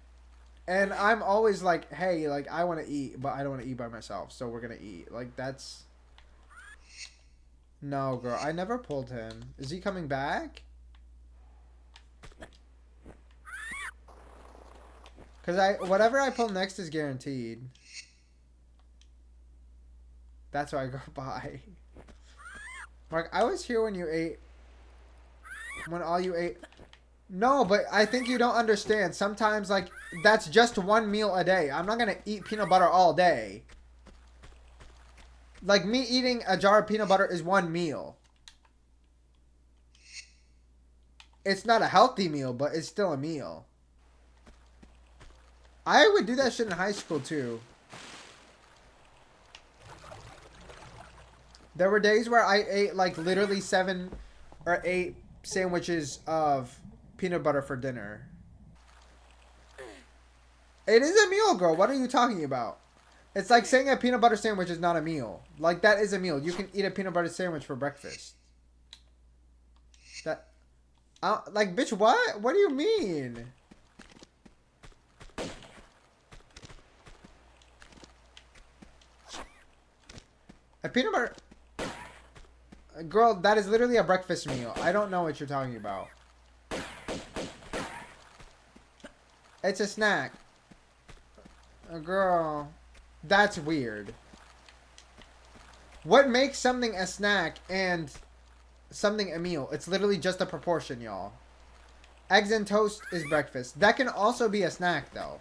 And I'm always like, hey, like, I want to eat, but I don't want to eat by myself, so we're gonna eat. Like, that's... No, girl, I never pulled him. Is he coming back? Because whatever I pull next is guaranteed. That's why I go by. Mark, I was here when you ate. When all you ate. No, but I think you don't understand. Sometimes, like, that's just 1 meal a day. I'm not going to eat peanut butter all day. Like, me eating a jar of peanut butter is 1 meal. It's not a healthy meal, but it's still a meal. I would do that shit in high school, too. There were days where I ate, like, literally 7 or 8 sandwiches of peanut butter for dinner. It is a meal, girl. What are you talking about? It's like saying a peanut butter sandwich is not a meal. Like, that is a meal. You can eat a peanut butter sandwich for breakfast. That... like, bitch, what? What do you mean? A peanut butter... Girl, that is literally a breakfast meal. I don't know what you're talking about. It's a snack. Girl, that's weird. What makes something a snack and something a meal? It's literally just a proportion, y'all. Eggs and toast is breakfast. That can also be a snack, though.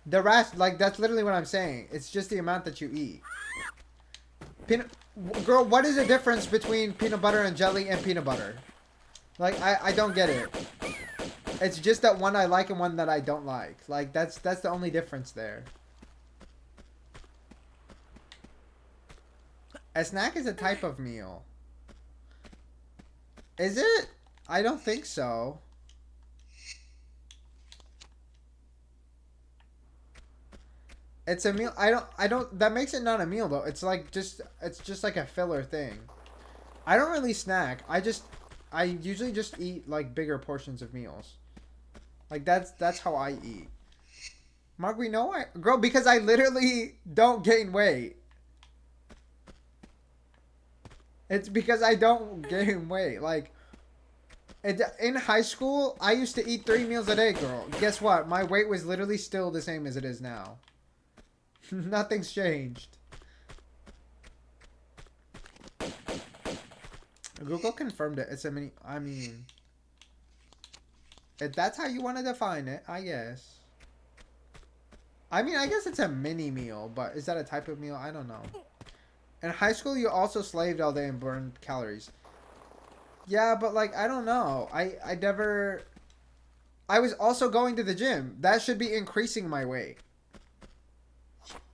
The rest, like, that's literally what I'm saying. It's just the amount that you eat. Girl, what is the difference between peanut butter and jelly and peanut butter? Like, I don't get it. It's just that one I like and one that I don't like. Like, that's the only difference there. A snack is a type of meal. Is it? I don't think so. It's a meal. I don't, that makes it not a meal though. It's like it's just like a filler thing. I don't really snack. I usually just eat like bigger portions of meals. Like that's how I eat. Mark, we know girl, because I literally don't gain weight. It's because I don't gain weight. Like, in high school, I used to eat 3 meals a day, girl. Guess what? My weight was literally still the same as it is now. Nothing's changed. Google confirmed it. It's a mini... I mean... If that's how you want to define it, I guess. I mean, I guess it's a mini meal, but is that a type of meal? I don't know. In high school, you also slaved all day and burned calories. Yeah, but, like, I don't know. I never... I was also going to the gym. That should be increasing my weight.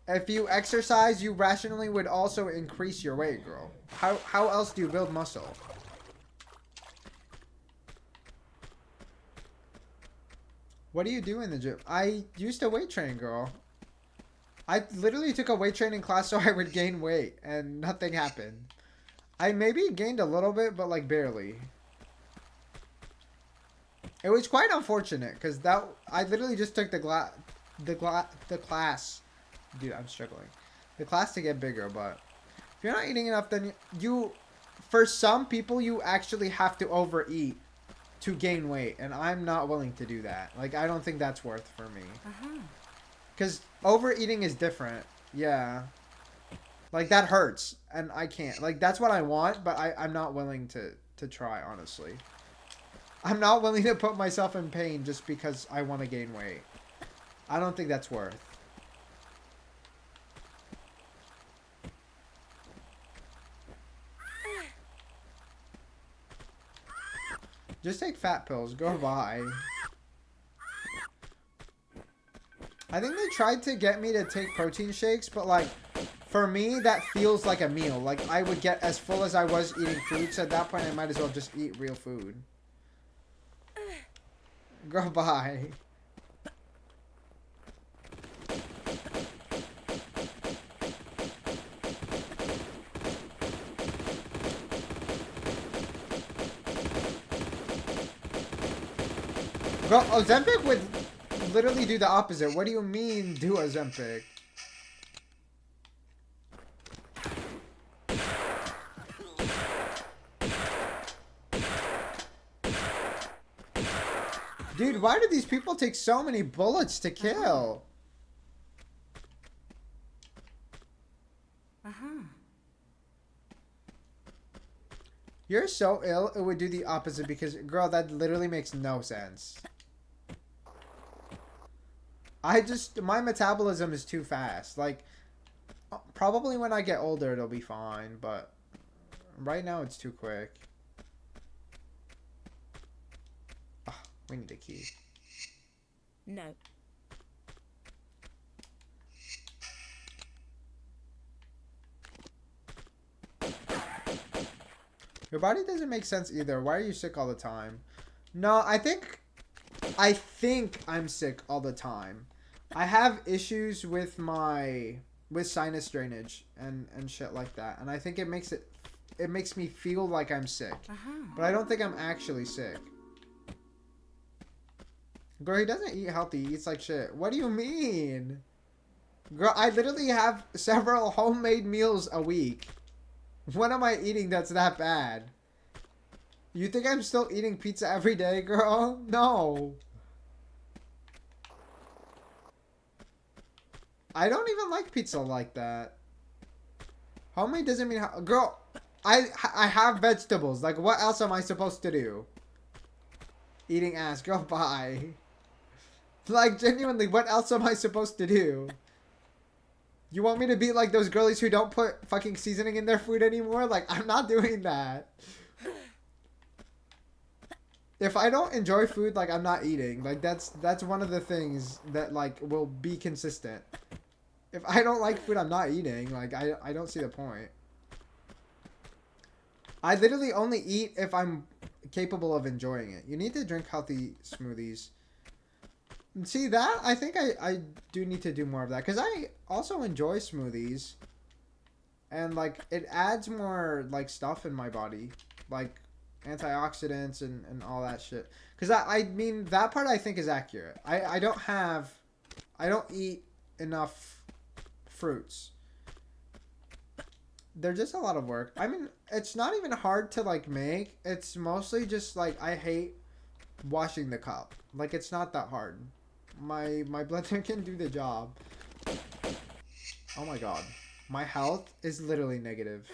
If you exercise, you rationally would also increase your weight, girl. How else do you build muscle? What do you do in the gym? I used to weight train, girl. I literally took a weight training class so I would gain weight, and nothing happened. I maybe gained a little bit, but like barely. It was quite unfortunate, because I literally just took the class. Dude, I'm struggling. The class to get bigger, but if you're not eating enough, then for some people, you actually have to overeat to gain weight, and I'm not willing to do that. Like, I don't think that's worth for me. Because overeating is different. Yeah. Like, that hurts, and I can't. Like, that's what I want, but I'm not willing to try, honestly. I'm not willing to put myself in pain just because I want to gain weight. I don't think that's worth. Just take fat pills. Go by. I think they tried to get me to take protein shakes, but like, for me, that feels like a meal. Like, I would get as full as I was eating food, so at that point, I might as well just eat real food. Go by. Bro, Ozempic would literally do the opposite. What do you mean, do Ozempic? Dude, why do these people take so many bullets to kill? You're so ill, it would do the opposite because, girl, that literally makes no sense. My metabolism is too fast. Like, probably when I get older, it'll be fine, but right now it's too quick. Oh, we need a key. No. Your body doesn't make sense either. Why are you sick all the time? No, I think I'm sick all the time. I have issues with sinus drainage and shit like that, and I think it makes me feel like I'm sick. But I don't think I'm actually sick. Girl, he doesn't eat healthy. He eats like shit. What do you mean? Girl, I literally have several homemade meals a week. What am I eating that's that bad? You think I'm still eating pizza every day, girl? No. I don't even like pizza like that. Homemade doesn't mean... Girl, I have vegetables. Like, what else am I supposed to do? Eating ass. Girl, bye. Like, genuinely, what else am I supposed to do? You want me to be like those girlies who don't put fucking seasoning in their food anymore? Like, I'm not doing that. If I don't enjoy food, like, I'm not eating. Like, that's one of the things that, like, will be consistent. If I don't like food, I'm not eating. Like, I don't see the point. I literally only eat if I'm capable of enjoying it. You need to drink healthy smoothies. See that? I think I do need to do more of that. Because I also enjoy smoothies. And, like, it adds more, like, stuff in my body. Like, antioxidants and all that shit. Because, I mean, that part I think is accurate. I don't eat enough fruits. They're just a lot of work. I mean, it's not even hard to, like, make. It's mostly just, like, I hate washing the cup. Like, it's not that hard. My blender can do the job. Oh my god. My health is literally negative.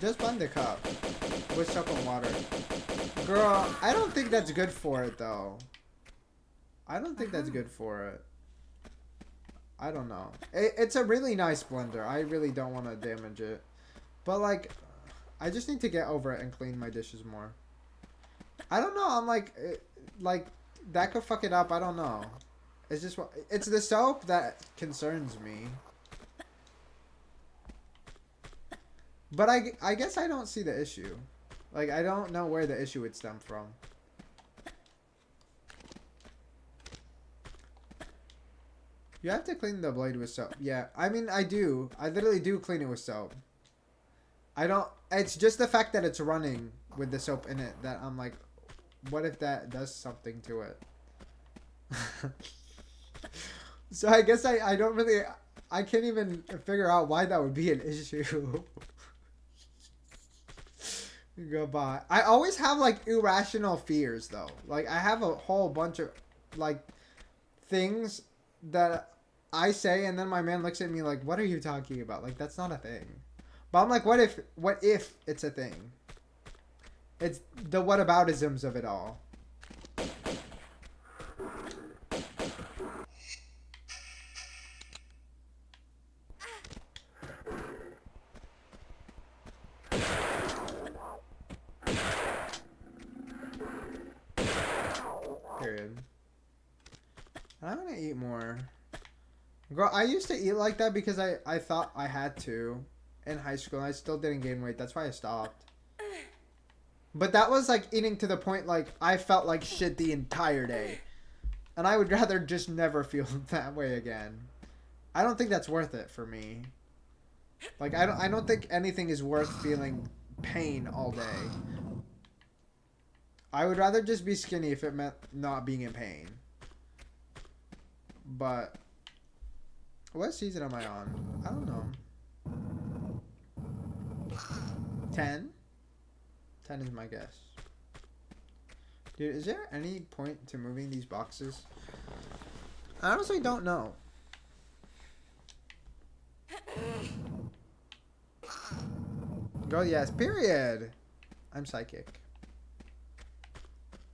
Just blend the cup with soap and water. Girl, I don't think that's good for it, though. I don't think that's good for it. I don't know. It's a really nice blender. I really don't want to damage it. But, like, I just need to get over it and clean my dishes more. I don't know. I'm like, that could fuck it up. I don't know. It's just, it's the soap that concerns me. But I guess I don't see the issue. Like, I don't know where the issue would stem from. You have to clean the blade with soap. Yeah, I mean, I do. I literally do clean it with soap. I don't... It's just the fact that it's running with the soap in it that I'm like, what if that does something to it? So I guess I don't really... I can't even figure out why that would be an issue. Goodbye. I always have like irrational fears though. Like I have a whole bunch of like things that I say and then my man looks at me like, "What are you talking about?" Like that's not a thing. But I'm like, what if it's a thing? It's the whataboutisms of it all. Period. I'm gonna eat more. Girl, I used to eat like that because I thought I had to in high school. And I still didn't gain weight. That's why I stopped. But that was like eating to the point like I felt like shit the entire day. And I would rather just never feel that way again. I don't think that's worth it for me. Like I don't think anything is worth feeling pain all day. I would rather just be skinny if it meant not being in pain. But what season am I on? I don't know. 10? 10 is my guess. Dude, is there any point to moving these boxes? I honestly don't know. Go yes, period. I'm psychic.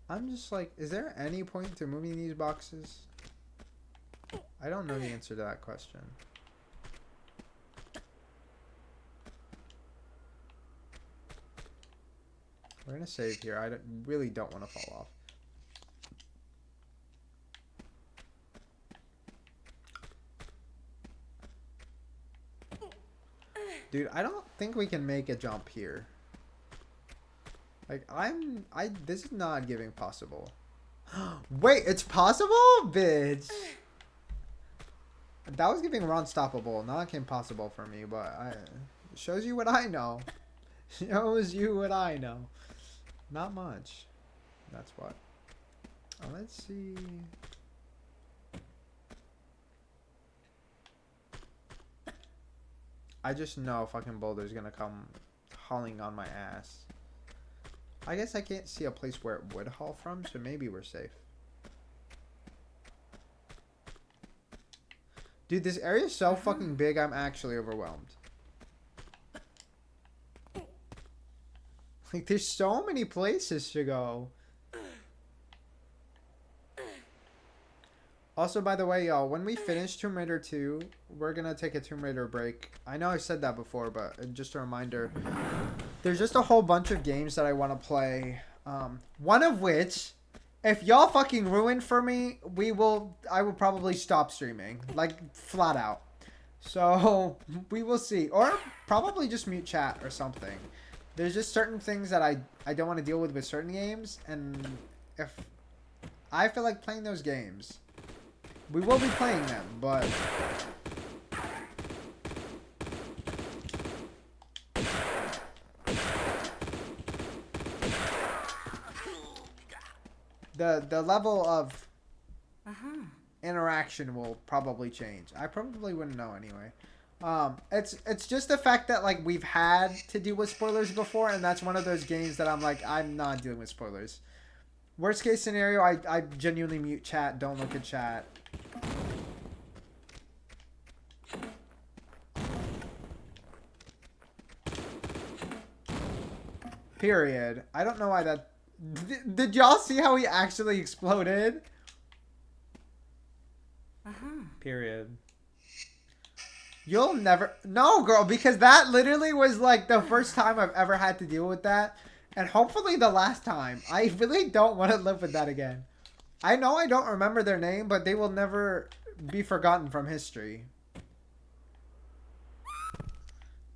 I'm just like, is there any point to moving these boxes? I don't know the answer to that question. We're gonna save here. I really don't want to fall off. Dude, I don't think we can make a jump here. Like, this is not giving possible. Wait, it's possible? Bitch. That was giving unstoppable, not impossible for me, but it shows you what I know. Shows you what I know. Not much. That's what. Let's see. I just know fucking Boulder's gonna come hauling on my ass. I guess I can't see a place where it would haul from, so maybe we're safe. Dude, this area is so fucking big, I'm actually overwhelmed. Like, there's so many places to go. Also, by the way, y'all, when we finish Tomb Raider 2, we're gonna take a Tomb Raider break. I know I said that before, but just a reminder. There's just a whole bunch of games that I want to play. One of which, if y'all fucking ruin for me, I will probably stop streaming. Like, flat out. So, we will see. Or probably just mute chat or something. There's just certain things that I don't want to deal with certain games. And if I feel like playing those games, we will be playing them, but the level of interaction will probably change. I probably wouldn't know anyway. It's just the fact that like we've had to deal with spoilers before, and that's one of those games that I'm like, I'm not dealing with spoilers. Worst case scenario, I genuinely mute chat, don't look at chat. Period. I don't know why that... Did y'all see how he actually exploded? Period. You'll never... No, girl, because that literally was like the first time I've ever had to deal with that. And hopefully the last time. I really don't want to live with that again. I know I don't remember their name, but they will never be forgotten from history.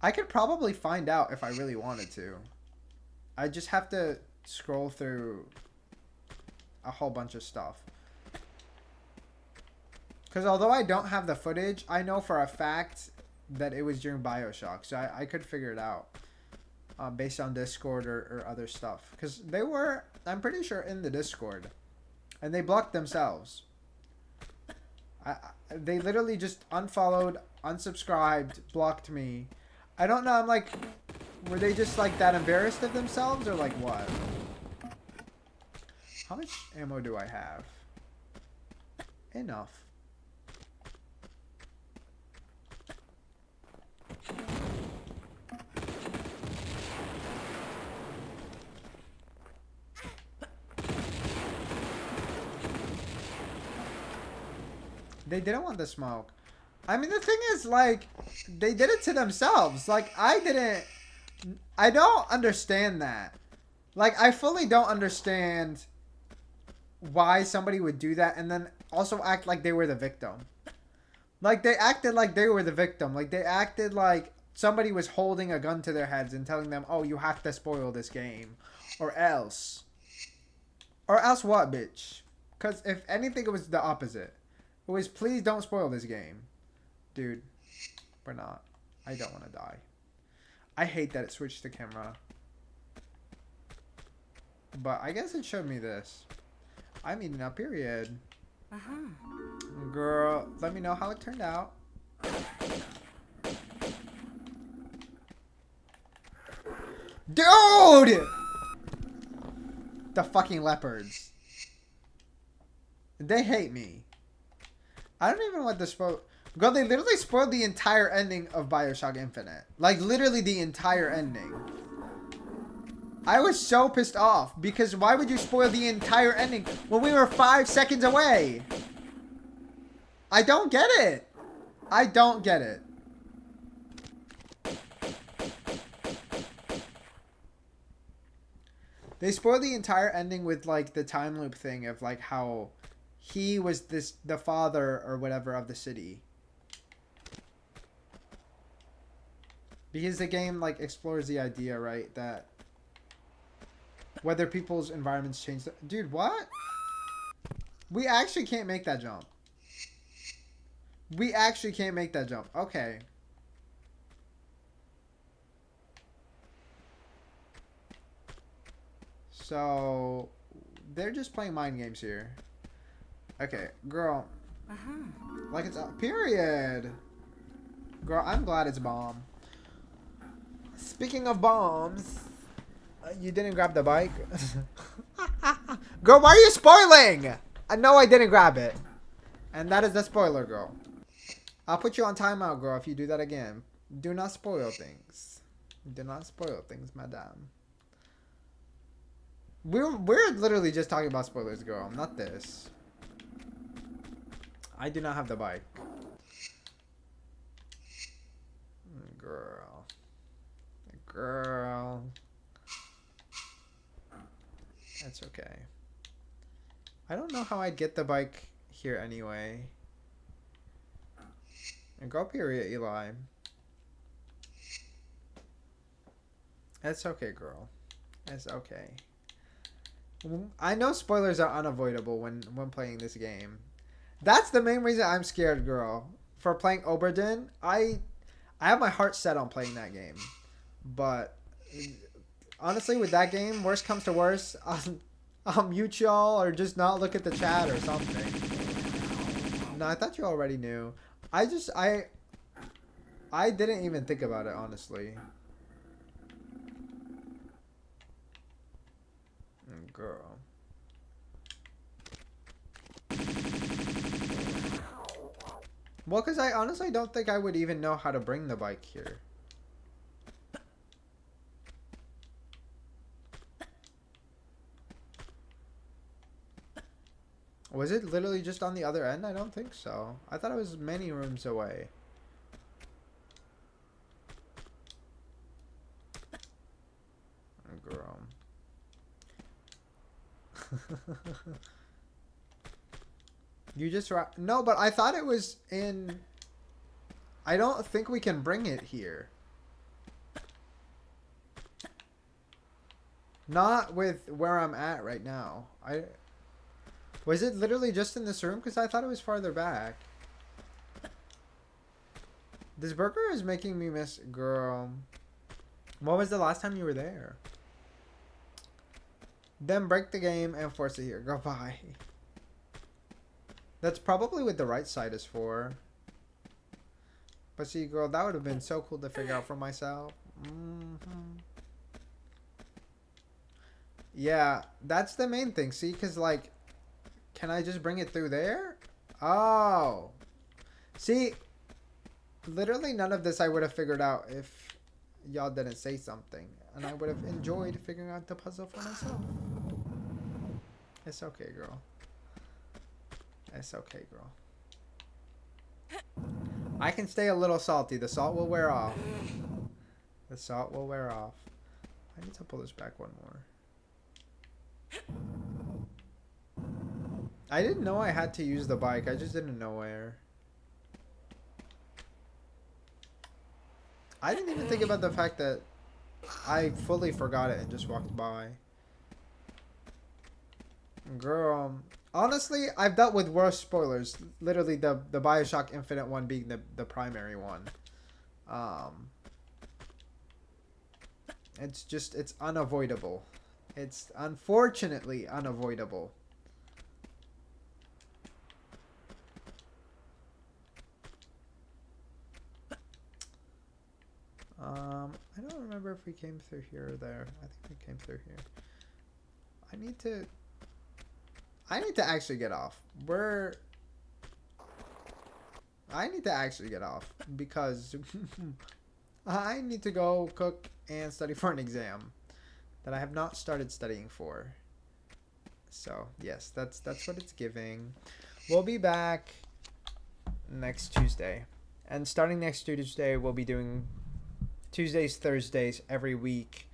I could probably find out if I really wanted to. I just have to scroll through a whole bunch of stuff. Because although I don't have the footage, I know for a fact that it was during BioShock. So I could figure it out based on Discord or other stuff. Because they were, I'm pretty sure, in the Discord. And they blocked themselves. They literally just unfollowed, unsubscribed, blocked me. I don't know. I'm like, Were they just like that embarrassed of themselves or like what? How much ammo do I have? Enough. They didn't want the smoke. I mean, the thing is, like, they did it to themselves. Like, I don't understand that. Like, I fully don't understand why somebody would do that and then also act like they were the victim. Like, they acted like they were the victim. Like, they acted like somebody was holding a gun to their heads and telling them, oh, you have to spoil this game. Or else. Or else what, bitch? Because if anything, it was the opposite. It was, please don't spoil this game. Dude, we're not. I don't want to die. I hate that it switched the camera. But I guess it showed me this. I'm eating a period. Girl, let me know how it turned out. Dude! The fucking leopards. They hate me. I don't even want to spoil. Girl, they literally spoiled the entire ending of BioShock Infinite. Like, literally the entire ending. I was so pissed off. Because why would you spoil the entire ending when we were 5 seconds away? I don't get it. I don't get it. They spoiled the entire ending with, like, the time loop thing of, like, how he was the father or whatever of the city. Because the game, like, explores the idea, right, that whether people's environments change. Dude, what? We actually can't make that jump. We actually can't make that jump. Okay. So, they're just playing mind games here. Okay, girl. Like it's a period. Girl, I'm glad it's a bomb. Speaking of bombs, you didn't grab the bike. Girl, why are you spoiling? I know I didn't grab it. And that is the spoiler, girl. I'll put you on timeout, girl, if you do that again. Do not spoil things. Do not spoil things, madame. We're literally just talking about spoilers, girl. Not this. I do not have the bike. Girl. Girl. That's okay. I don't know how I'd get the bike here anyway. And go up here, Eli. It's okay, girl. It's okay. I know spoilers are unavoidable when playing this game. That's the main reason I'm scared, girl. For playing Oberdin, I have my heart set on playing that game. But honestly, with that game, worst comes to worst, I'll mute y'all or just not look at the chat or something. No, I thought you already knew. I didn't even think about it, honestly. Girl. Well, because I honestly don't think I would even know how to bring the bike here. Was it literally just on the other end? I don't think so. I thought it was many rooms away. Girl. You just... No, but I thought it was in... I don't think we can bring it here. Not with where I'm at right now. Was it literally just in this room? Because I thought it was farther back. This burger is making me miss... Girl. When was the last time you were there? Then break the game and force it here. Go bye. That's probably what the right side is for. But see, girl, that would have been so cool to figure out for myself. Hmm. Yeah, that's the main thing. See, because, like, can I just bring it through there? Oh. See, literally none of this I would have figured out if y'all didn't say something. And I would have enjoyed figuring out the puzzle for myself. It's okay, girl. It's okay, girl. I can stay a little salty. The salt will wear off. The salt will wear off. I need to pull this back one more. I didn't know I had to use the bike. I just didn't know where. I didn't even think about the fact that I fully forgot it and just walked by. Girl, honestly, I've dealt with worse spoilers. Literally, the Bioshock Infinite one being the primary one. Um, it's unavoidable. It's unfortunately unavoidable. I don't remember if we came through here or there. I think we came through here. I need to actually get off. I need to actually get off because I need to go cook and study for an exam that I have not started studying for. So, yes, that's what it's giving. We'll be back next Tuesday. And starting next Tuesday, we'll be doing Tuesdays, Thursdays every week.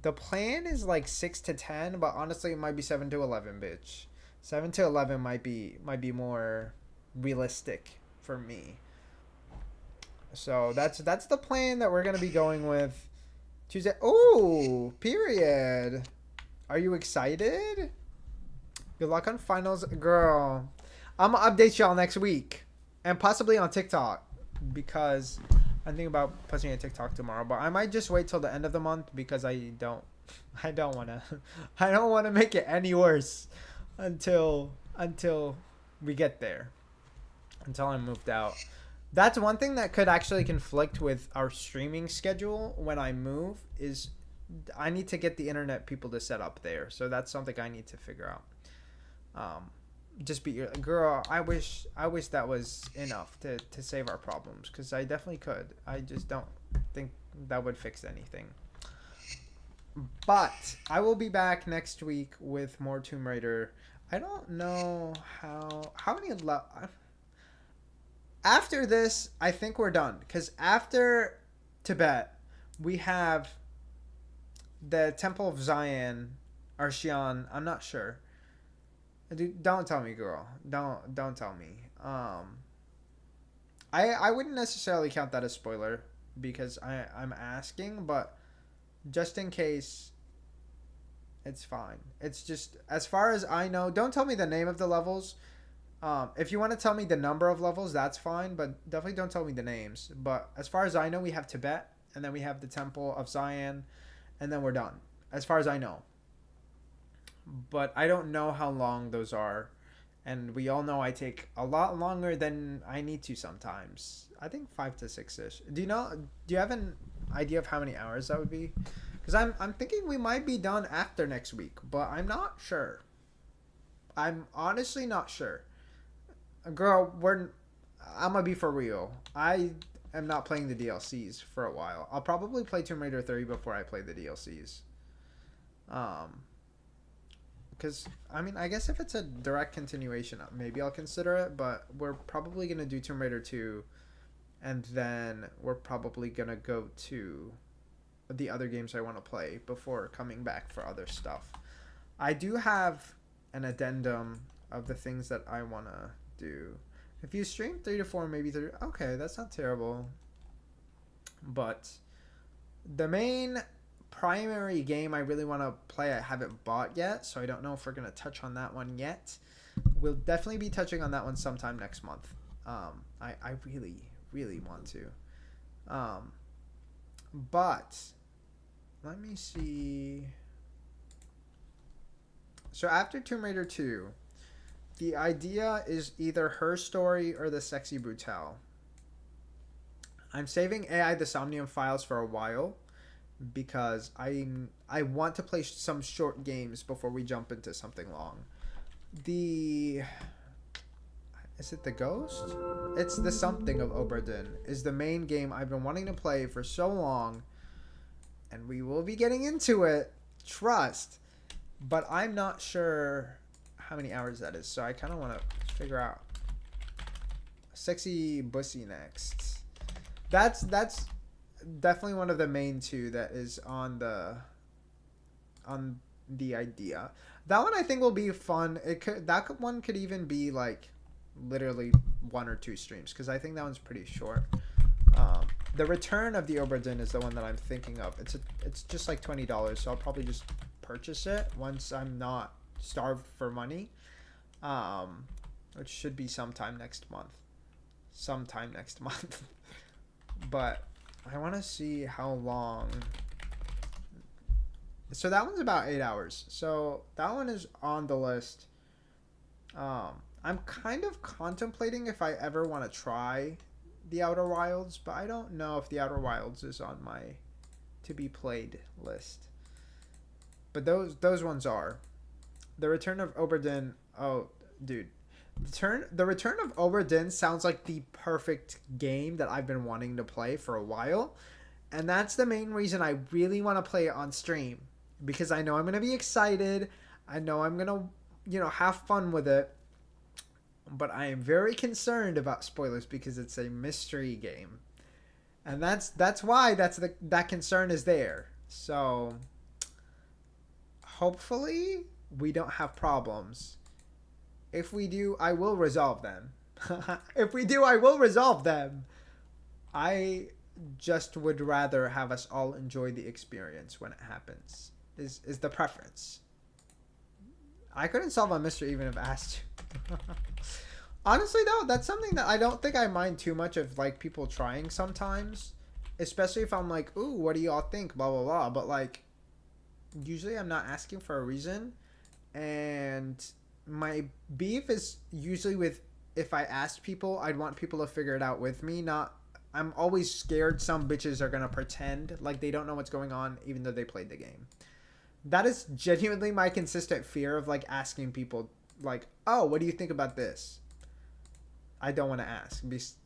The plan is like 6 to 10, but honestly it might be 7 to 11, bitch. 7 to 11 might be more realistic for me. So that's the plan that we're going to be going with Tuesday. Oh, period. Are you excited? Good luck on finals, girl. I'm going to update y'all next week and possibly on TikTok because I'm thinking about posting a TikTok tomorrow, but I might just wait till the end of the month because I don't want to make it any worse until we get there. Until I'm moved out. That's one thing that could actually conflict with our streaming schedule when I move is I need to get the internet people to set up there. So that's something I need to figure out. Just be girl, I wish that was enough to save our problems because I definitely could. I just don't think that would fix anything. But I will be back next week with more Tomb Raider. I don't know how many after this I think we're done because after Tibet we have the Temple of Zion or Xi'an. I'm not sure. Dude, don't tell me, girl. Don't tell me. I wouldn't necessarily count that as spoiler because I'm asking, but just in case, it's fine. It's just as far as I know. Don't tell me the name of the levels. If you want to tell me the number of levels, that's fine, but definitely don't tell me the names. But as far as I know, we have Tibet, and then we have the Temple of Zion, and then we're done. As far as I know. But I don't know how long those are. And we all know I take a lot longer than I need to sometimes. I think 5 to 6 ish. Do you have an idea of how many hours that would be? Because I'm thinking we might be done after next week, but I'm not sure. I'm honestly not sure. Girl, I'm gonna be for real. I am not playing the DLCs for a while. I'll probably play Tomb Raider 3 before I play the DLCs. Because I mean, I guess if it's a direct continuation, maybe I'll consider it. But we're probably gonna do Tomb Raider 2, and then we're probably gonna go to the other games I want to play before coming back for other stuff. I do have an addendum of the things that I want to do. If you stream 3 to 4, maybe 3, okay, that's not terrible. But the main primary game I really want to play I haven't bought yet, so I don't know if we're going to touch on that one yet. We'll definitely be touching on that one sometime next month. I really want to. But let me see. So after Tomb Raider 2, the idea is either Her Story or The Sexy Brutale. I'm saving AI the Somnium files for a while because I want to play some short games before we jump into something long. The Is it the Ghost? It's the something of Oberdin is the main game I've been wanting to play for so long, and we will be getting into it. Trust. But I'm not sure how many hours that is, so I kind of want to figure out. Sexy Bussy next. That's definitely one of the main two that is on the idea. That one I think will be fun. One could even be like literally 1 or 2 streams because I think that one's pretty short. The Return of the Oberdin is the one that I'm thinking of. It's just like $20, so I'll probably just purchase it once I'm not starved for money, which should be sometime next month. But I want to see how long. So that one's about 8 hours. So that one is on the list. I'm kind of contemplating if I ever want to try the Outer Wilds, but I don't know if the Outer Wilds is on my to be played list. But those ones are. The Return of Oberdin. Oh, dude. The Return of Oberdin sounds like the perfect game that I've been wanting to play for a while. And that's the main reason I really want to play it on stream. Because I know I'm going to be excited. I know I'm going to, have fun with it. But I am very concerned about spoilers because it's a mystery game. And that's why that concern is there. So hopefully we don't have problems. If we do, I will resolve them. If we do, I will resolve them. I just would rather have us all enjoy the experience when it happens. Is the preference. I couldn't solve a mystery even if asked to. Honestly, though, that's something that I don't think I mind too much of, like, people trying sometimes. Especially if I'm like, ooh, what do y'all think? Blah, blah, blah. But, like, usually I'm not asking for a reason. And my beef is usually with if I asked people, I'd want people to figure it out with me. I'm always scared some bitches are going to pretend like they don't know what's going on even though they played the game. That is genuinely my consistent fear of, like, asking people, like, oh, what do you think about this? I don't want to ask.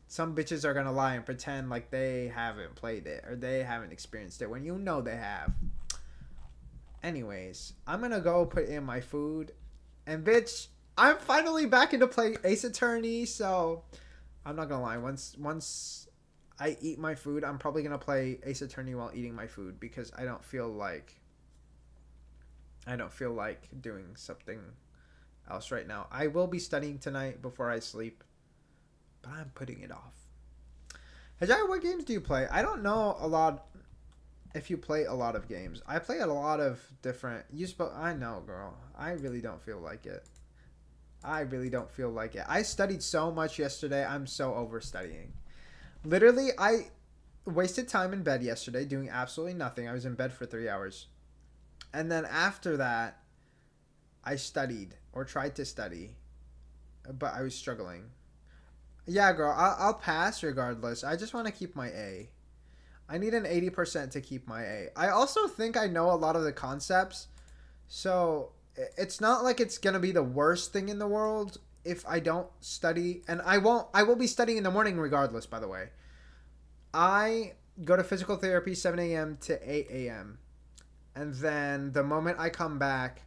Some bitches are going to lie and pretend like they haven't played it or they haven't experienced it when you know they have. Anyways, I'm going to go put in my food. And, bitch, I'm finally back into playing Ace Attorney, so I'm not going to lie. Once I eat my food, I'm probably going to play Ace Attorney while eating my food because I don't feel like doing something else right now. I will be studying tonight before I sleep, but I'm putting it off. Ajay, what games do you play? I don't know a lot if you play a lot of games. I play a lot of different... I know, girl. I really don't feel like it. I studied so much yesterday. I'm so over studying. Literally, I wasted time in bed yesterday doing absolutely nothing. I was in bed for 3 hours. And then after that, I studied or tried to study, but I was struggling. Yeah, girl, I'll pass regardless. I just want to keep my A. I need an 80% to keep my A. I also think I know a lot of the concepts, so it's not like it's going to be the worst thing in the world if I don't study. And I will be studying in the morning regardless, by the way. I go to physical therapy 7 a.m. to 8 a.m. And then the moment I come back,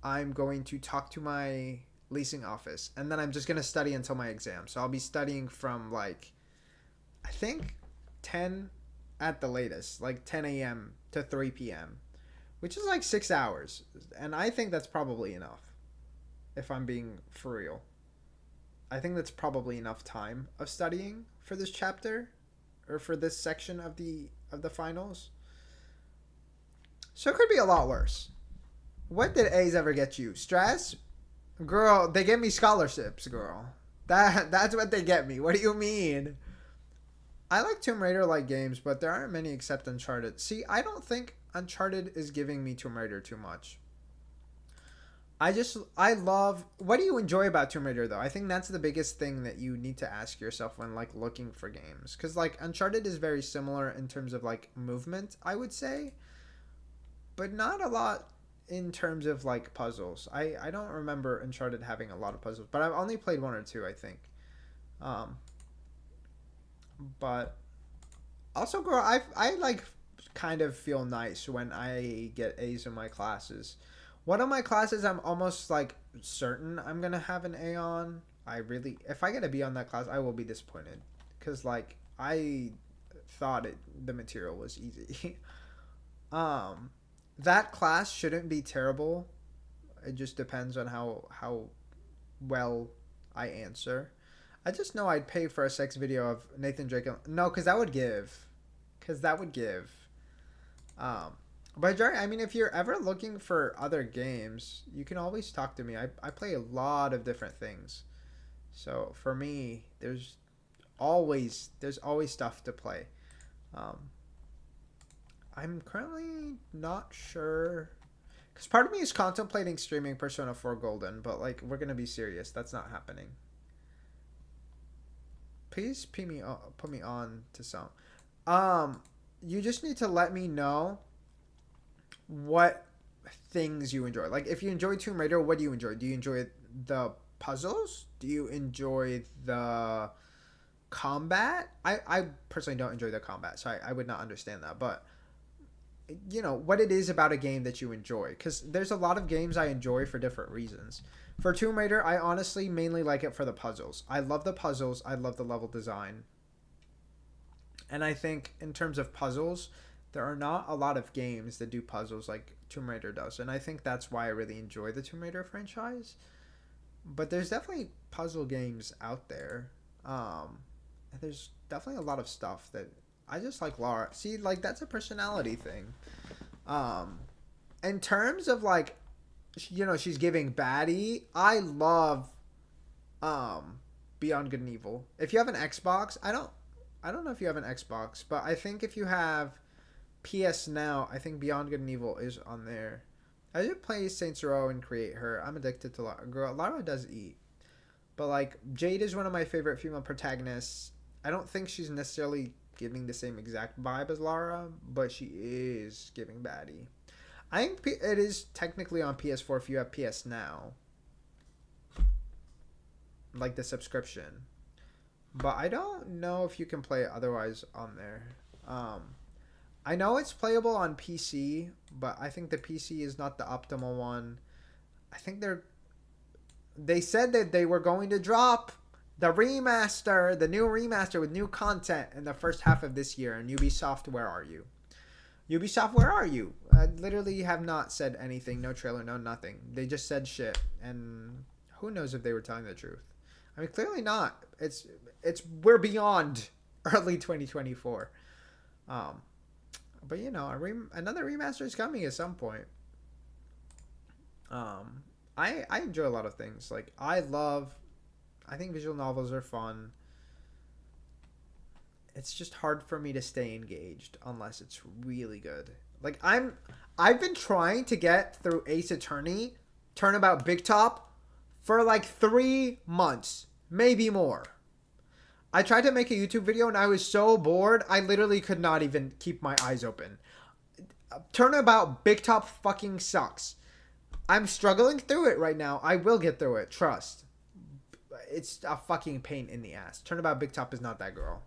I'm going to talk to my leasing office. And then I'm just going to study until my exam. So I'll be studying from like, I think 10 at the latest. Like 10 a.m. to 3 p.m. Which is like 6 hours. And I think that's probably enough. If I'm being for real. I think that's probably enough time of studying for this chapter. Or for this section of the finals. So it could be a lot worse. What did A's ever get you? Stress? Girl, they get me scholarships, girl. That's what they get me. What do you mean? I like Tomb Raider-like games, but there aren't many except Uncharted. See, I don't think Uncharted is giving me Tomb Raider too much. I love. What do you enjoy about Tomb Raider though? I think that's the biggest thing that you need to ask yourself when like looking for games, because like Uncharted is very similar in terms of like movement, I would say, but not a lot in terms of like puzzles. I don't remember Uncharted having a lot of puzzles, but I've only played one or two, I think. Um, but also, girl, I like kind of feel nice when I get A's in my classes. One of my classes, I'm almost like certain I'm gonna have an A on. I really, if I get a B on that class, I will be disappointed, because like I thought the material was easy. um, that class shouldn't be terrible. It just depends on how well I answer. I just know I'd pay for a sex video of Nathan Drake. No, because that would give. Because that would give. Um, but Jerry, I mean, if you're ever looking for other games, you can always talk to me. I play a lot of different things. So for me, there's always stuff to play. Um, I'm currently not sure. Because part of me is contemplating streaming Persona 4 Golden, but like, we're going to be serious. That's not happening. Please put me on to some. Um, you just need to let me know what things you enjoy. Like, if you enjoy Tomb Raider, what do you enjoy? Do you enjoy the puzzles? Do you enjoy the combat? I personally don't enjoy the combat, so I would not understand that. But, what it is about a game that you enjoy. Because there's a lot of games I enjoy for different reasons. For Tomb Raider, I honestly mainly like it for the puzzles. I love the puzzles. I love the level design. And I think in terms of puzzles, there are not a lot of games that do puzzles like Tomb Raider does. And I think that's why I really enjoy the Tomb Raider franchise. But there's definitely puzzle games out there. And there's definitely a lot of stuff that I just like Lara. See, like, that's a personality thing. Um, in terms of, like, she's giving baddie, I love Beyond Good and Evil. If you have an Xbox, I don't know if you have an Xbox, but I think if you have PS Now, I think Beyond Good and Evil is on there. I did play Saints Row and create her. I'm addicted to Lara. Girl, Lara does eat. But like, Jade is one of my favorite female protagonists. I don't think she's necessarily giving the same exact vibe as Lara, but she is giving baddie. I think it is technically on PS4 if you have PS Now. Like the subscription. But I don't know if you can play it otherwise on there. I know it's playable on PC, but I think the PC is not the optimal one. I think they said that they were going to drop the new remaster with new content in the first half of this year. And Ubisoft, where are you? Ubisoft, where are you? I literally have not said anything. No trailer, no nothing. They just said shit. And who knows if they were telling the truth. I mean, clearly not. We're beyond early 2024. But another remaster is coming at some point. I enjoy a lot of things. Like, I think visual novels are fun. It's just hard for me to stay engaged unless it's really good. Like, I've been trying to get through Ace Attorney, Turnabout Big Top, for like 3 months, maybe more. I tried to make a YouTube video and I was so bored, I literally could not even keep my eyes open. Turnabout Big Top fucking sucks. I'm struggling through it right now. I will get through it, trust. It's a fucking pain in the ass. Turnabout Big Top is not that girl.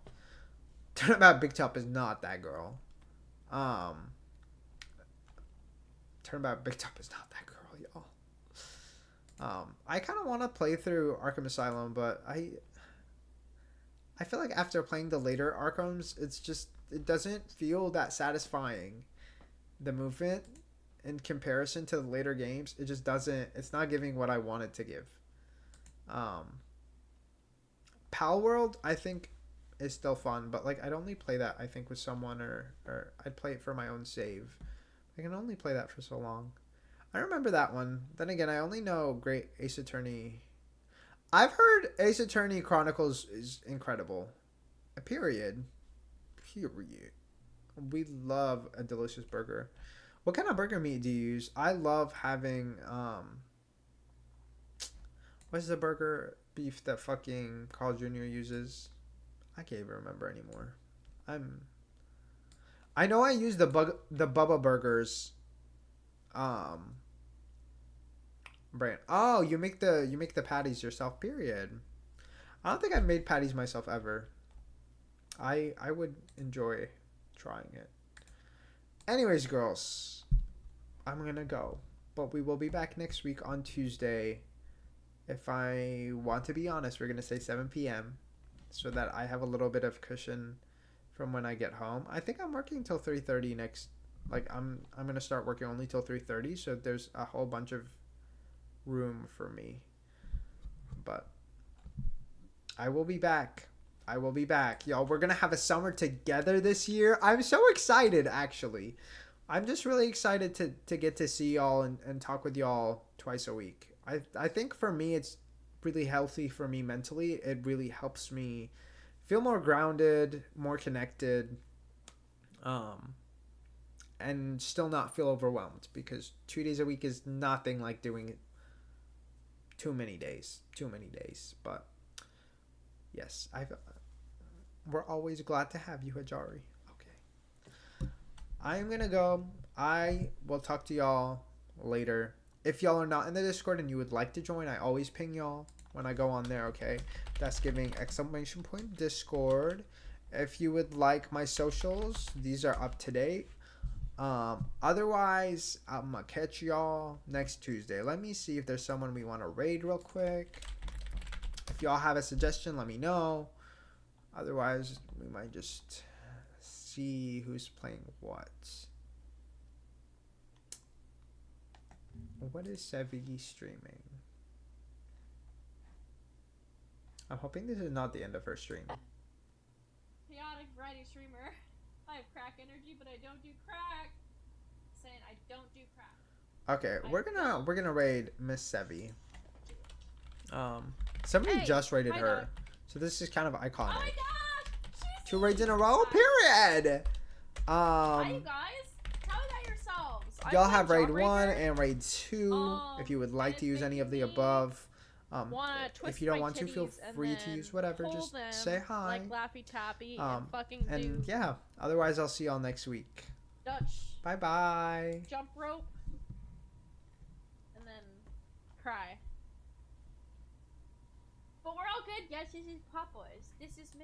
Turnabout Big Top is not that girl. Turnabout Big Top is not that girl, y'all. I kind of want to play through Arkham Asylum, but I feel like after playing the later Arkhams, it doesn't feel that satisfying. The movement in comparison to the later games, it just doesn't. It's not giving what I wanted to give. Pal World, I think, is still fun, but like, I'd only play that, I think, with someone, or I'd play it for my own save. I can only play that for so long. I remember that one. Then again, I only know Great Ace Attorney. I've heard Ace Attorney Chronicles is incredible. Period. We love a delicious burger. What kind of burger meat do you use? I love having What's the burger beef that fucking Carl Jr. uses? I can't even remember anymore. I'm. I know I use the Bubba Burgers. Um. Brand. Oh, you make the patties yourself. Period. I don't think I've made patties myself ever. I would enjoy trying it. Anyways, girls, I'm gonna go, but we will be back next week on Tuesday. If I want to be honest, we're gonna say 7 p.m. so that I have a little bit of cushion from when I get home. I think I'm working till 3:30 next. Like I'm gonna start working only till 3:30, so there's a whole bunch of room for me. But I will be back. I will be back. Y'all, we're going to have a summer together this year. I'm so excited, actually. I'm just really excited to get to see y'all and talk with y'all twice a week. I think for me, it's really healthy for me mentally. It really helps me feel more grounded, more connected, and still not feel overwhelmed, because 2 days a week is nothing like doing it too many days. But yes, we're always glad to have you, Hajari. Okay. I am going to go. I will talk to y'all later. If y'all are not in the Discord and you would like to join, I always ping y'all when I go on there, okay? That's giving exclamation point Discord. If you would like my socials, these are up to date. Otherwise, I'm going to catch y'all next Tuesday. Let me see if there's someone we want to raid real quick. If y'all have a suggestion, let me know. Otherwise, we might just see who's playing what. What is Sevigi streaming? I'm hoping this is not the end of her stream. Chaotic variety streamer. I have crack energy, but I don't do crack. Saying I don't do crack. Okay, we're gonna raid Miss Sevi. Somebody just raided her, Dog. so this is kind of iconic. Oh my gosh! She's 2 raids in a row. Period. Hi, you guys. Tell me about yourselves. Y'all have raid 1 and raid 2. If you would like and to use any of the above. If you don't want to, feel free to use whatever. Just say hi. Like Laffy Taffy and fucking and do yeah, otherwise I'll see y'all next week. Dutch Bye bye. jump rope and then cry. But we're all good. Yes, this is Pop Boys. This is